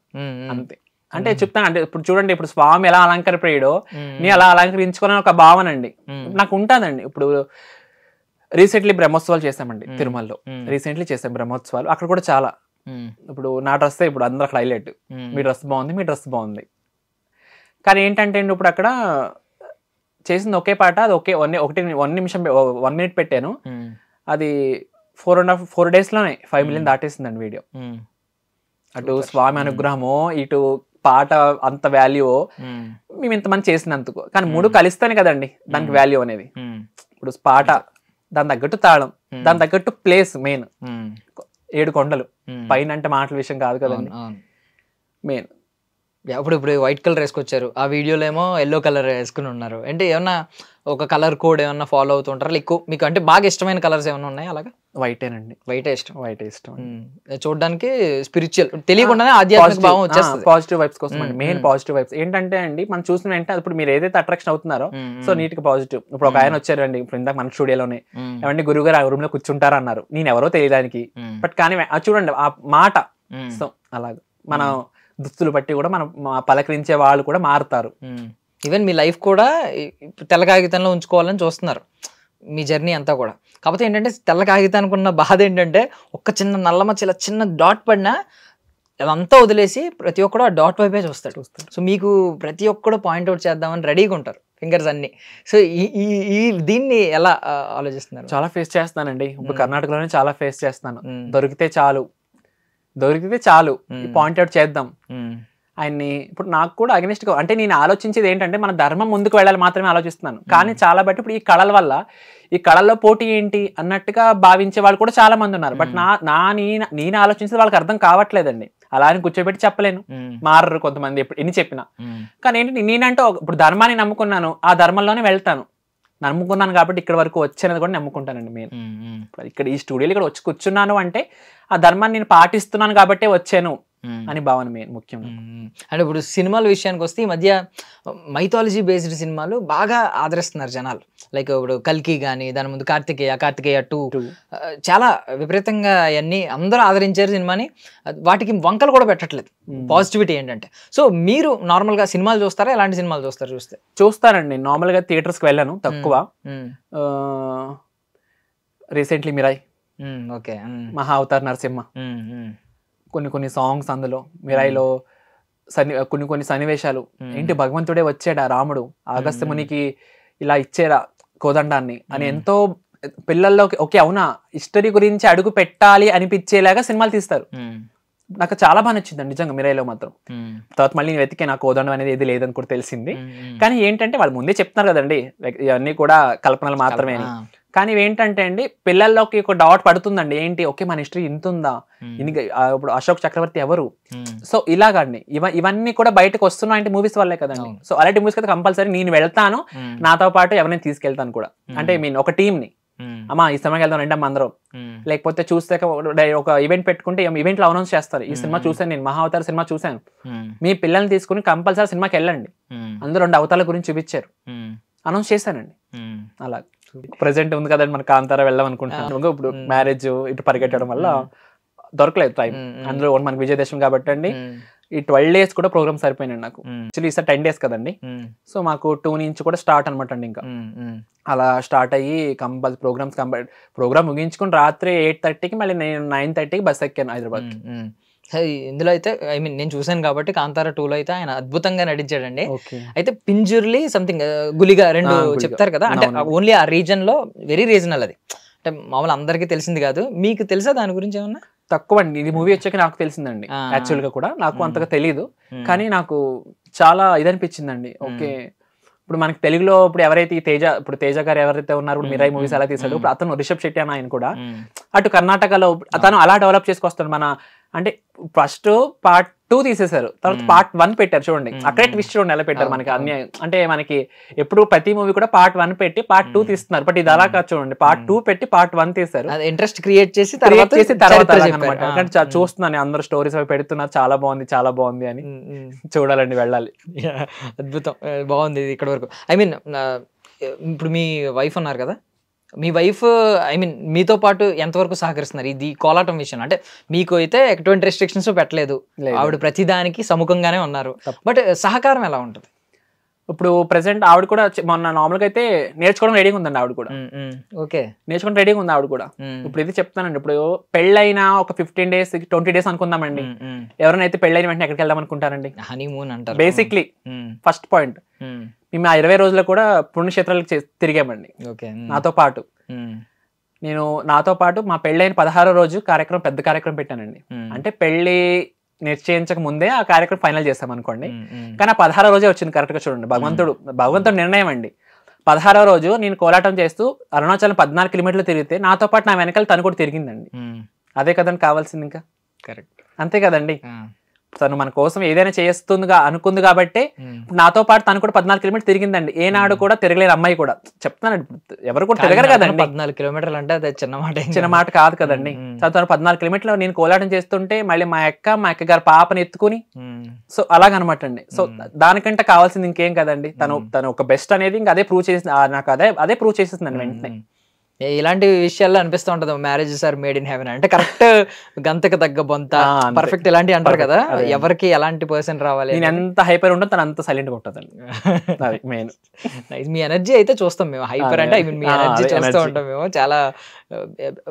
అంతే. అంటే చెప్తాను అంటే ఇప్పుడు చూడండి, ఇప్పుడు స్వామి ఎలా అలంకరిపోయాడో నీ అలా అలంకరించుకోవాలని ఒక భావన అండి నాకు ఉంటుందండి. ఇప్పుడు రీసెంట్లీ బ్రహ్మోత్సవాలు చేసామండి తిరుమలలో, రీసెంట్లీ చేసాం బ్రహ్మోత్సవాలు. అక్కడ కూడా చాలా ఇప్పుడు నా డ్రెస్ ఇప్పుడు అందరూ అక్కడ హైలైట్, మీ డ్రెస్ బాగుంది. కానీ ఏంటంటే ఇప్పుడు అక్కడ చేసింది ఒకే పాట, అది one minute పెట్టాను, అది 4 days లోనే 5 million దాటేసిందండి వీడియో. అటు స్వామి అనుగ్రహమో ఇటు పాట అంత వాల్యూ మేము ఇంతమంది చేసినందుకు. కానీ 3 కలిస్తేనే కదండి దానికి వాల్యూ అనేది. ఇప్పుడు పాట దాని తగ్గట్టు తాళం, దాని తగ్గట్టు ప్లేస్, మెయిన్ 7 కొండలు పైన అంటే మాటల విషయం కాదు కదండి మెయిన్. ఇప్పుడు వైట్ కలర్ వేసుకొచ్చారు, ఆ వీడియోలో ఏమో ఎల్లో కలర్ వేసుకుని ఉన్నారు. అంటే ఏమన్నా ఒక కలర్ కోడ్ ఏమన్నా ఫాలో అవుతుంటారా? ఎక్కువ మీకు అంటే బాగా ఇష్టమైన కలర్స్ ఏమైనా ఉన్నాయి అలాగా? వైటేనండి, వైటే ఇష్టం. చూడడానికి స్పిరిచువల్, తెలియకుండానే ఆధ్యాత్మిక భావం వచ్చేస్తుంది. పాజిటివ్ వైబ్స్ కోసం అండి, మెయిన్ పాజిటివ్ వైబ్స్. ఏంటంటే అండి మనం చూసిన వెంటనే ఇప్పుడు మీరు ఏదైతే అట్రాక్షన్ అవుతున్నారో సో నీట్ గా పాజిటివ్. ఇప్పుడు ఒక ఆయన వచ్చారండి ఇప్పుడు ఇందాక మన స్టూడియోలోనే, ఏమంటే గురువు గారు ఆ రూమ్ లో కూర్చుంటారు అన్నారు. నేను ఎవరో తెలియడానికి, బట్ కానీ చూడండి ఆ మాట. సో అలాగా మనం దుస్తులు బట్టి కూడా మనం పలకరించే వాళ్ళు కూడా మారుతారు. ఈవెన్ మీ లైఫ్ కూడా తెల్ల కాగితంలో ఉంచుకోవాలని చూస్తున్నారు మీ జర్నీ అంతా కూడా. కాకపోతే ఏంటంటే తెల్ల కాగితానికి ఉన్న బాధ ఏంటంటే ఒక్క చిన్న నల్లమచ్చ ఇలా చిన్న డాట్ పడినా అదంతా వదిలేసి ప్రతి ఒక్కడు ఆ డాట్ వైపే చూస్తాడు. సో మీకు ప్రతి ఒక్కడు పాయింట్అవుట్ చేద్దామని రెడీగా ఉంటారు ఫింగర్స్ అన్ని. సో ఈ దీన్ని ఎలా ఆలోచిస్తున్నారు? చాలా ఫేస్ చేస్తానండి. ఇప్పుడు కర్ణాటకలోనే చాలా ఫేస్ చేస్తాను. దొరికితే చాలు పాయింట్అవుట్ చేద్దాం ఆయన్ని ఇప్పుడు నాకు కూడా అగెనిస్ట్గా అంటే నేను ఆలోచించేది ఏంటంటే మన ధర్మం ముందుకు వెళ్ళాలి మాత్రమే ఆలోచిస్తున్నాను. కానీ చాలా బట్టి ఇప్పుడు ఈ కళల వల్ల ఈ కళల్లో పోటీ ఏంటి అన్నట్టుగా భావించే వాళ్ళు కూడా చాలా మంది ఉన్నారు. బట్ నేను ఆలోచించేది వాళ్ళకి అర్థం కావట్లేదండి. అలా అని కూర్చోబెట్టి చెప్పలేను, మారరు కొంతమంది ఎన్ని చెప్పినా. కానీ ఏంటి నేనంటూ ఇప్పుడు ధర్మాన్ని నమ్ముకున్నాను, ఆ ధర్మంలోనే వెళ్తాను. నమ్ముకున్నాను కాబట్టి ఇక్కడ వరకు వచ్చేది కూడా నమ్ముకుంటానండి. నేను ఇక్కడ ఈ స్టూడియోలో ఇక్కడ వచ్చి కూర్చున్నాను అంటే ఆ ధర్మాన్ని నేను పాటిస్తున్నాను కాబట్టే వచ్చాను అని భావన ముఖ్యంగా. అంటే ఇప్పుడు సినిమాల విషయానికి వస్తే ఈ మధ్య మైథాలజీ బేస్డ్ సినిమాలు బాగా ఆదరిస్తున్నారు జనాలు. లైక్ ఇప్పుడు కల్కి కానీ, దాని ముందు కార్తికేయ 2 చాలా విపరీతంగా అవన్నీ అందరూ ఆదరించారు సినిమాని. వాటికి వంకలు కూడా పెట్టట్లేదు. పాజిటివిటీ ఏంటంటే, సో మీరు నార్మల్గా సినిమాలు చూస్తారా, ఎలాంటి సినిమాలు చూస్తారు? చూస్తానండి. నార్మల్గా థియేటర్స్కి వెళ్ళాను తక్కువ. రీసెంట్లీ మిరాయ్, ఓకే, మహా అవతార్ నరసింహ, కొన్ని సాంగ్స్ అందులో మిరాయిలో కొన్ని సన్నివేశాలు ఏంటి భగవంతుడే వచ్చాడా రాముడు అగస్త్య మునికి ఇలా ఇచ్చేరా కోదండాన్ని అని ఎంతో పిల్లల్లోకి ఓకే అవునా హిస్టరీ గురించి అడుగు పెట్టాలి అనిపించేలాగా సినిమాలు తీస్తారు. నాకు చాలా బాగా నచ్చిందండి నిజంగా మిరాయిలో మాత్రం. తర్వాత మళ్ళీ నేను వెతికే నాకు కోదండం అనేది ఏది లేదని కూడా తెలిసింది. కానీ ఏంటంటే వాళ్ళు ముందే చెప్తున్నారు కదండి ఇవన్నీ కూడా కల్పనలు మాత్రమే అని. కానీ ఏంటంటే అండి పిల్లల్లోకి ఒక డౌట్ పడుతుందండి, ఏంటి ఓకే మన హిస్టరీ ఇంత ఉందా, ఇప్పుడు అశోక్ చక్రవర్తి ఎవరు, సో ఇలాగండి ఇవన్నీ కూడా బయటకు వస్తున్నాయంటే మూవీస్ వల్లే కదండి. సో అలాంటి మూవీస్ కదా కంపల్సరీ నేను వెళ్తాను, నాతో పాటు ఎవరైనా తీసుకెళ్తాను కూడా. అంటే ఒక టీమ్ ని అమ్మా ఈ సినిమాకి వెళ్తాం రండి అమ్మ అందరం, లేకపోతే చూస్తే ఒక ఈవెంట్ పెట్టుకుంటే ఈవెంట్ లో అనౌన్స్ చేస్తారు ఈ సినిమా చూసాను నేను, మహా అవతార్ సినిమా చూసాను, మీ పిల్లల్ని తీసుకుని కంపల్సరీ సినిమాకి వెళ్ళండి, అందరూ 2 అవతారాల గురించి చూపించారు, అనౌన్స్ చేశానండి. అలా ప్రెసెంట్ ఉంది కదండి మన కాంతారా వెళ్దాం అనుకుంటున్నాను. ఇప్పుడు మ్యారేజ్ ఇటు పరిగెట్టడం వల్ల దొరకలేదు టైం. అందులో మనకి విజయదశమి కాబట్టి అండి ఈ 12 days కూడా ప్రోగ్రామ్ సరిపోయినాయి నాకు. యాక్చువల్లీ ఈసారి 10 days కదండి. సో మాకు 2 నుంచి కూడా స్టార్ట్ అనమాట అండి. ఇంకా అలా స్టార్ట్ అయ్యి ప్రోగ్రామ్ ముగించుకుని రాత్రి 8:30కి మళ్ళీ నేను 9:30కి బస్ ఎక్కాను హైదరాబాద్. ఇందులో అయితే నేను చూసాను కాబట్టి కాంతారా 2లో అయితే ఆయన అద్భుతంగా నటించాడండి. అయితే పింజుర్లీ సంథింగ్ గులిగా 2 చెప్తారు కదా, అంటే ఓన్లీ ఆ రీజన్ లో వెరీ రీజనల్ అది, అంటే మామూలు అందరికీ తెలిసింది కాదు. మీకు తెలుసా దాని గురించి ఏమన్నా? తక్కువ అండి, ఇది మూవీ వచ్చాక నాకు తెలిసిందండి. యాక్చువల్ గా కూడా నాకు అంతగా తెలీదు, కానీ నాకు చాలా ఇదనిపించిందండి. ఓకే ఇప్పుడు మనకి తెలుగులో ఇప్పుడు ఎవరైతే తేజ గారు ఎవరైతే ఉన్నారు, ఇప్పుడు మిరాయి మూవీస్ అలా తీసాడు, ఇప్పుడు అతను రిషబ్ శెట్టి అని ఆయన కూడా అటు కర్ణాటకలో అతను అలా డెవలప్ చేసుకొస్తాడు. మన అంటే ఫస్ట్ పార్ట్ 2 తీసేశారు, తర్వాత పార్ట్ 1 పెట్టారు చూడండి, అక్కడే ట్విస్ట్ చూడండి ఎలా పెట్టారు మనకి అన్ని. అంటే మనకి ఎప్పుడు ప్రతి మూవీ కూడా పార్ట్ 1 పెట్టి పార్ట్ 2 తీస్తున్నారు, బట్ ఇది అలా కాదు చూడండి, పార్ట్ 2 పెట్టి పార్ట్ 1 తీశారు. ఇంట్రెస్ట్ క్రియేట్ చేసి తర్వాత అనమాట. చూస్తున్నాను అందరు స్టోరీస్ అవి పెడుతున్నారు, చాలా బాగుంది అని. చూడాలండి, వెళ్ళాలి. అద్భుతం, బాగుంది ఇక్కడ వరకు. ఐ మీన్ ఇప్పుడు మీ వైఫ్ ఉన్నారు కదా, మీ వైఫ్ మీతో పాటు ఎంతవరకు సహకరిస్తున్నారు ఇది కోలాటం విషయం? అంటే మీకు అయితే ఎటువంటి రెస్ట్రిక్షన్స్ పెట్టలేదు, ఆవిడ ప్రతిదానికి సముఖంగానే ఉన్నారు, బట్ సహకారం ఎలా ఉంటుంది? ఇప్పుడు ప్రెసెంట్ ఆవిడ కూడా మొన్న నార్మల్గా అయితే నేర్చుకోవడం రెడీగా ఉందండి ఆవిడ కూడా. ఓకే, నేర్చుకోవడం రెడీగా ఉంది ఆవిడ కూడా. ఇప్పుడు ఇది చెప్తానండి, ఇప్పుడు పెళ్ళైనా ఒక 15 days 20 days అనుకుందామండి, ఎవరైనా అయితే పెళ్ళైన వెంటనే ఎక్కడికి వెళ్దాం అనుకుంటారండి? హనీమూన్ అంటారు బేసిక్లీ. ఫస్ట్ పాయింట్, మేము ఆ 20 రోజులు కూడా పుణ్యక్షేత్రాలకు తిరిగామండి నాతో పాటు. నాతో పాటు మా పెళ్ళైన 16వ రోజు పెద్ద కార్యక్రమం పెట్టానండి. అంటే పెళ్లి నిశ్చయించక ముందే ఆ కార్యక్రమం ఫైనల్ చేస్తాం అనుకోండి, కానీ ఆ 16వ రోజే వచ్చింది కరెక్ట్ గా. చూడండి, భగవంతుడు నిర్ణయం అండి. 16వ రోజు నేను కోలాటం చేస్తూ అరుణాచలం 14 కిలోమీటర్లు తిరిగితే నాతో పాటు నా వెనకాల తను కూడా తిరిగిందండి. అదే కదండి కావాల్సింది, ఇంకా కరెక్ట్ అంతే కదండి. తను మన కోసం ఏదైనా చేస్తుందిగా అనుకుంది కాబట్టి నాతో పాటు తను కూడా 14 కిలోమీటర్లు తిరిగిందండి. ఏనాడు కూడా తిరగలేని అమ్మాయి కూడా. చెప్తానండి, ఎవరు కూడా తిరగరు కదండి. 14 కిలోమీటర్లు అంటే అదే చిన్న మాట కాదు కదండి. తను 14 కిలోమీటర్లు నేను కోలాటం చేస్తుంటే మళ్ళీ మా అక్క గారి పాపని ఎత్తుకుని, సో అలాగనమాట అండి. సో దానికంటే కావాల్సింది ఇంకేం కదండి. తను ఒక బెస్ట్ అనేది ఇంకా అదే ప్రూవ్ చేసింది నాకు, అదే ప్రూవ్ చేసేసిందండి వెంటనే. ఇలాంటి విషయాల్లో అనిపిస్తూ ఉంటది, marriages are made in heaven అంటే కరెక్ట్ గంతకు తగ్గ బొంత పర్ఫెక్ట్ ఇలాంటి అంటారు కదా. ఎవరికి ఎలాంటి పర్సన్ రావాలి, నేను ఎంత హైపర్ ఉంటుంది తను అంత సైలెంట్ గా ఉంటుందండి. మెయిన్ మీ ఎనర్జీ అయితే చూస్తాం మేము, హైపర్ అంటే మీ ఎనర్జీ చూస్తూ ఉంటాం మేము చాలా.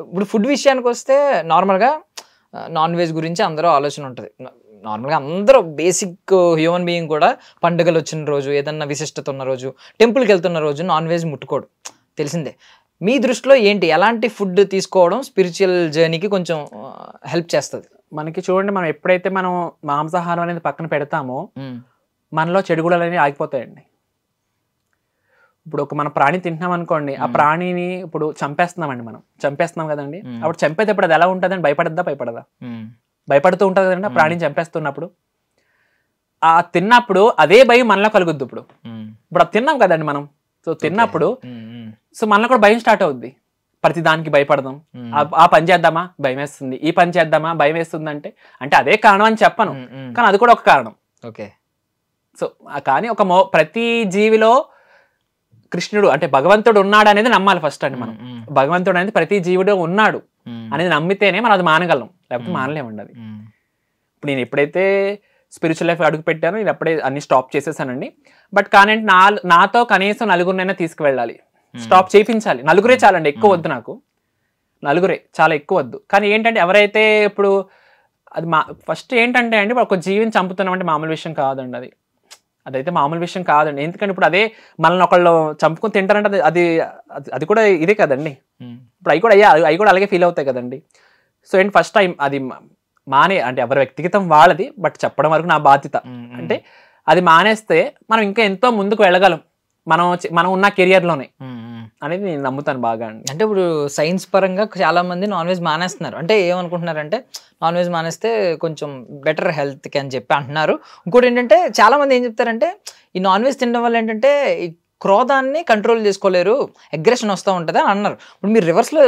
ఇప్పుడు ఫుడ్ విషయానికి వస్తే నార్మల్గా నాన్ వెజ్ గురించి అందరూ ఆలోచన ఉంటుంది. నార్మల్గా అందరూ బేసిక్ హ్యూమన్ బీయింగ్ కూడా పండుగలు వచ్చిన రోజు, ఏదన్నా విశిష్టత ఉన్న రోజు, టెంపుల్కి వెళ్తున్న రోజు నాన్ వెజ్ ముట్టుకోడు, తెలిసిందే. మీ దృష్టిలో ఏంటి, ఎలాంటి ఫుడ్ తీసుకోవడం స్పిరిచువల్ జర్నీకి కొంచెం హెల్ప్ చేస్తుంది? మనకి చూడండి, మనం ఎప్పుడైతే మనం మాంసాహారం అనేది పక్కన పెడతామో మనలో చెడుగుడలు అనేవి ఆగిపోతాయండి. ఇప్పుడు ఒక మన ప్రాణి తింటున్నాం అనుకోండి, ఆ ప్రాణిని ఇప్పుడు చంపేస్తున్నామండి, మనం చంపేస్తున్నాం కదండి. అప్పుడు చంపేటప్పుడు అది ఎలా ఉంటుందని భయపడదా? భయపడుతూ ఉంటుంది కదండి ఆ ప్రాణిని చంపేస్తున్నప్పుడు. ఆ తిన్నప్పుడు అదే భయం మనలో కలుగుద్ది. ఇప్పుడు అది తిన్నాం కదండి మనం. సో తిన్నప్పుడు సో మనలో కూడా భయం స్టార్ట్ అవుద్ది. ప్రతి దానికి భయపడదాం, ఆ పని చేద్దామా భయం వేస్తుంది, ఈ పని చేద్దామా భయం వేస్తుంది. అంటే అదే కారణం అని చెప్పను, కానీ అది కూడా ఒక కారణం. ఓకే. సో కానీ ప్రతి జీవిలో కృష్ణుడు అంటే భగవంతుడు ఉన్నాడు అనేది నమ్మాలి ఫస్ట్ అండి. మనం భగవంతుడు అనేది ప్రతి జీవుడు ఉన్నాడు అనేది నమ్మితేనే మనం అది మానగలం, లేకపోతే మానలేమండి అది. ఇప్పుడు నేను ఎప్పుడైతే స్పిరిచువల్ లైఫ్ అడుగు పెట్టానో నేను అప్పుడే అన్ని స్టాప్ చేసేసానండి. బట్ కానీ నాతో కనీసం నలుగురినైనా తీసుకువెళ్ళాలి, స్టాప్ చేయించాలి. నలుగురే చాలండి, ఎక్కువ వద్దు నాకు, నలుగురే చాలా ఎక్కువ వద్దు. కానీ ఏంటంటే ఎవరైతే ఇప్పుడు అది ఫస్ట్ ఏంటంటే అండి, ఒక జీవిని చంపుతున్నాం అంటే మామూలు విషయం కాదండి. అదైతే మామూలు విషయం కాదండి. ఎందుకంటే ఇప్పుడు అదే మనల్ని ఒకళ్ళు చంపుకొని తింటారంటే అది కూడా ఇదే కదండి. ఇప్పుడు అవి కూడా అలాగే ఫీల్ అవుతాయి కదండి. సో ఏంటి ఫస్ట్ టైం అది అంటే ఎవరి వ్యక్తిగతం వాళ్ళది, బట్ చెప్పడం వరకు నా బాధ్యత. అంటే అది మానేస్తే మనం ఇంకా ఎంతో ముందుకు వెళ్ళగలం మనం ఉన్న కెరియర్లోనే అనేది నేను నమ్ముతాను బాగా అండి. అంటే ఇప్పుడు సైన్స్ పరంగా చాలా మంది నాన్ వెజ్ మానేస్తున్నారు. అంటే ఏమనుకుంటున్నారంటే నాన్ వెజ్ మానేస్తే కొంచెం బెటర్ హెల్త్కి అని చెప్పి అంటున్నారు. ఇంకోటి ఏంటంటే చాలా మంది ఏం చెప్తారంటే ఈ నాన్ వెజ్ తినడం వల్ల ఏంటంటే ఈ క్రోధాన్ని కంట్రోల్ చేసుకోలేరు, అగ్రెషన్ వస్తూ ఉంటుంది అని అన్నారు. ఇప్పుడు మీరు రివర్స్లో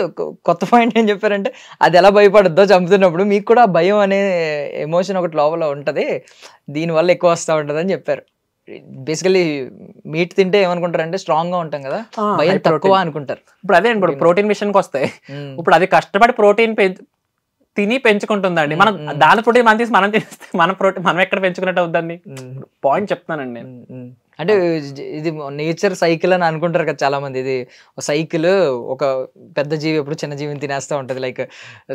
కొత్త పాయింట్ ఏం చెప్పారంటే అది ఎలా భయపడద్దో చంపుతున్నప్పుడు మీకు కూడా భయం అనే ఎమోషన్ ఒకటి లోపల ఉంటుంది, దీనివల్ల ఎక్కువ వస్తూ ఉంటుంది అని చెప్పారు. బేసికలీ మీట్ తింటే ఏమనుకుంటారంటే స్ట్రాంగ్ గా ఉంటాం కదా, భయం తక్కువ అనుకుంటారు. ఇప్పుడు అదే ఇప్పుడు ప్రోటీన్ విషయానికి వస్తాయి. ఇప్పుడు అది కష్టపడి ప్రోటీన్ తిని పెంచుకుంటుందండి. మనం దాని ప్రోటీన్ మనం తీసి మనం తినేస్తే మనం ఎక్కడ పెంచుకున్నట్టు అవుద్దండి. పాయింట్ చెప్తానండి నేను. అంటే ఇది నేచర్ సైకిల్ అని అనుకుంటారు కదా చాలా మంది. ఇది సైకిల్, ఒక పెద్ద జీవి ఎప్పుడు చిన్న జీవిని తినేస్తూ ఉంటది. లైక్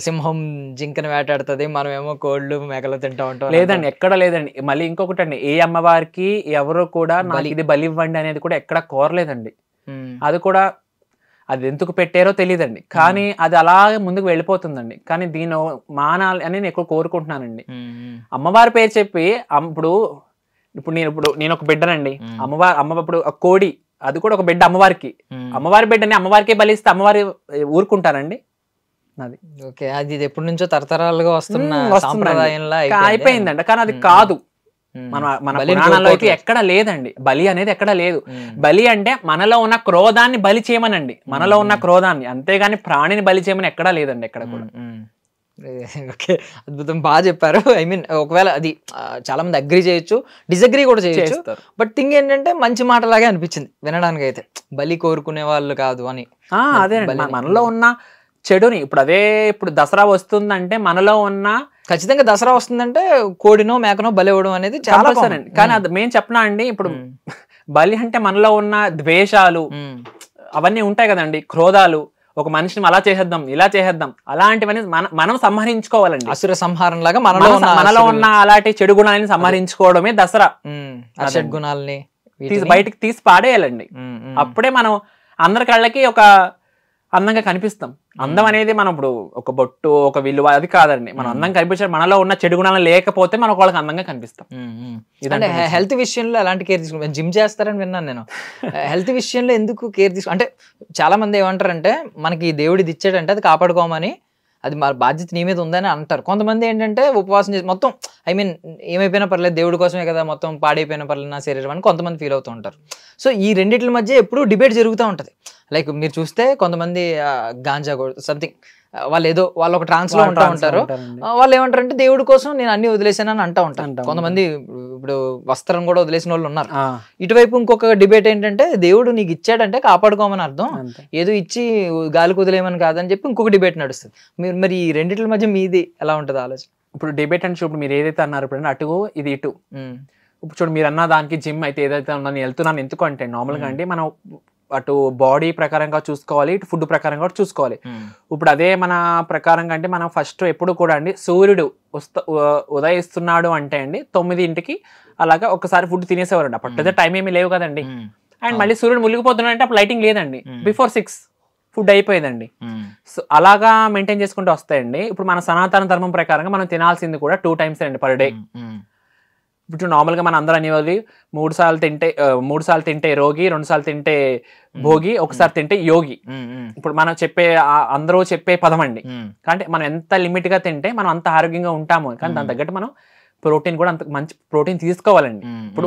సింహం జింకను వేటాడుతుంది, మనం ఏమో కోళ్ళు మేకలు తింటా ఉంటాం. లేదండి, ఎక్కడ లేదండి. మళ్ళీ ఇంకొకటి అండి, ఏ అమ్మవారికి ఎవరు కూడా నాకు ఇది బలి ఇవ్వండి అనేది కూడా ఎక్కడ కోరలేదండి. అది కూడా అది ఎందుకు పెట్టారో తెలియదండి, కానీ అది అలాగే ముందుకు వెళ్ళిపోతుందండి. కానీ దీని మానాలి అని నేను ఎక్కువ కోరుకుంటున్నానండి. అమ్మవారి పేరు చెప్పి ఇప్పుడు నేను ఒక బిడ్డనండి, అమ్మ ఇప్పుడు కోడి అది కూడా ఒక బిడ్డ అమ్మవారికి, అమ్మవారి బిడ్డని అమ్మవారికే బలిస్తే అమ్మవారి ఊరుకుంటారండి. అది ఓకే, అది ఎప్పటి నుంచో తరతరాలుగా వస్తున్న సంప్రదాయంలో అయిపోయిందండి. కానీ అది కాదు, మన పురాణాల్లో అయితే ఎక్కడ లేదండి బలి అనేది, ఎక్కడ లేదు. బలి అంటే మనలో ఉన్న క్రోధాన్ని బలి చేయమనండి, మనలో ఉన్న క్రోధాన్ని, అంతేగాని ప్రాణిని బలి చేయమని ఎక్కడా లేదండి, ఎక్కడ కూడా. ఓకే, అద్భుతం, బాగా చెప్పారు. ఐ మీన్ ఒకవేళ అది చాలా మంది అగ్రి చేయొచ్చు, డిసగ్రీ కూడా చేయొచ్చు. బట్ థింగ్ ఏంటంటే మంచి మాటలాగే అనిపించింది వినడానికి అయితే, బలి కోరుకునే వాళ్ళు కాదు అని. అదే మనలో ఉన్న చెడుని ఇప్పుడు దసరా వస్తుందంటే మనలో ఉన్న ఖచ్చితంగా దసరా వస్తుందంటే కోడినో మేకనో బలి ఇవ్వడం అనేది చాలా అండి. కానీ అది మేము చెప్పనా అండి, ఇప్పుడు బలి అంటే మనలో ఉన్న ద్వేషాలు అవన్నీ ఉంటాయి కదండి, క్రోధాలు, ఒక మనిషిని అలా చేసేద్దాం ఇలా చేసేద్దాం అలాంటివన్నీ మనం సంహరించుకోవాలండి. అసుర సంహారం లాగా మనలో ఉన్న అలాంటి చెడు గుణాలని సంహరించుకోవడమే దసరా. షడ్ గుణాలని బయటికి తీసి పాడేయాలండి. అప్పుడే మనం అందరి కళ్ళకి ఒక అందంగా కనిపిస్తాం. అందం అనేది మనం ఇప్పుడు ఒక బొట్టు ఒక విలువ అది కాదండి, మనం అందంగా కనిపించాలి. మనలో ఉన్న చెడు గుణాలు లేకపోతే మనం వాళ్ళకి అందంగా కనిపిస్తాం. అంటే హెల్త్ విషయంలో ఎలాంటి కేర్ తీసుకుంటాం? జిమ్ చేస్తారని విన్నాను నేను. హెల్త్ విషయంలో ఎందుకు కేర్ తీసుకు అంటే చాలా మంది ఏమంటారంటే మనకి దేవుడిది ఇచ్చాడంటే అది కాపాడుకోమని, అది మా బాధ్యత నీ మీద ఉందని అంటారు. కొంతమంది ఏంటంటే ఉపవాసం చేసి మొత్తం ఐ మీన్ ఏమైపోయినా పర్లేదు దేవుడి కోసమే కదా, మొత్తం పాడైపోయినా పర్లేదు నా శరీరం అని కొంతమంది ఫీల్ అవుతూ ఉంటారు. సో ఈ రెండిట్ల మధ్య ఎప్పుడూ డిబేట్ జరుగుతూ ఉంటుంది. లైక్ మీరు చూస్తే కొంతమంది గాంజా సంథింగ్ వాళ్ళు ఒక ట్రాన్స్ లో ఉంటారు. వాళ్ళు ఏమంటారంటే దేవుడి కోసం నేను అన్ని వదిలేసానని అంటూ ఉంటారు. కొంతమంది ఇప్పుడు వస్త్రం కూడా వదిలేసిన వాళ్ళు ఉన్నారు. ఇటువైపు ఇంకొక డిబేట్ ఏంటంటే దేవుడు నీకు ఇచ్చాడంటే కాపాడుకోమని అర్థం, ఏదో ఇచ్చి గాలికి వదిలేమని కాదని చెప్పి ఇంకొక డిబేట్ నడుస్తుంది. మీరు మరి ఈ రెండిట్ల మధ్య మీది ఎలా ఉంటుంది ఆలోచన? ఇప్పుడు డిబేట్ అంటే ఇప్పుడు మీరు ఏదైతే అన్నారు ఇప్పుడు అటు ఇది ఇటు. ఇప్పుడు చూడు మీరు అన్న దానికి జిమ్ అయితే ఏదైతే ఉన్నా నేను వెళ్తున్నాను ఎందుకు అంటే నార్మల్గా అంటే మనం అటు బాడీ ప్రకారంగా చూసుకోవాలి, ఇటు ఫుడ్ ప్రకారంగా కూడా చూసుకోవాలి. ఇప్పుడు అదే మన ప్రకారంగా అంటే మనం ఫస్ట్ ఎప్పుడు కూడా అండి సూర్యుడు ఉదయిస్తున్నాడు అంటే అండి 9ంటికి అలాగా ఒకసారి ఫుడ్ తినేసేవారండి. అప్పటిదే టైం ఏమీ లేవు కదండి. అండ్ మళ్ళీ సూర్యుడు మునిగిపోతున్నాడు అంటే అప్పుడు లైటింగ్ లేదండి. బిఫోర్ 6 ఫుడ్ అయిపోయేదండి. సో అలాగా మెయింటైన్ చేసుకుంటూ వస్తాయండి. ఇప్పుడు మన సనాతన ధర్మం ప్రకారంగా మనం తినాల్సింది కూడా 2 times అండి పర్ డే. ఇప్పుడు నార్మల్గా మన అందరూ అనేవాళ్ళు 3 సార్లు తింటే రోగి, 2 సార్లు తింటే భోగి, ఒకసారి తింటే యోగి. ఇప్పుడు మనం అందరూ చెప్పే పదం అండి. అంటే మనం ఎంత లిమిట్ గా తింటే మనం అంత ఆరోగ్యంగా ఉంటాము. కానీ దాని తగ్గట్టు మనం ప్రోటీన్ కూడా అంత మంచి ప్రోటీన్ తీసుకోవాలండి.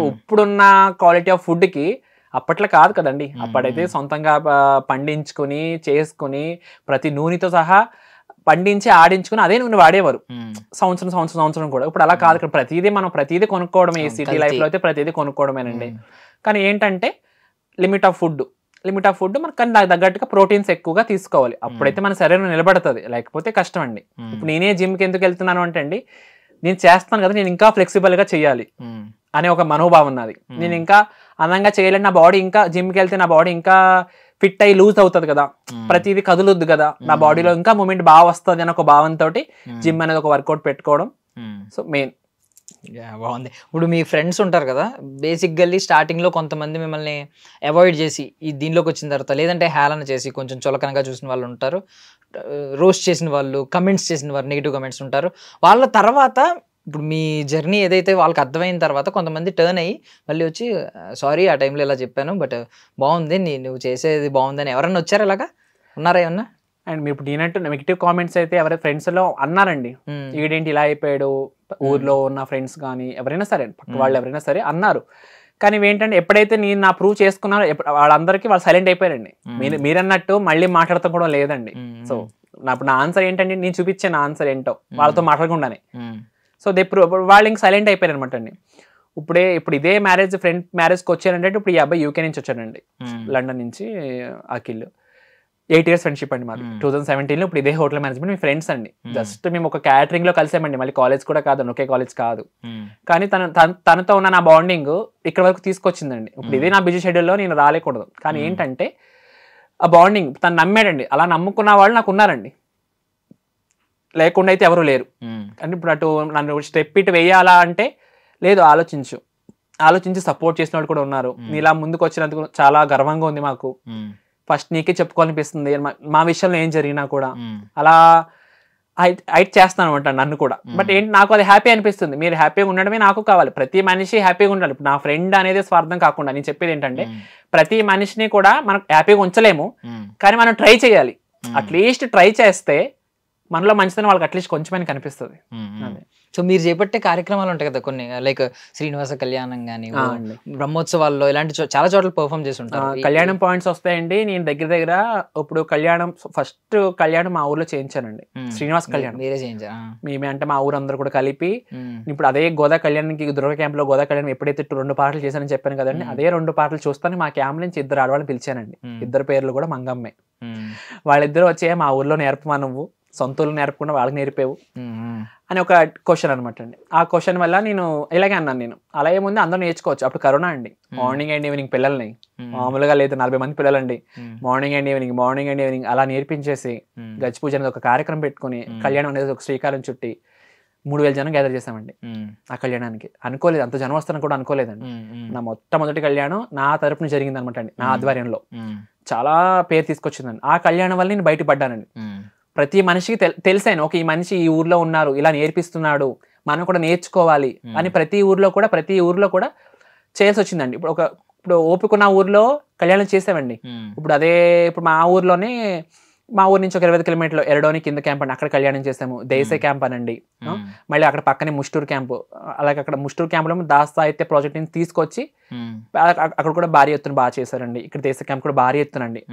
ఇప్పుడున్న క్వాలిటీ ఆఫ్ ఫుడ్ కి అప్పట్లో కాదు కదండి. అప్పుడైతే సొంతంగా పండించుకుని చేసుకుని ప్రతి నూనెతో సహా పండించి ఆడించుకుని అదే నూనె వాడేవారు సంవత్సరం కూడా. ఇప్పుడు అలా కాదు. ఇక్కడ ప్రతిదీ కొనుక్కోవడమే. ఈ సిటీ లైఫ్ లో అయితే ప్రతిదీ కొనుక్కోవడమేనండి. కానీ ఏంటంటే లిమిట్ ఆఫ్ ఫుడ్ మనకు దానికి తగ్గట్టుగా ప్రోటీన్స్ ఎక్కువగా తీసుకోవాలి. అప్పుడైతే మన శరీరం నిలబడుతుంది, లేకపోతే కష్టం అండి. ఇప్పుడు నేనే జిమ్కి ఎందుకు వెళ్తున్నాను అంటే అండి, నేను చేస్తాను కదా, నేను ఇంకా ఫ్లెక్సిబుల్ గా చేయాలి అనే ఒక మనోభావం ఉన్నది. నేను ఇంకా అందంగా చేయాలని, నా బాడీ ఇంకా జిమ్కి వెళ్తే నా బాడీ ఇంకా ఫిట్ అయ్యి లూజ్ అవుతుంది కదా, ప్రతిదీ కదులుద్దు కదా, నా బాడీలో ఇంకా మూమెంట్ బాగా వస్తుంది అని ఒక భావంతో జిమ్ అనేది ఒక వర్కౌట్ పెట్టుకోవడం. సో మెయిన్ బాగుంది. ఇప్పుడు మీ ఫ్రెండ్స్ ఉంటారు కదా, బేసిక్గా స్టార్టింగ్లో కొంతమంది మిమ్మల్ని అవాయిడ్ చేసి ఈ దీనిలోకి వచ్చిన తర్వాత, లేదంటే హేళన చేసి కొంచెం చులకనగా చూసిన వాళ్ళు ఉంటారు, రోస్ట్ చేసిన వాళ్ళు, కమెంట్స్ చేసిన వారు, నెగిటివ్ కమెంట్స్ ఉంటారు. వాళ్ళ తర్వాత ఇప్పుడు మీ జర్నీ ఏదైతే వాళ్ళకి అర్థమైన తర్వాత కొంతమంది టర్న్ అయ్యి మళ్ళీ వచ్చి సారీ ఆ టైంలో ఇలా చెప్పాను, బట్ బాగుంది, నువ్వు చేసేది బాగుందని ఎవరన్నా వచ్చారు? అలాగా ఉన్నారా ఏమన్నా? అండ్ మీరు ఇప్పుడు నేనంటూ నెగిటివ్ కామెంట్స్ అయితే ఎవరైనా ఫ్రెండ్స్ లో అన్నారండి, ఈడేంటి ఇలా అయిపోయాడు, ఊర్లో ఉన్న ఫ్రెండ్స్ కానీ ఎవరైనా సరే, పక్క వాళ్ళు ఎవరైనా సరే అన్నారు. కానీ ఏంటంటే ఎప్పుడైతే నేను నా ప్రూవ్ చేసుకున్నానో వాళ్ళందరికీ వాళ్ళు సైలెంట్ అయిపోయారండి. మీరన్నట్టు మళ్ళీ మాట్లాడతాం కూడా లేదండి. సో నా ఆన్సర్ ఏంటంటే, నేను చూపించే నా ఆన్సర్ ఏంటో వాళ్ళతో మాట్లాడకుండానే. సో వాళ్ళు ఇంక సైలెంట్ అయిపోయారు అనమాట అండి. ఇప్పుడు ఇదే ఫ్రెండ్ మ్యారేజ్కి వచ్చారంటే, ఇప్పుడు ఈ అబ్బాయి యూకే నుంచి వచ్చాడండి, లండన్ నుంచి, అఖిల్. 8 years ఫ్రెండ్షిప్ అండి మాది. 2017లో ఇప్పుడు ఇదే హోటల్ మేనేజ్మెంట్ మీ ఫ్రెండ్స్ అండి. జస్ట్ మేము ఒక క్యాటరింగ్ లో కలిసామండి, మళ్ళీ కాలేజ్ కూడా కాదు, ఒకే కాలేజ్ కాదు. కానీ తనతో ఉన్న నా బాండింగ్ ఇక్కడ వరకు తీసుకొచ్చిందండి. ఇప్పుడు ఇదే నా బిజీ షెడ్యూల్లో నేను రాలేకూడదు, కానీ ఏంటంటే ఆ బాండింగ్ తను నమ్మాడండి. అలా నమ్ముకున్న వాళ్ళు నాకు ఉన్నారండి, లేకుండా అయితే ఎవరు లేరు. అంటే ఇప్పుడు అటు నన్ను స్టెప్ ఇటు వేయాలా అంటే లేదు, ఆలోచించి సపోర్ట్ చేసిన వాళ్ళు కూడా ఉన్నారు. నీలా ముందుకు వచ్చినందుకు చాలా గర్వంగా ఉంది మాకు. ఫస్ట్ నీకే చెప్పుకోవాలనిపిస్తుంది మా విషయంలో ఏం జరిగినా కూడా. అలా హైట్ చేస్తాను అనమాట నన్ను కూడా. బట్ ఏంటి, నాకు అది హ్యాపీ అనిపిస్తుంది. మీరు హ్యాపీగా ఉండడమే నాకు కావాలి. ప్రతి మనిషి హ్యాపీగా ఉండాలి. ఇప్పుడు నా ఫ్రెండ్ అనేది స్వార్థం కాకుండా, నేను చెప్పేది ఏంటంటే, ప్రతి మనిషిని కూడా మనం హ్యాపీగా ఉంచలేము, కానీ మనం ట్రై చేయాలి. అట్లీస్ట్ ట్రై చేస్తే మనలో మంచిదని వాళ్ళకి అట్లీస్ట్ కొంచెమని కనిపిస్తుంది. సో మీరు చేపట్టే కార్యక్రమాలు ఉంటాయి కదా కొన్ని, లైక్ శ్రీనివాస కళ్యాణం కానీ, బ్రహ్మోత్సవాల్లో ఇలాంటి చాలా చోట్ల పర్ఫామ్ చేసి ఉంటారు. కళ్యాణం పాయింట్స్ వస్తాయండి. నేను దగ్గర ఇప్పుడు ఫస్ట్ కళ్యాణం మా ఊర్లో చేయించానండి, శ్రీనివాస కళ్యాణం మీరే చేయించారు. మేమే అంటే మా ఊరు అందరూ కూడా కలిపి. ఇప్పుడు అదే గోదా కళ్యాణానికి, దుర్గ క్యాంప్ లో గోదా కళ్యాణం ఎప్పుడైతే 2 పాటలు చేశానని చెప్పాను కదండి, అదే 2 పాటలు చూస్తాను మా క్యాంప్ నుంచి 2 ఆడవాళ్ళని పిలిచానండి. 2 పేర్లు కూడా మంగమ్మే. వాళ్ళిద్దరు వచ్చే మా ఊర్లో నేర్పమా, నువ్వు సొంతూరు నేర్పకుండా వాళ్ళకి నేర్పేవు అని ఒక క్వశ్చన్ అనమాట అండి. ఆ క్వశ్చన్ వల్ల నేను ఇలాగే అన్నాను, నేను అలా ఏముంది అందరూ నేర్చుకోవచ్చు. అప్పుడు కరోనా అండి, మార్నింగ్ అండ్ ఈవినింగ్ పిల్లల్ని, మామూలుగా లేదు 40 మంది పిల్లలండి, మార్నింగ్ అండ్ ఈవినింగ్ అలా నేర్పించేసి గచ్చి పూజ అనేది ఒక కార్యక్రమం పెట్టుకుని, కళ్యాణం అనేది ఒక శ్రీకారం చుట్టి 3000 జనం గ్యాదర్ చేసామండి ఆ కళ్యాణానికి. అనుకోలేదు అంత జనం వస్తారని కూడా అనుకోలేదండి. నా మొట్టమొదటి కళ్యాణం నా తరపున జరిగింది అనమాట అండి, నా ఆధ్వర్యంలో. చాలా పేరు తీసుకొచ్చిందండి. ఆ కళ్యాణం వల్ల నేను బయటపడ్డానండి. ప్రతి మనిషికి తెలిసాను, ఒక ఈ మనిషి ఈ ఊర్లో ఉన్నారు, ఇలా నేర్పిస్తున్నాడు, మనం కూడా నేర్చుకోవాలి అని ప్రతి ఊర్లో కూడా చేయాల్సి వచ్చిందండి. ఇప్పుడు ఓపికన్న ఊర్లో కళ్యాణం చేసామండి. ఇప్పుడు మా ఊర్లోనే, మా ఊరు నుంచి ఒక 25 కిలోమీటర్లు ఎరడోని కింద క్యాంప్ అండి, అక్కడ కళ్యాణం చేసాము. దేశే క్యాంప్ అనండి. మళ్ళీ అక్కడ పక్కనే ముస్టూరు క్యాంపు, అలాగే అక్కడ ముస్టూరు క్యాంపులో దాస్ సాహిత్య ప్రాజెక్ట్ ని తీసుకొచ్చి అక్కడ కూడా భారీ ఎత్తున బాగా చేశారండి. ఇక్కడ దేశ క్యాంప్ కూడా భారీ ఎత్తునండి.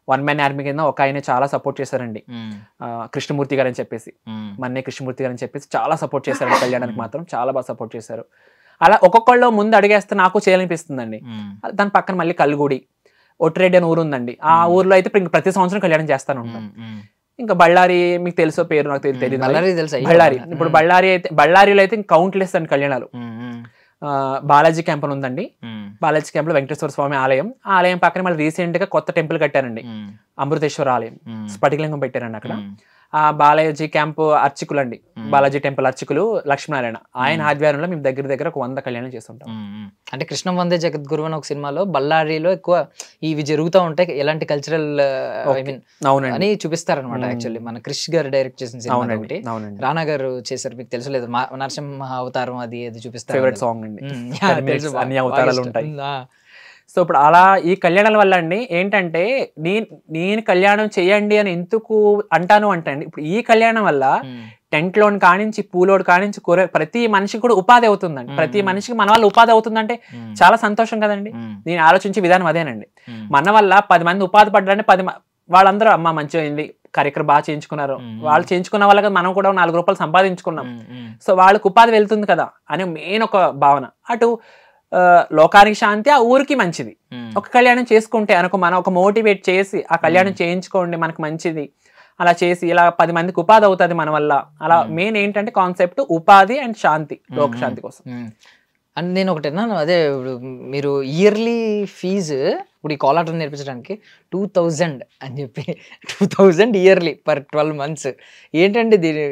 1 man ఆర్మీ కింద ఒక ఆయన చాలా సపోర్ట్ చేశారండి, కృష్ణమూర్తి గారు అని చెప్పేసి, మన్నే కృష్ణమూర్తి గారు అని చెప్పేసి చాలా సపోర్ట్ చేశారు కళ్యాణానికి మాత్రం, చాలా బాగా సపోర్ట్ చేశారు. అలా ఒక్కొక్కళ్ళు ముందు అడిగేస్తే నాకు చేయాలనిపిస్తుందండి. దాని పక్కన మళ్ళీ కల్లుగుడి, ఒట్టిరెడ్డి అని ఊరు ఉందండి. ఆ ఊర్లో అయితే ప్రతి సంవత్సరం కళ్యాణం చేస్తాను ఉంటాను. ఇంకా బళ్ళారి, మీకు తెలుసో పేరు నాకు తెలియదు, బళ్ళారి. ఇప్పుడు బళ్ళారిలో అయితే కౌంట్లెస్ అండి కళ్యాణాలు. బాలాజీ క్యాంప్ అని ఉందండి, బాలాజీ క్యాంప్ లో వెంకటేశ్వర స్వామి ఆలయం, ఆ ఆలయం పక్కన మళ్ళీ రీసెంట్ గా కొత్త టెంపుల్ కట్టారండి, అమృతేశ్వర ఆలయం, స్ఫటికలింగం పెట్టారండి అక్కడ. ఆ బాలాజీ క్యాంప్ అర్చకులు అండి, బాలాజీ టెంపుల్ అర్చకులు లక్ష్మీనారాయణ, ఆయన ఆధ్వర్యంలో మేము దగ్గర దగ్గర ఒక 100 కళ్యాణం చేస్తుంటాం. అంటే కృష్ణం వందే జగద్గురు అని ఒక సినిమాలో బళ్ళారిలో ఎక్కువ ఇవి జరుగుతూ ఉంటాయి, ఎలాంటి కల్చరల్ ఐ మీన్ అని చూపిస్తారనమాట. యాక్చువల్లీ మన క్రిష్ గారు డైరెక్ట్ చేసిన సినిమా ఒకటి, రానా గారు చేశారు, మీకు తెలుసలేదు, నరసింహ అవతారం అది చూపిస్తారు. ఫేవరెట్ సాంగ్ అండి, అన్ని అవతారాలు ఉంటాయి. సో ఇప్పుడు అలా ఈ కళ్యాణాల వల్ల అండి ఏంటంటే నేను కళ్యాణం చేయండి అని ఎందుకు అంటాను అంటే అండి, ఇప్పుడు ఈ కళ్యాణం వల్ల టెంట్ లోన్ కానించి పూలోడు కానించి ప్రతి మనిషికి కూడా ఉపాధి అవుతుందండి. ప్రతి మనిషికి మన వల్ల ఉపాధి అవుతుందంటే చాలా సంతోషం కదండి. నేను ఆలోచించే విధానం అదేనండి. మన వల్ల 10 మంది ఉపాధి పడ్డారంటే వాళ్ళందరూ అమ్మ మంచిగా అయింది, కార్యక్రమం బాగా చేయించుకున్నారు, వాళ్ళు చేయించుకున్న వాళ్ళకి మనం కూడా 4 రూపాయలు సంపాదించుకున్నాం, సో వాళ్ళకి ఉపాధి వెళ్తుంది కదా అని మెయిన్ ఒక భావన. అటు లోకానికి శాంతి, ఆ ఊరికి మంచిది. ఒక కళ్యాణం చేసుకుంటే మనం ఒక మోటివేట్ చేసి ఆ కళ్యాణం చేయించుకోండి మనకు మంచిది, అలా చేసి ఇలా 10 మందికి ఉపాధి అవుతుంది మన వల్ల. అలా మెయిన్ ఏంటంటే కాన్సెప్ట్ ఉపాధి అండ్ శాంతి, లోక శాంతి కోసం. అండ్ నేను ఒకటి అన్నాను, అదే మీరు ఇయర్లీ ఫీజు ఇప్పుడు ఈ కోలాటం నేర్పించడానికి 2000 అని చెప్పి 2000 ఇయర్లీ పర్ 12 months. ఏంటంటే దీని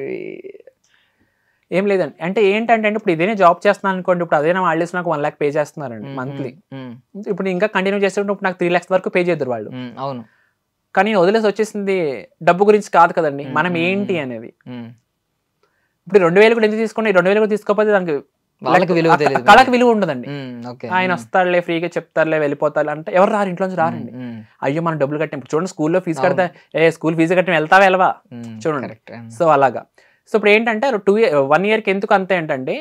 ఏం లేదండి, అంటే ఏంటంటే ఇప్పుడు ఇదేనే జాబ్ చేస్తున్నాను అనుకోండి, ఇప్పుడు అదేనా వాళ్ళు నాకు 1 lakh పే చేస్తున్నారండి మంత్లీ. ఇప్పుడు ఇంకా కంటిన్యూ చేస్తుంటే నాకు 3 lakhs వరకు పే చేద్దరు వాళ్ళు. అవును, కానీ వదిలేసి వచ్చేసింది డబ్బు గురించి కాదు కదండి, మనం ఏంటి అనేది. ఇప్పుడు 2000 కూడా ఎందుకు తీసుకోండి, 2000 కూడా తీసుకోకపోతే దానికి కళకు విలువ ఉండదండి. ఆయన వస్తాడులే ఫ్రీగా చెప్తారులే వెళ్ళిపోతారు అంటే ఎవరు రారు, ఇంట్లోంచి రారండి. అయ్యో మనం డబ్బులు కట్టాం, చూడండి స్కూల్లో ఫీజు కడితే స్కూల్ ఫీజు కట్టి వెళ్తావా వెళ్ళవా చూడండి. సో అలాగా. సో ఇప్పుడు ఏంటంటే 1 yearకి ఎందుకు అంతే ఏంటంటే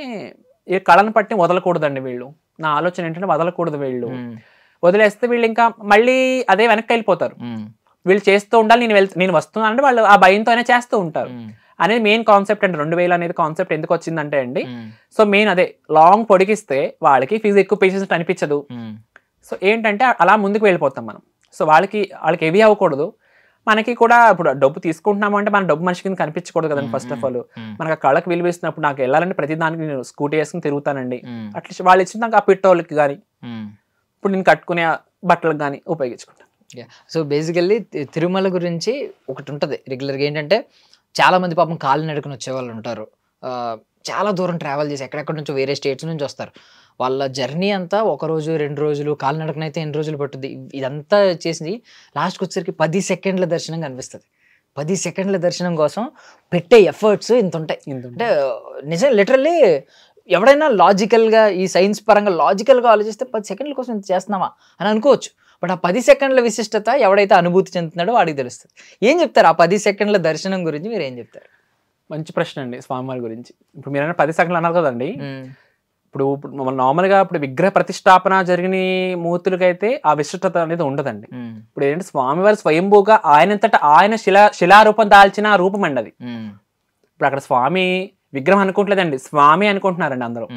ఈ కళను పట్టి వదలకూడదండి వీళ్ళు. నా ఆలోచన ఏంటంటే వదలకూడదు వీళ్ళు, వదిలేస్తే వీళ్ళు ఇంకా మళ్ళీ అదే వెనక్కి వెళ్ళిపోతారు. వీళ్ళు చేస్తూ ఉండాలి, నేను వస్తున్నాను అంటే వాళ్ళు ఆ భయంతోనే చేస్తూ ఉంటారు అనేది మెయిన్ కాన్సెప్ట్ అండి. 2000 అనేది కాన్సెప్ట్ ఎందుకు వచ్చిందంటే అండి, సో మెయిన్ అదే లాంగ్ పొడిగిస్తే వాళ్ళకి ఫీజు ఎక్కువ పే చేసినట్టు అనిపించదు. సో ఏంటంటే అలా ముందుకు వెళ్ళిపోతాం మనం. సో వాళ్ళకి హెవీ అవ్వకూడదు, మనకి కూడా ఇప్పుడు డబ్బు తీసుకుంటున్నాము అంటే మన డబ్బు మనిషి కింద కనిపించకూడదు కదండి. ఫస్ట్ ఆఫ్ ఆల్ మనకు ఆ కళకు విలువ ఇస్తున్నప్పుడు నాకు వెళ్ళాలంటే ప్రతి దానికి నేను స్కూటీ వేసుకుని తిరుగుతానండి. అట్లీస్ట్ వాళ్ళు ఇచ్చిన నాకు ఆ పెట్రోల్కి కానీ ఇప్పుడు నేను కట్టుకునే బట్టలకు కానీ ఉపయోగించుకుంటాను. సో బేసికల్లీ తిరుమల గురించి ఒకటి ఉంటుంది రెగ్యులర్గా, ఏంటంటే చాలా మంది పాపం కాళ్ళు నడుకుని వచ్చే వాళ్ళు ఉంటారు, చాలా దూరం ట్రావెల్ చేసి ఎక్కడెక్కడ నుంచో వేరే స్టేట్స్ నుంచి వస్తారు. వాళ్ళ జర్నీ అంతా 1 రోజు 2 రోజులు, కాళ్ళు నడకనైతే ఎన్ని రోజులు పట్టుద్ది. ఇదంతా చేసి లాస్ట్కి వచ్చేసరికి 10 సెకండ్ల దర్శనం కనిపిస్తుంది. 10 సెకండ్ల దర్శనం కోసం పెట్టే ఎఫర్ట్స్ ఇంత ఉంటాయి. అంటే నిజం లిటరల్లీ ఎవడైనా లాజికల్గా ఈ సైన్స్ పరంగా లాజికల్గా ఆలోచిస్తే 10 సెకండ్ల కోసం ఇంత చేస్తున్నావా అని అనుకోవచ్చు. బట్ ఆ 10 సెకండ్ల విశిష్టత ఎవడైతే అనుభూతి చెందుతున్నాడో వాడికి తెలుస్తుంది. ఏం చెప్తారు ఆ 10 సెకండ్ల దర్శనం గురించి, మీరు ఏం చెప్తారు? మంచి ప్రశ్న అండి స్వామివారి గురించి. ఇప్పుడు మీరు 10 సెకండ్లు అన్నారు కదండి, ఇప్పుడు నార్మల్గా ఇప్పుడు విగ్రహ ప్రతిష్టాపన జరిగిన మూర్తులకైతే ఆ విశిష్టత అనేది ఉండదండి. ఇప్పుడు ఏంటంటే స్వామివారి స్వయంభూగా ఆయనంతటా ఆయన శిలారూపం దాల్చిన రూపం అండి అది. ఇప్పుడు అక్కడ స్వామి విగ్రహం అనుకోవట్లేదండి, స్వామి అనుకుంటున్నారండి అందరూ.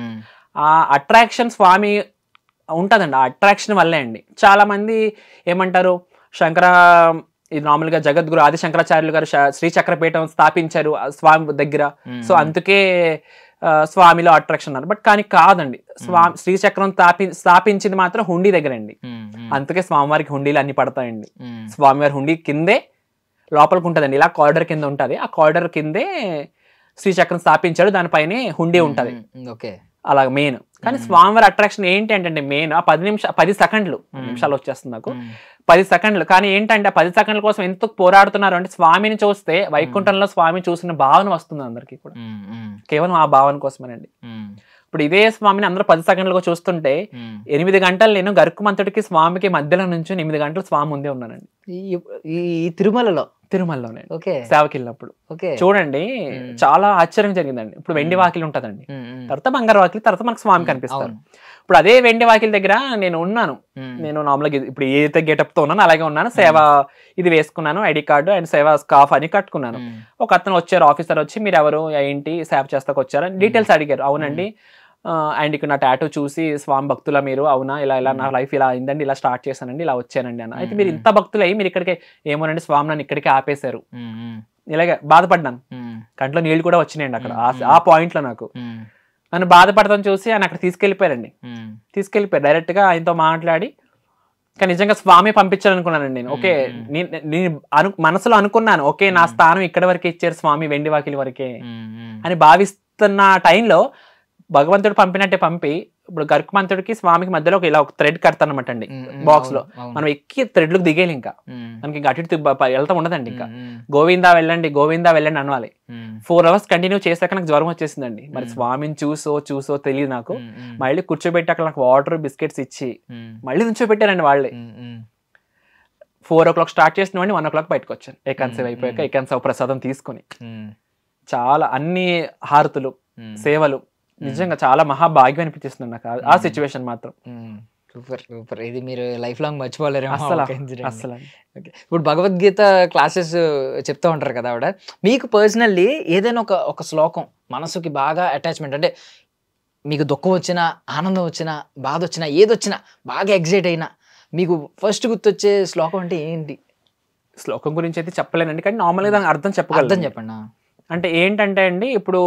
ఆ అట్రాక్షన్ స్వామి ఉంటుందండి, ఆ అట్రాక్షన్ వల్లే అండి. చాలా మంది ఏమంటారు, ఇది నార్మల్గా జగద్గురు ఆది శంకరాచార్యులు గారు శ్రీచక్రపీఠం స్థాపించారు స్వామి దగ్గర, సో అందుకే స్వామిలో అట్రాక్షన్ అన్నారు. బట్ కానీ కాదండి, శ్రీచక్రం స్థాపించింది మాత్రం హుండీ దగ్గర అండి. అందుకే స్వామివారికి హుండీలు అన్ని పడతాయండి. స్వామివారి హుండీ కిందే లోపలికి ఉంటుందండి, ఇలా కారిడార్ కింద ఉంటుంది, ఆ కారిడార్ కిందే శ్రీచక్రం స్థాపించాడు, దానిపైనే హుండీ ఉంటుంది. అలా మెయిన్. కానీ స్వామివారి అట్రాక్షన్ ఏంటి అంటే మెయిన్ ఆ 10 సెకండ్లు నిమిషాలు వచ్చేస్తుంది నాకు 10 సెకండ్లు. కానీ ఏంటంటే ఆ 10 సెకండ్ల కోసం ఎందుకు పోరాడుతున్నారు అంటే స్వామిని చూస్తే వైకుంఠంలో స్వామి చూసిన భావన వస్తుంది అందరికీ కూడా, కేవలం ఆ భావన కోసమేనండి. ఇప్పుడు ఇదే స్వామిని అందరూ 10 సెకండ్లుగా చూస్తుంటే 8 గంటలు నేను గరుక్కుమంతుడికి స్వామికి మధ్యలో నుంచి 8 గంటలు స్వామి ముందే ఉన్నానండి ఈ తిరుమలలోనే సేవకి వెళ్ళినప్పుడు. చూడండి చాలా ఆశ్చర్యం జరిగిందండి. ఇప్పుడు వెండి వాకిలి ఉంటదండి, తర్వాత బంగారు వాకిలి, తర్వాత మనకు స్వామి కనిపిస్తారు. ఇప్పుడు అదే వెండి వాకిలి దగ్గర నేను ఉన్నాను, నేను నార్మల్గా ఇప్పుడు ఏదైతే గెటప్ తో ఉన్నాను అలాగే ఉన్నాను, సేవ ఇది వేసుకున్నాను, ఐడి కార్డు అండ్ సేవ స్కార్ఫ్ అని కట్టుకున్నాను. ఒక అతను వచ్చారు, ఆఫీసర్ వచ్చి మీరు ఎవరు ఏంటి సేవ చేస్తాకు వచ్చారు అని డీటెయిల్స్ అడిగారు. అవునండి, అండ్ ఇక్కడ నా టాటూ చూసి స్వామి భక్తుల మీరు, అవునా, ఇలా నా లైఫ్ ఇలా అయిందండి, ఇలా స్టార్ట్ చేశానండి, ఇలా వచ్చానండి అన్న. అయితే మీరు ఇంత భక్తులు అయ్యి మీరు ఇక్కడికి ఏమోనండి స్వామి నన్ను ఇక్కడికి ఆపేశారు, ఇలాగే బాధపడ్డాను, కంట్లో నీళ్ళు కూడా వచ్చినాయండి అక్కడ ఆ పాయింట్ లో. నాకు నన్ను బాధపడతాను చూసి ఆయన అక్కడ తీసుకెళ్ళిపోయారు డైరెక్ట్ గా ఆయనతో మాట్లాడి కానీ నిజంగా స్వామి పంపించాలనుకున్నానండి నేను. ఓకే, నేను మనసులో అనుకున్నాను, ఓకే నా స్థానం ఇక్కడ వరకే ఇచ్చారు స్వామి, వెండి వాకిలి వరకే అని భావిస్తున్న టైంలో భగవంతుడు పంపినట్టే పంపి, ఇప్పుడు గరుకుమంతుడికి స్వామికి మధ్యలో ఇలా ఒక థ్రెడ్ కడతానమాట అండి బాక్స్ లో. మనం ఎక్కి థ్రెడ్లకు దిగేయాలి, ఇంకా మనకి ఇంకా అటు ఇటు వెళ్తా ఉండదండి. ఇంకా గోవిందా వెళ్ళండి గోవిందా వెళ్ళండి అనవాలి. 4 hours కంటిన్యూ చేశాక నాకు జ్వరం వచ్చేసిందండి. మరి స్వామిని చూసో తెలియదు నాకు. మళ్ళీ కూర్చోబెట్టి అక్కడ నాకు వాటర్ బిస్కెట్స్ ఇచ్చి మళ్ళీ నుంచోబెట్టారండి వాళ్ళే. 4 o'clock స్టార్ట్ చేసిన వాడిని 1 o'clock బయటకు వచ్చాను. ఏకాంతసేవ అయిపోయాక ఏకాంతసేవ ప్రసాదం తీసుకొని చాలా అన్ని హారతులు సేవలు నిజంగా చాలా మహాభాగ్యం అనిపించేస్తుంది నాకు ఆ సిచ్యువేషన్ మాత్రం. Super super. ఇది మీరు లైఫ్ లాంగ్ మర్చిపోలేరు అసలు. ఇప్పుడు భగవద్గీత క్లాసెస్ చెప్తూ ఉంటారు కదా ఆవిడ, మీకు పర్సనల్లీ ఏదైనా ఒక శ్లోకం మనసుకి బాగా అటాచ్మెంట్, అంటే మీకు దుఃఖం వచ్చినా ఆనందం వచ్చినా బాధ వచ్చినా ఏదొచ్చినా బాగా ఎగ్జైట్ అయినా మీకు ఫస్ట్ గుర్తొచ్చే శ్లోకం అంటే ఏంటి? శ్లోకం గురించి అయితే చెప్పలేనండి, కానీ నార్మల్గా దాని అర్థం చెప్పగలను. చెప్పండి. అంటే ఏంటంటే అండి, ఇప్పుడు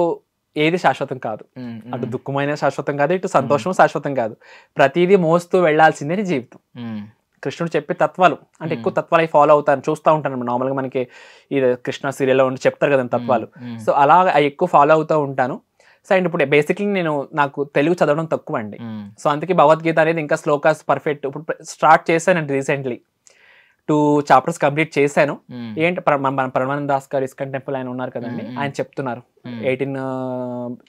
ఏది శాశ్వతం కాదు, అటు దుఃఖమైన శాశ్వతం కాదు, ఇటు సంతోషం శాశ్వతం కాదు. ప్రతిదీ మోస్తూ వెళ్లాల్సిందే జీవితం. కృష్ణుడు చెప్పే తత్వాలు అంటే ఎక్కువ తత్వాలు అవి ఫాలో అవుతాను, చూస్తూ ఉంటాను. నార్మల్గా మనకి ఇది కృష్ణ సీరియల్లో ఉండి చెప్తారు కదా తత్వాలు, సో అలా అవి ఎక్కువ ఫాలో అవుతూ ఉంటాను. సో అండ్ ఇప్పుడు బేసిక్లీ నాకు తెలుగు చదవడం తక్కువ అండి. సో అందుకే భగవద్గీత అనేది ఇంకా శ్లోకాస్ పర్ఫెక్ట్ ఇప్పుడు స్టార్ట్ చేశానండి. రీసెంట్లీ 2 chapters కంప్లీట్ చేశాను. ఏంటి మన పరమానంద దాస్ గారు ఇస్కాన్ టెంపుల్ ఆయన ఉన్నారు కదండి, ఆయన చెప్తున్నారు 18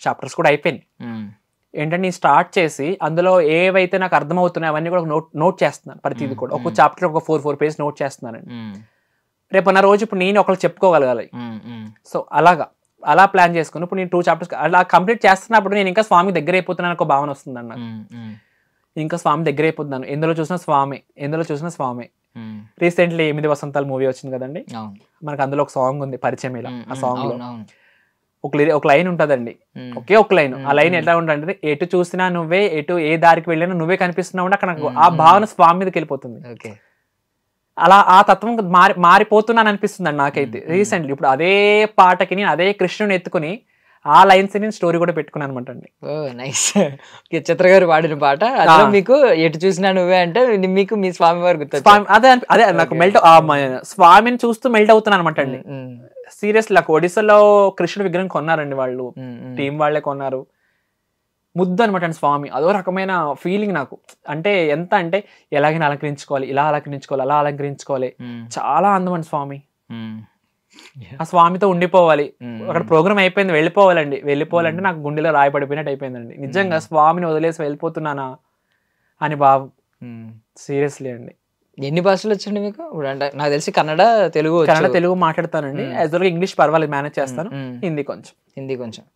chapters కూడా అయిపోయింది. ఏంటంటే నేను స్టార్ట్ చేసి అందులో ఏవైతే నాకు అర్థమవుతున్నాయి అవన్నీ కూడా నోట్ చేస్తున్నాను. ప్రతిదీ కూడా ఒక చాప్టర్ ఒక 4 pages నోట్ చేస్తున్నానండి. రేపు నా రోజు ఇప్పుడు నేను ఒకళ్ళు చెప్పుకోగలగాలి. సో అలా ప్లాన్ చేసుకుని ఇప్పుడు నేను 2 chapters అలా కంప్లీట్ చేస్తున్నప్పుడు నేను ఇంకా స్వామి దగ్గర అయిపోతున్నాను ఒక భావన వస్తుందండి నాకు. ఇంకా స్వామి దగ్గర అయిపోతున్నాను, ఎందులో చూసినా స్వామి. రీసెంట్లీ 8 వసంతాలు మూవీ వచ్చింది కదండి, మనకు అందులో ఒక సాంగ్ ఉంది పరిచయం. ఇలా ఆ సాంగ్ లో ఒక లైన్ ఉంటదండి, ఒకే ఒక లైన్. ఆ లైన్ ఎట్లా ఉంటుంది, ఎటు చూసినా నువ్వే, ఎటు ఏ దారికి వెళ్ళినా నువ్వే కనిపిస్తున్నావు. అక్కడ నాకు ఆ భావన స్వామి మీదకి వెళ్ళిపోతుంది. అలా ఆ తత్వం మారిపోతున్నాను అనిపిస్తుంది అండి నాకైతే రీసెంట్లీ. ఇప్పుడు అదే పాటకి నేను అదే కృష్ణుని ఎత్తుకుని ఆ లైన్స్ నేను స్టోరీ కూడా పెట్టుకున్నాను అనమాట అండి. నైస్. చిత్ర గారు పాడిన పాట మీకు ఎటు చూసినా నువ్వే అంటే మీకు మీ స్వామి వారు గుర్తు. అదే నాకు మెల్ట్, స్వామిని చూస్తూ మెల్ట్ అవుతున్నాను అనమాట అండి. సీరియస్లీ నాకు ఒడిశాలో కృష్ణుడి విగ్రహం కొన్నారండి వాళ్ళు, టీం వాళ్ళే కొన్నారు. ముద్దు అనమాట అండి స్వామి. అదో రకమైన ఫీలింగ్ నాకు. అంటే ఎంత అంటే ఎలాగైనా అలంకరించుకోవాలి, ఇలా అలంకరించుకోవాలి, అలా అలంకరించుకోవాలి. చాలా అందం అండి స్వామి. ఆ స్వామితో ఉండిపోవాలి. అక్కడ ప్రోగ్రామ్ అయిపోయింది, వెళ్ళిపోవాలంటే నాకు గుండెలో రాయపడిపోయినట్టు అయిపోయిందండి. నిజంగా స్వామిని వదిలేసి వెళ్ళిపోతున్నానా అని భావం. సీరియస్లీ అండి. ఎన్ని భాషలు వచ్చండి మీకు? అంటే నాకు తెలిసి కన్నడ తెలుగు మాట్లాడతానండి. యాజ్ వెల్ ఇంగ్లీష్ పర్వాలేదు, మేనేజ్ చేస్తాను. హిందీ కొంచెం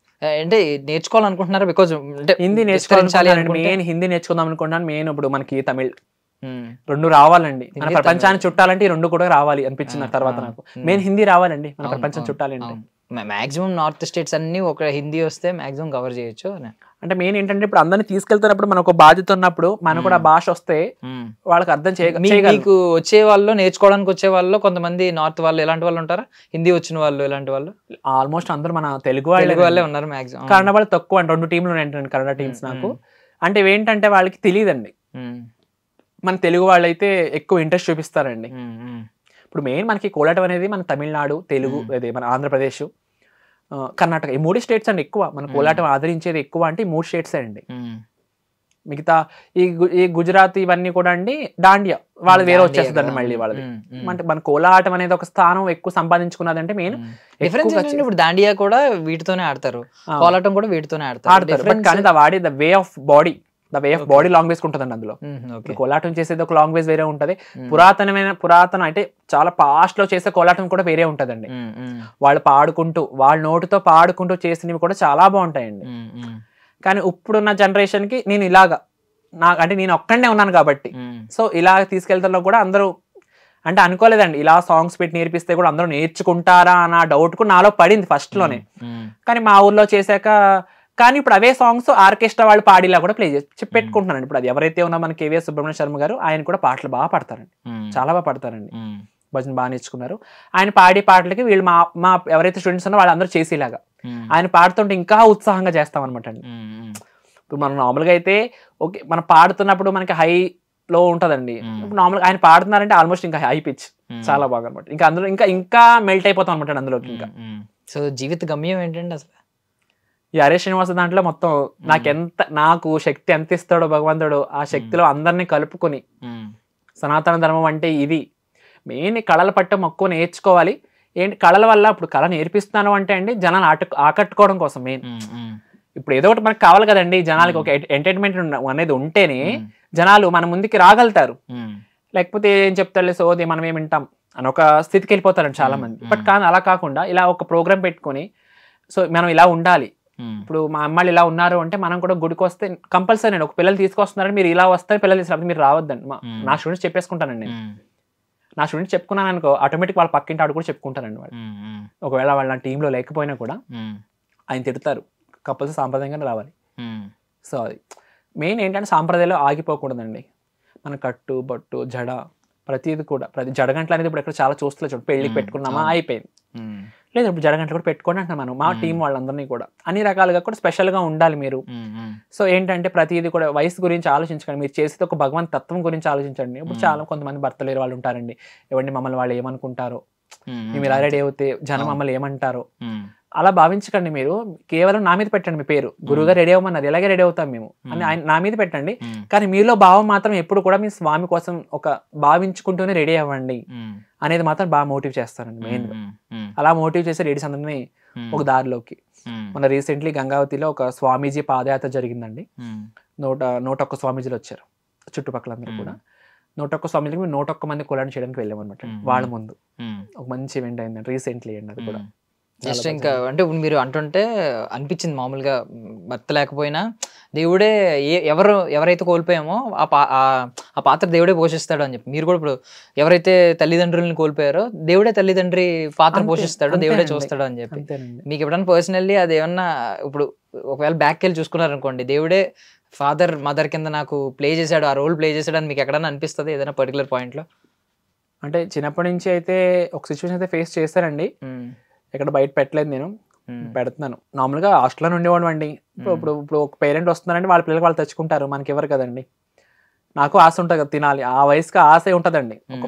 అంటే నేర్చుకోవాలనుకుంటున్నారా? బికాజ్ అంటే హిందీ నేర్చుకోవాలండి. మెయిన్ హిందీ నేర్చుకుందాం అనుకుంటున్నాను. మెయిన్ ఇప్పుడు మనకి తమిళ్ రెండు రావాలండి. మన ప్రపంచాన్ని చుట్టాలంటే ఈ రెండు కూడా రావాలి అనిపించిన తర్వాత నాకు మెయిన్ హిందీ రావాలండి మన ప్రపంచం చుట్టాలంటే. మాక్సిమం నార్త్ స్టేట్స్ అన్ని ఒక హిందీ వస్తే మాక్సిమం కవర్ చేయొచ్చు. అంటే మెయిన్ ఏంటంటే ఇప్పుడు అందరినీ తీసుకెళ్తున్నప్పుడు మనకు ఒక బాధ్యత ఉన్నప్పుడు మనకు కూడా భాష వస్తే వాళ్ళకి అర్థం మీకు వచ్చే వాళ్ళు, నేర్చుకోవడానికి వచ్చే వాళ్ళు కొంతమంది నార్త్ వాళ్ళు ఎలాంటి వాళ్ళు ఉంటారా? హిందీ వచ్చిన వాళ్ళు ఎలాంటి వాళ్ళు? ఆల్మోస్ట్ అందరూ మన తెలుగు వాళ్ళే ఉన్నారు మాక్సిమం. కన్నడ వాళ్ళు తక్కువ అండి. 2 టీంలు ఉంటాయండి కన్నడ టీమ్స్ నాకు. అంటే ఏంటంటే వాళ్ళకి తెలియదండి. మన తెలుగు వాళ్ళైతే ఎక్కువ ఇంట్రెస్ట్ చూపిస్తారండి. ఇప్పుడు మెయిన్ మనకి కోలాటం అనేది మన తమిళనాడు, తెలుగు, అదే మన ఆంధ్రప్రదేశ్, కర్ణాటక, ఈ 3 స్టేట్స్ అండి ఎక్కువ మన కోలాటం ఆదరించేది ఎక్కువ. అంటే ఈ 3 స్టేట్స్ అండి. మిగతా ఈ గుజరాత్ ఇవన్నీ కూడా అండి దాండియా వాళ్ళు వేరే వచ్చేస్తుందండి మళ్ళీ వాళ్ళది. అంటే మన కోలాటం అనేది ఒక స్థానం ఎక్కువ సంపాదించుకున్నదంటే మెయిన్ డిఫరెన్స్. ఇప్పుడు దాండియా కూడా వీటితోనే ఆడతారు, కోలాటం కూడా వీటితోనే ఆడతారు. బట్ కానీ the way of body language ఉంటుందండి అందులో. కోలాటం చేసేది ఒక లాంగ్వేజ్ వేరే ఉంటది. పురాతన అంటే చాలా పాస్ట్ లో చేసే కోలాటం కూడా వేరే ఉంటదండి. వాళ్ళు వాళ్ళ నోటితో పాడుకుంటూ చేసినవి కూడా చాలా బాగుంటాయండి. కానీ ఇప్పుడున్న జనరేషన్ కి నేను ఇలాగా అంటే నేను ఒక్కడే ఉన్నాను కాబట్టి సో ఇలా తీసుకెళ్తాలో కూడా అందరూ అంటే అనుకోలేదండి ఇలా సాంగ్స్ పెట్టి నేర్పిస్తే కూడా అందరూ నేర్చుకుంటారా అన్న డౌట్ కూడా నాలో పడింది ఫస్ట్ లోనే. కానీ మా ఊర్లో చేశాక కానీ ఇప్పుడు అవే సాంగ్స్ ఆర్కెస్ట్రా వాళ్ళు పాడిలా కూడా ప్లే చేసి పెట్టుకుంటున్నాను. ఇప్పుడు అది ఎవరైతే ఉన్నా మన కేవీఎస్ సుబ్రహ్మణ్య శర్మ గారు, ఆయన కూడా పాటలు బాగా పాడతారండి, చాలా బాగా పాడతారండి, భజన బాగా నేర్చుకున్నారు. ఆయన పాడే పాటలకి వీళ్ళు మా ఎవరైతే స్టూడెంట్స్ ఉన్నారో వాళ్ళందరూ చేసేలాగా ఆయన పాడుతుంటే ఇంకా ఉత్సాహంగా చేస్తాం అనమాట అండి. ఇప్పుడు మనం నార్మల్గా అయితే ఓకే మనం పాడుతున్నప్పుడు మనకి హై లో ఉంటదండి. నార్మల్గా ఆయన పాడుతున్నారంటే ఆల్మోస్ట్ ఇంకా హై పిచ్ చాలా బాగా అనమాట. ఇంకా అందులో ఇంకా మెల్ట్ అయిపోతాం అనమాట అందులోకి. ఇంకా సో జీవిత గమ్యం ఏంటండి అసలు? ఈ హరే శ్రీనివాస దాంట్లో మొత్తం నాకు శక్తి ఎంత ఇస్తాడో భగవంతుడు, ఆ శక్తిలో అందరినీ కలుపుకొని సనాతన ధర్మం అంటే ఇది మెయిన్. కళల పట్ల మక్కువ నేర్చుకోవాలి. ఏంటి కళల వల్ల ఇప్పుడు కళ నేర్పిస్తున్నాను అంటే అండి జనాలు ఆకట్టుకోవడం కోసం మెయిన్. ఇప్పుడు ఏదో ఒకటి మనకు కావాలి కదండి, జనాలకి ఒక ఎంటర్టైన్మెంట్ అనేది ఉంటేనే జనాలు మన ముందుకి రాగలుగుతారు. లేకపోతే ఏం చెప్తారులే సోది మనం ఏం వింటాం అని ఒక స్థితికి వెళ్ళిపోతారండి చాలా మంది. బట్ కానీ అలా కాకుండా ఇలా ఒక ప్రోగ్రామ్ పెట్టుకొని సో మనం ఇలా ఉండాలి. ఇప్పుడు మా అమ్మాయిలు ఇలా ఉన్నారు అంటే మనం కూడా గుడికి వస్తే కంపల్సరీ ఒక పిల్లలు తీసుకొస్తున్నారంటే మీరు ఇలా వస్తారు, పిల్లలు తీసుకున్నప్పుడు మీరు రావద్దండి. నా స్టూడెంట్స్ చెప్పేసుకుంటానండి. నా స్టూడెంట్స్ చెప్పుకున్నాను అనుకో ఆటోమేటిక్ వాళ్ళ పక్కింటి ఆడు కూడా చెప్పుకుంటారండి వాళ్ళు. ఒకవేళ వాళ్ళ టీంలో లేకపోయినా కూడా ఆయన తిడతారు, కంపల్సరీ సాంప్రదాయంగానే రావాలి. సో అది మెయిన్ ఏంటంటే సాంప్రదాయాలు ఆగిపోకూడదండి. మన కట్టు బొట్టు జడ ప్రతిది కూడా జడగంటలు అనేది ఇప్పుడు ఎక్కడ చాలా చూస్తలేదు. చూడండి పెళ్లికి పెట్టుకున్నామా అయిపోయింది, లేదు ఇప్పుడు జడగంటలు కూడా పెట్టుకోండి అంటున్నాం మనం. మా టీం వాళ్ళందరినీ కూడా అన్ని రకాలుగా కూడా స్పెషల్గా ఉండాలి మీరు. సో ఏంటంటే ప్రతిదీ కూడా వయసు గురించి ఆలోచించకండి, మీరు చేసేది ఒక భగవంత్ తత్వం గురించి ఆలోచించండి. ఇప్పుడు చాలా కొంతమంది భర్త లేని వాళ్ళు ఉంటారండి, ఇవ్వండి మమ్మల్ని వాళ్ళు ఏమనుకుంటారో, మేము ఇలా రెడీ అవుతే జనం మమ్మల్ని ఏమంటారో అలా భావించకండి. మీరు కేవలం నా మీద పెట్టండి మీ పేరు, గురువుగా రెడీ అవ్వమన్నారు ఎలాగే రెడీ అవుతాం మేము అని ఆయన నా మీద పెట్టండి. కానీ మీలో భావం మాత్రం ఎప్పుడు కూడా మీ స్వామి కోసం ఒక భావించుకుంటూనే రెడీ అవ్వండి అనేది మాత్రం బాగా మోటివ్ చేస్తానండి మెయిన్. అలా మోటివ్ చేసే లేడీస్ అందరినీ ఒక దారిలోకి. మన రీసెంట్లీ గంగావతిలో ఒక స్వామీజీ పాదయాత్ర జరిగిందండి. 101 స్వామీజీలు వచ్చారు చుట్టుపక్కల అందరూ కూడా. 101 స్వామీజీకి మేము 101 మంది కులాన్ని చేయడానికి వెళ్ళాం అనమాట. వాళ్ళ ముందు ఒక మంచి ఈవెంట్ అయిందండి రీసెంట్లీ అండి. అది కూడా జస్ట్ ఇంకా అంటే ఇప్పుడు మీరు అంటుంటే అనిపించింది మామూలుగా భర్త లేకపోయినా దేవుడే ఎవరైతే కోల్పోయామో ఆ పాత్ర దేవుడే పోషిస్తాడు అని చెప్పి మీరు కూడా ఇప్పుడు ఎవరైతే తల్లిదండ్రులను కోల్పోయారో దేవుడే తల్లిదండ్రి పాత్ర పోషిస్తాడు, దేవుడే చూస్తాడు అని చెప్పి మీకు ఎప్పుడన్నా పర్సనల్లీ అది ఏమన్నా ఇప్పుడు ఒకవేళ బ్యాక్ వెళ్ళి చూసుకున్నారనుకోండి, దేవుడే ఫాదర్ మదర్ కింద నాకు ప్లే చేశాడు, ఆ రోల్ ప్లే చేశాడు అని మీకు ఎక్కడన్నా అనిపిస్తుంది ఏదైనా పర్టికులర్ పాయింట్లో? అంటే చిన్నప్పటి నుంచి అయితే ఒక సిచ్యువేషన్ అయితే ఫేస్ చేశానండి, ఎక్కడ బయట పెట్టలేదు, నేను పెడుతున్నాను. నార్మల్గా హాస్టల్లో ఉండేవాడు అండి. ఇప్పుడు ఒక పేరెంట్ వస్తున్నారంటే వాళ్ళ పిల్లలకి వాళ్ళు తెచ్చుకుంటారు, మనకి ఎవరు కదండి. నాకు ఆశ ఉంటుంది కదా తినాలి, ఆ వయసుకి ఆశ ఉంటుందండి. ఒక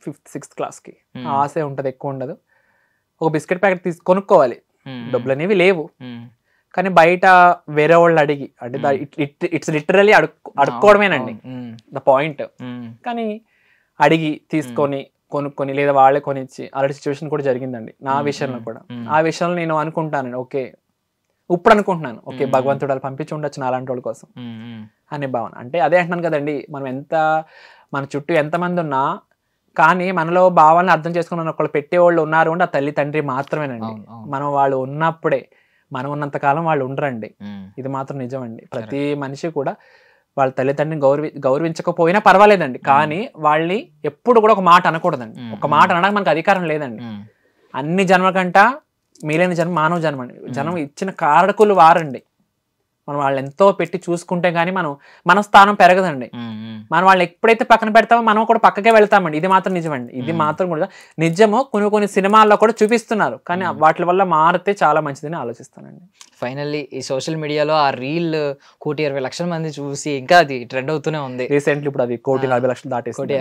5th 6th క్లాస్కి ఆశ ఉంటుంది, ఎక్కువ ఉండదు. ఒక బిస్కెట్ ప్యాకెట్ కొనుక్కోవాలి, డబ్బులు అనేవి లేవు. కానీ బయట వేరే వాళ్ళు అడిగి అంటే ఇట్స్ లిటరలీ అడుక్కోవడమేనండి ద పాయింట్. కానీ అడిగి తీసుకొని కొనుక్కొని లేదా వాళ్ళే కొనిచ్చి అలాంటి సిచ్యువేషన్ కూడా జరిగిందండి నా విషయంలో కూడా. ఆ విషయంలో నేను అనుకుంటానండి, ఓకే ఇప్పుడు అనుకుంటున్నాను, ఓకే భగవంతుడు వాళ్ళు పంపించి ఉండొచ్చు నా అలాంటి వాళ్ళ కోసం అనే భావన. అంటే అదే అంటున్నాను కదండి, మనం మన చుట్టూ ఎంతమంది ఉన్నా కానీ మనలో భావాలను అర్థం చేసుకున్న ఒకళ్ళు పెట్టేవాళ్ళు ఉన్నారు అంటే ఆ తల్లి తండ్రి మాత్రమేనండి. మనం వాళ్ళు ఉన్నప్పుడే, మనం ఉన్నంత కాలం వాళ్ళు ఉండరండి. ఇది మాత్రం నిజం అండి. ప్రతి మనిషి కూడా వాళ్ళ తల్లిదండ్రిని గౌరవించకపోయినా పర్వాలేదండి, కానీ వాళ్ళని ఎప్పుడు కూడా ఒక మాట అనకూడదండి. ఒక మాట అనడానికి మనకు అధికారం లేదండి. అన్ని జన్మ కంట మీలైన జన్మ మానవ జన్మ అండి. జన్మ ఇచ్చిన కారకులు వారండి. మనం వాళ్ళు ఎంతో పెట్టి చూసుకుంటే గానీ మన స్థానం పెరగదండి. మనం వాళ్ళు ఎప్పుడైతే పక్కన పెడతామో మనం కూడా పక్కకే వెళ్తామండి. ఇది మాత్రం నిజమండి. ఇది మాత్రం కూడా నిజము. కొన్ని సినిమాల్లో కూడా చూపిస్తున్నారు, కానీ వాటి వల్ల మారితే చాలా మంచిదని ఆలోచిస్తానండి. ఫైనల్లీ ఈ సోషల్ మీడియాలో ఆ రీల్ 1,20,00,000 మంది చూసి ఇంకా అది ట్రెండ్ అవుతూనే ఉంది. రీసెంట్లీ ఇప్పుడు అది 1,40,00,000 దాటేసి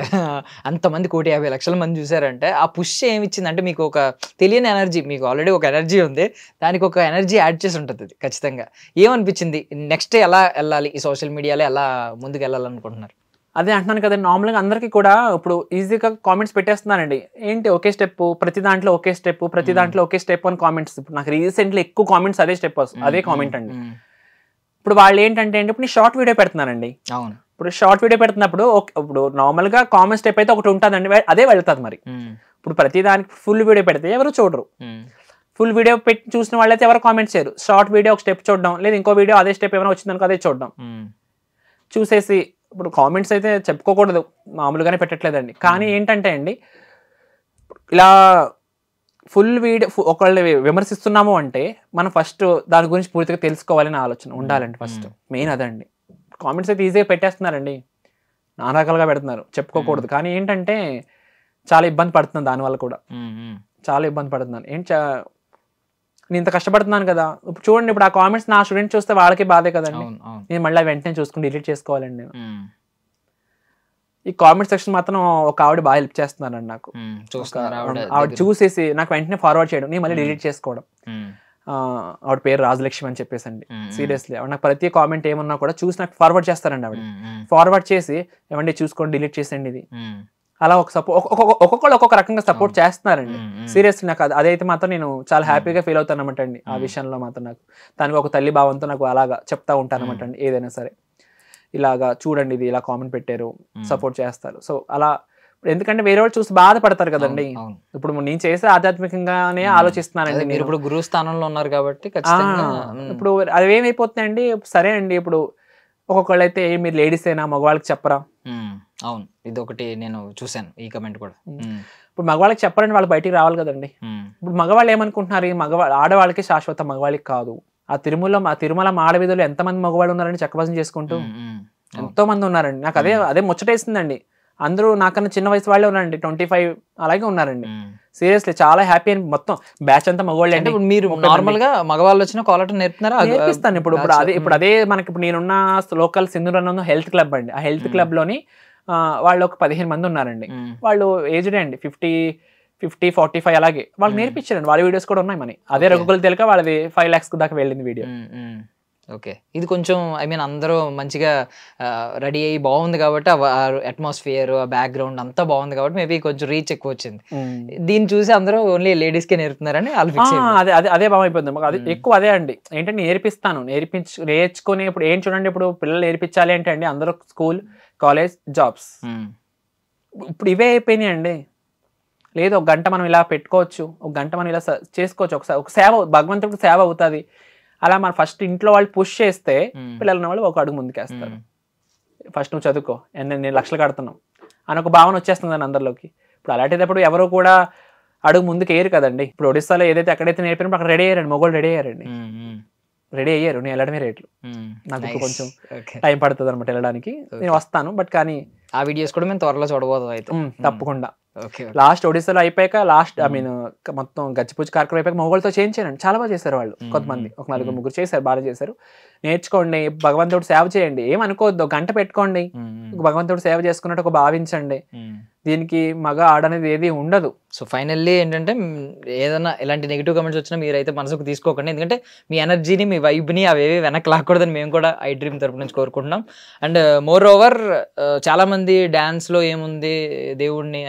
అంతమంది 1,50,00,000 మంది చూసారంటే ఆ పుష్ ఏమిచ్చింది అంటే మీకు ఒక తెలియని ఎనర్జీ, మీకు ఆల్రెడీ ఒక ఎనర్జీ ఉంది, దానికి ఒక ఎనర్జీ యాడ్ చేసి ఉంటుంది. అది ఖచ్చితంగా ఏమనిపించింది, నెక్స్ట్ ఎలా వెళ్ళాలి ఈ సోషల్ మీడియాలో, ఎలా ముందుకు వెళ్ళాలనుకుంటున్నారు? అదే అంటున్నాను కదండి, నార్మల్గా అందరికీ కూడా ఇప్పుడు ఈజీగా కామెంట్స్ పెట్టేస్తున్నానండి. ఏంటి ఒకే స్టెప్, ప్రతి దాంట్లో ఒకే స్టెప్, ప్రతి దాంట్లో ఒకే స్టెప్ అని కామెంట్స్. ఇప్పుడు నాకు రీసెంట్లీ ఎక్కువ కామెంట్స్ అదే స్టెప్ అదే కామెంట్ అండి. ఇప్పుడు వాళ్ళు ఏంటంటే ఇప్పుడు నేను షార్ట్ వీడియో పెడుతున్నానండి. అవును, ఇప్పుడు షార్ట్ వీడియో పెడుతున్నప్పుడు ఇప్పుడు నార్మల్గా కామెంట్ స్టెప్ అయితే ఒకటి ఉంటుందండి, అదే వెళ్తుంది. మరి ఇప్పుడు ప్రతి దానికి ఫుల్ వీడియో పెడితే ఎవరు చూడరు. ఫుల్ వీడియో పెట్టి చూసిన వాళ్ళైతే ఎవరు కామెంట్స్ చేయరు. షార్ట్ వీడియో ఒక స్టెప్ చూడడం, లేదా ఇంకో వీడియో అదే స్టెప్ ఏమైనా వచ్చిందనుకో అదే చూడడం, చూసేసి ఇప్పుడు కామెంట్స్ అయితే చెప్పుకోకూడదు, మామూలుగానే పెట్టట్లేదండి. కానీ ఏంటంటే అండి ఇలా ఫుల్ వీడియో ఒకళ్ళు విమర్శిస్తున్నాము అంటే మనం ఫస్ట్ దాని గురించి పూర్తిగా తెలుసుకోవాలని ఆలోచన ఉండాలండి. ఫస్ట్ మెయిన్ అదండి. కామెంట్స్ అయితే ఈజీగా పెట్టేస్తున్నారండి, నానా రకాలుగా పెడుతున్నారు, చెప్పుకోకూడదు. కానీ ఏంటంటే చాలా ఇబ్బంది పడుతున్నాను, దానివల్ల కూడా చాలా ఇబ్బంది పడుతున్నాను. నేను ఇంత కష్టపడుతున్నాను కదా. ఇప్పుడు చూడండి, ఇప్పుడు ఆ కామెంట్స్ నా స్టూడెంట్ చూస్తే వాళ్ళకి బాధే కదండి. నేను మళ్ళీ వెంటనే చూసుకుని డిలీట్ చేసుకోవాలండి నేను. ఈ కామెంట్ సెక్షన్ మాత్రం ఒక ఆవిడ బాగా హెల్ప్ చేస్తున్నారండి నాకు. చూస్తున్నారు ఆవిడ చూసేసి నాకు వెంటనే ఫార్వర్డ్ చేయడం, నేను మళ్ళీ డిలీట్ చేసుకోవడం. ఆవిడ పేరు రాజలక్ష్మి అని చెప్పేసి అండి. సీరియస్లీ ఆవిడ నాకు ప్రతి కామెంట్ ఏమన్నా కూడా చూసి నాకు ఫార్వర్డ్ చేస్తారండి. ఆవిడ ఫార్వర్డ్ చేసి ఏమండి చూసుకోండి, డిలీట్ చేసేయండి ఇది, అలా ఒక ఒక్కొక్కళ్ళు ఒక్కొక్క రకంగా సపోర్ట్ చేస్తున్నారండి. సీరియస్లీ నాకు అదైతే మాత్రం నేను చాలా హ్యాపీగా ఫీల్ అవుతాను అనమాట అండి. ఆ విషయంలో మాత్రం నాకు దానికి ఒక తల్లి భావంతో నాకు అలాగా చెప్తా ఉంటాను అనమాట అండి. ఏదైనా సరే ఇలాగా చూడండి ఇది ఇలా కామెంట్ పెట్టారు, సపోర్ట్ చేస్తారు. సో అలా ఎందుకంటే వేరే వాళ్ళు చూసి బాధపడతారు కదండి. ఇప్పుడు నేను చేసే ఆధ్యాత్మికంగానే ఆలోచిస్తున్నానండి. మీరు ఇప్పుడు గురువు స్థానంలో ఉన్నారు కాబట్టి ఇప్పుడు అది ఏమైపోతుందండి, సరే అండి ఇప్పుడు ఒక్కొక్కళ్ళు అయితే మీరు లేడీస్ అయినా మగవాళ్ళకి చెప్పరా. అవును, ఇది ఒకటి నేను చూసాను ఈ కమెంట్ కూడా. ఇప్పుడు మగవాళ్ళకి చెప్పాలని వాళ్ళు బయటికి రావాలి కదండి. ఇప్పుడు మగవాళ్ళు ఏమనుకుంటున్నారు, ఆడవాళ్ళకి శాశ్వత, మగవాళ్ళకి కాదు. ఆ తిరుమల మాడవీధులు ఎంతమంది మగవాళ్ళు ఉన్నారండి చక్కభజన చేసుకుంటూ, ఎంతో మంది ఉన్నారండి. నాకు అదే ముచ్చటేస్తుందండి. అందరూ నాకన్నా చిన్న వయసు వాళ్ళే ఉన్నారండి, 25 అలాగే ఉన్నారండి. సీరియస్లీ చాలా హ్యాపీ అని. మొత్తం బ్యాచ్ అంతా మగవాళ్ళే అండి. మీరు నార్మల్ గా మగవాళ్ళు వచ్చిన కోలాటం నేర్పుతున్నారా? నేర్పిస్తాను. ఇప్పుడు అదే మనకి ఇప్పుడు నేనున్న లోకల్ సింధూరంలో హెల్త్ క్లబ్ అండి. ఆ హెల్త్ క్లబ్ లోని వాళ్ళు ఒక 15 మంది ఉన్నారండి. వాళ్ళు ఏజ్డ్ అండి, 50, 45 అలాగే. వాళ్ళు నేర్పించారండి. వాళ్ళ వీడియోస్ కూడా ఉన్నాయి మనీ. అదే రఘుకుల తిలక వాళ్ళది 5 lakhs దాకా వెళ్ళింది వీడియో. ఓకే, ఇది కొంచెం అందరూ మంచిగా రెడీ అయ్యి బాగుంది కాబట్టి అట్మాస్ఫియర్, ఆ బ్యాక్గ్రౌండ్ అంతా బాగుంది కాబట్టి మేబీ కొంచెం రీచ్ ఎక్కువ వచ్చింది. దీన్ని చూసి అందరూ ఓన్లీ లేడీస్ కే నేర్పుతున్నారని అదే బాగుంది. అది ఎక్కువ అదే అండి. ఏంటంటే నేర్పిస్తాను, నేర్చుకుని ఇప్పుడు ఏం చూడండి, ఇప్పుడు పిల్లలు నేర్పించాలి అంటే అండి అందరూ స్కూల్, కాలేజ్, జాబ్స్, ఇప్పుడు ఇవే అయిపోయినాయి అండి. లేదు ఒక గంట మనం ఇలా పెట్టుకోవచ్చు, ఒక గంట మనం ఇలా చేసుకోవచ్చు. ఒక సేవ, భగవంతుడికి సేవ అవుతుంది. అలా మన ఫస్ట్ ఇంట్లో వాళ్ళు పుష్ చేస్తే పిల్లలు ఉన్న వాళ్ళు ఒక అడుగు ముందుకేస్తారు. ఫస్ట్ నువ్వు చదువుకో, నేను లక్షలు కడుతున్నావు అని ఒక భావన వచ్చేస్తుంది అని అందరిలోకి. ఇప్పుడు అలాంటిదప్పుడు ఎవరు కూడా అడుగు ముందుకు వేయరు కదండి. ఇప్పుడు ఒడిస్సాలో ఏదైతే ఎక్కడైతే నేర్పినప్పుడు అక్కడ రెడీ అయ్యారండి, మొగోళ్ళు రెడీ అయ్యారండి. రెడీ అయ్యారు, నేను వెళ్ళడమే రేట్లు. నాకు కొంచెం టైం పడుతుంది అనమాట వెళ్ళడానికి. నేను వస్తాను, బట్ కానీ ఆ వీడియోస్ కూడా మేము త్వరలో చూడబోదు అయితే తప్పకుండా. లాస్ట్ ఒడిస్సాలో అయిపోయాక మొత్తం గచ్చిపూజ కార్యక్రమం అయిపోయాక మొగోళ్ళతో చేయించారండి. చాలా బాగా చేశారు వాళ్ళు. కొంతమంది ఒక 4-3 చేశారు, బాగా చేశారు. నేర్చుకోండి, భగవంతుడు సేవ చేయండి, ఏమనుకోవద్దు. గంట పెట్టుకోండి, భగవంతుడు సేవ చేసుకున్నట్టు ఒక భావించండి. దీనికి మగ ఆడనేది ఏది ఉండదు. సో ఫైనల్లీ ఏంటంటే ఏదైనా ఇలాంటి నెగిటివ్ కమెంట్స్ వచ్చినా మీరైతే మనసుకు తీసుకోకండి. ఎందుకంటే మీ ఎనర్జీని, మీ వైబ్ని అవేవి వెనక్కి లాక్కూడదని మేము కూడా ఐ డ్రీమ్ తరపు నుంచి కోరుకుంటున్నాం. అండ్ మోర్ ఓవర్ చాలామంది డ్యాన్స్లో ఏముంది, దేవుడిని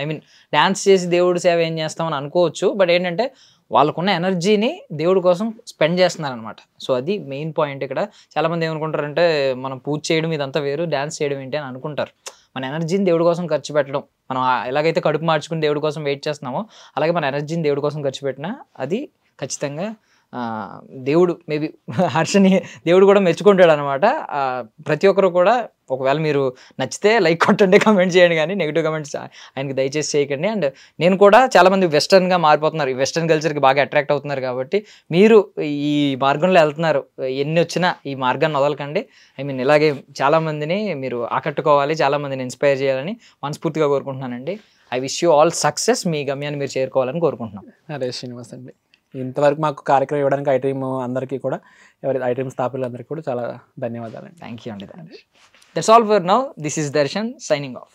డ్యాన్స్ చేసి దేవుడి సేవ ఏం చేస్తామని అనుకోవచ్చు. బట్ ఏంటంటే వాళ్ళకున్న ఎనర్జీని దేవుడి కోసం స్పెండ్ చేస్తున్నారనమాట. సో అది మెయిన్ పాయింట్ ఇక్కడ. చాలామంది ఏమనుకుంటారంటే మనం పూజ చేయడం ఇదంతా వేరు, డ్యాన్స్ చేయడం ఏంటి అని అనుకుంటారు. మన ఎనర్జీని దేవుడి కోసం ఖర్చు పెట్టడం, మనం ఎలాగైతే కడుపు మార్చుకుని దేవుడి కోసం వెయిట్ చేస్తున్నామో అలాగే మన ఎనర్జీని దేవుడి కోసం ఖర్చు పెట్టినా అది ఖచ్చితంగా దేవుడు మేబీ హర్షని దేవుడు కూడా మెచ్చుకుంటాడు అనమాట. ప్రతి ఒక్కరు కూడా ఒకవేళ మీరు నచ్చితే లైక్ కొట్టండి, కమెంట్ చేయండి, కానీ నెగిటివ్ కమెంట్స్ ఆయనకి దయచేసి చేయకండి. అండ్ నేను కూడా చాలామంది వెస్టర్న్గా మారిపోతున్నారు, ఈ వెస్టర్న్ కల్చర్కి బాగా అట్రాక్ట్ అవుతున్నారు కాబట్టి మీరు ఈ మార్గంలో వెళ్తున్నారు, ఎన్ని వచ్చినా ఈ మార్గాన్ని వదలకండి. ఇలాగే చాలామందిని మీరు ఆకట్టుకోవాలి, చాలామందిని ఇన్స్పైర్ చేయాలని మనస్ఫూర్తిగా కోరుకుంటున్నానండి. I wish you all success. మీ గమ్యాన్ని మీరు చేరుకోవాలని కోరుకుంటున్నాం. అరే శ్రీనివాస్ అండి, ఇంతవరకు మాకు కార్యక్రమం ఇవ్వడానికి ఐ డ్రీమ్ అందరికీ కూడా, ఎవరైతే ఐ డ్రీమ్ స్థాపకులందరికీ కూడా చాలా ధన్యవాదాలు. థ్యాంక్ యూ అండి. That's all for now. This is Darshan signing off.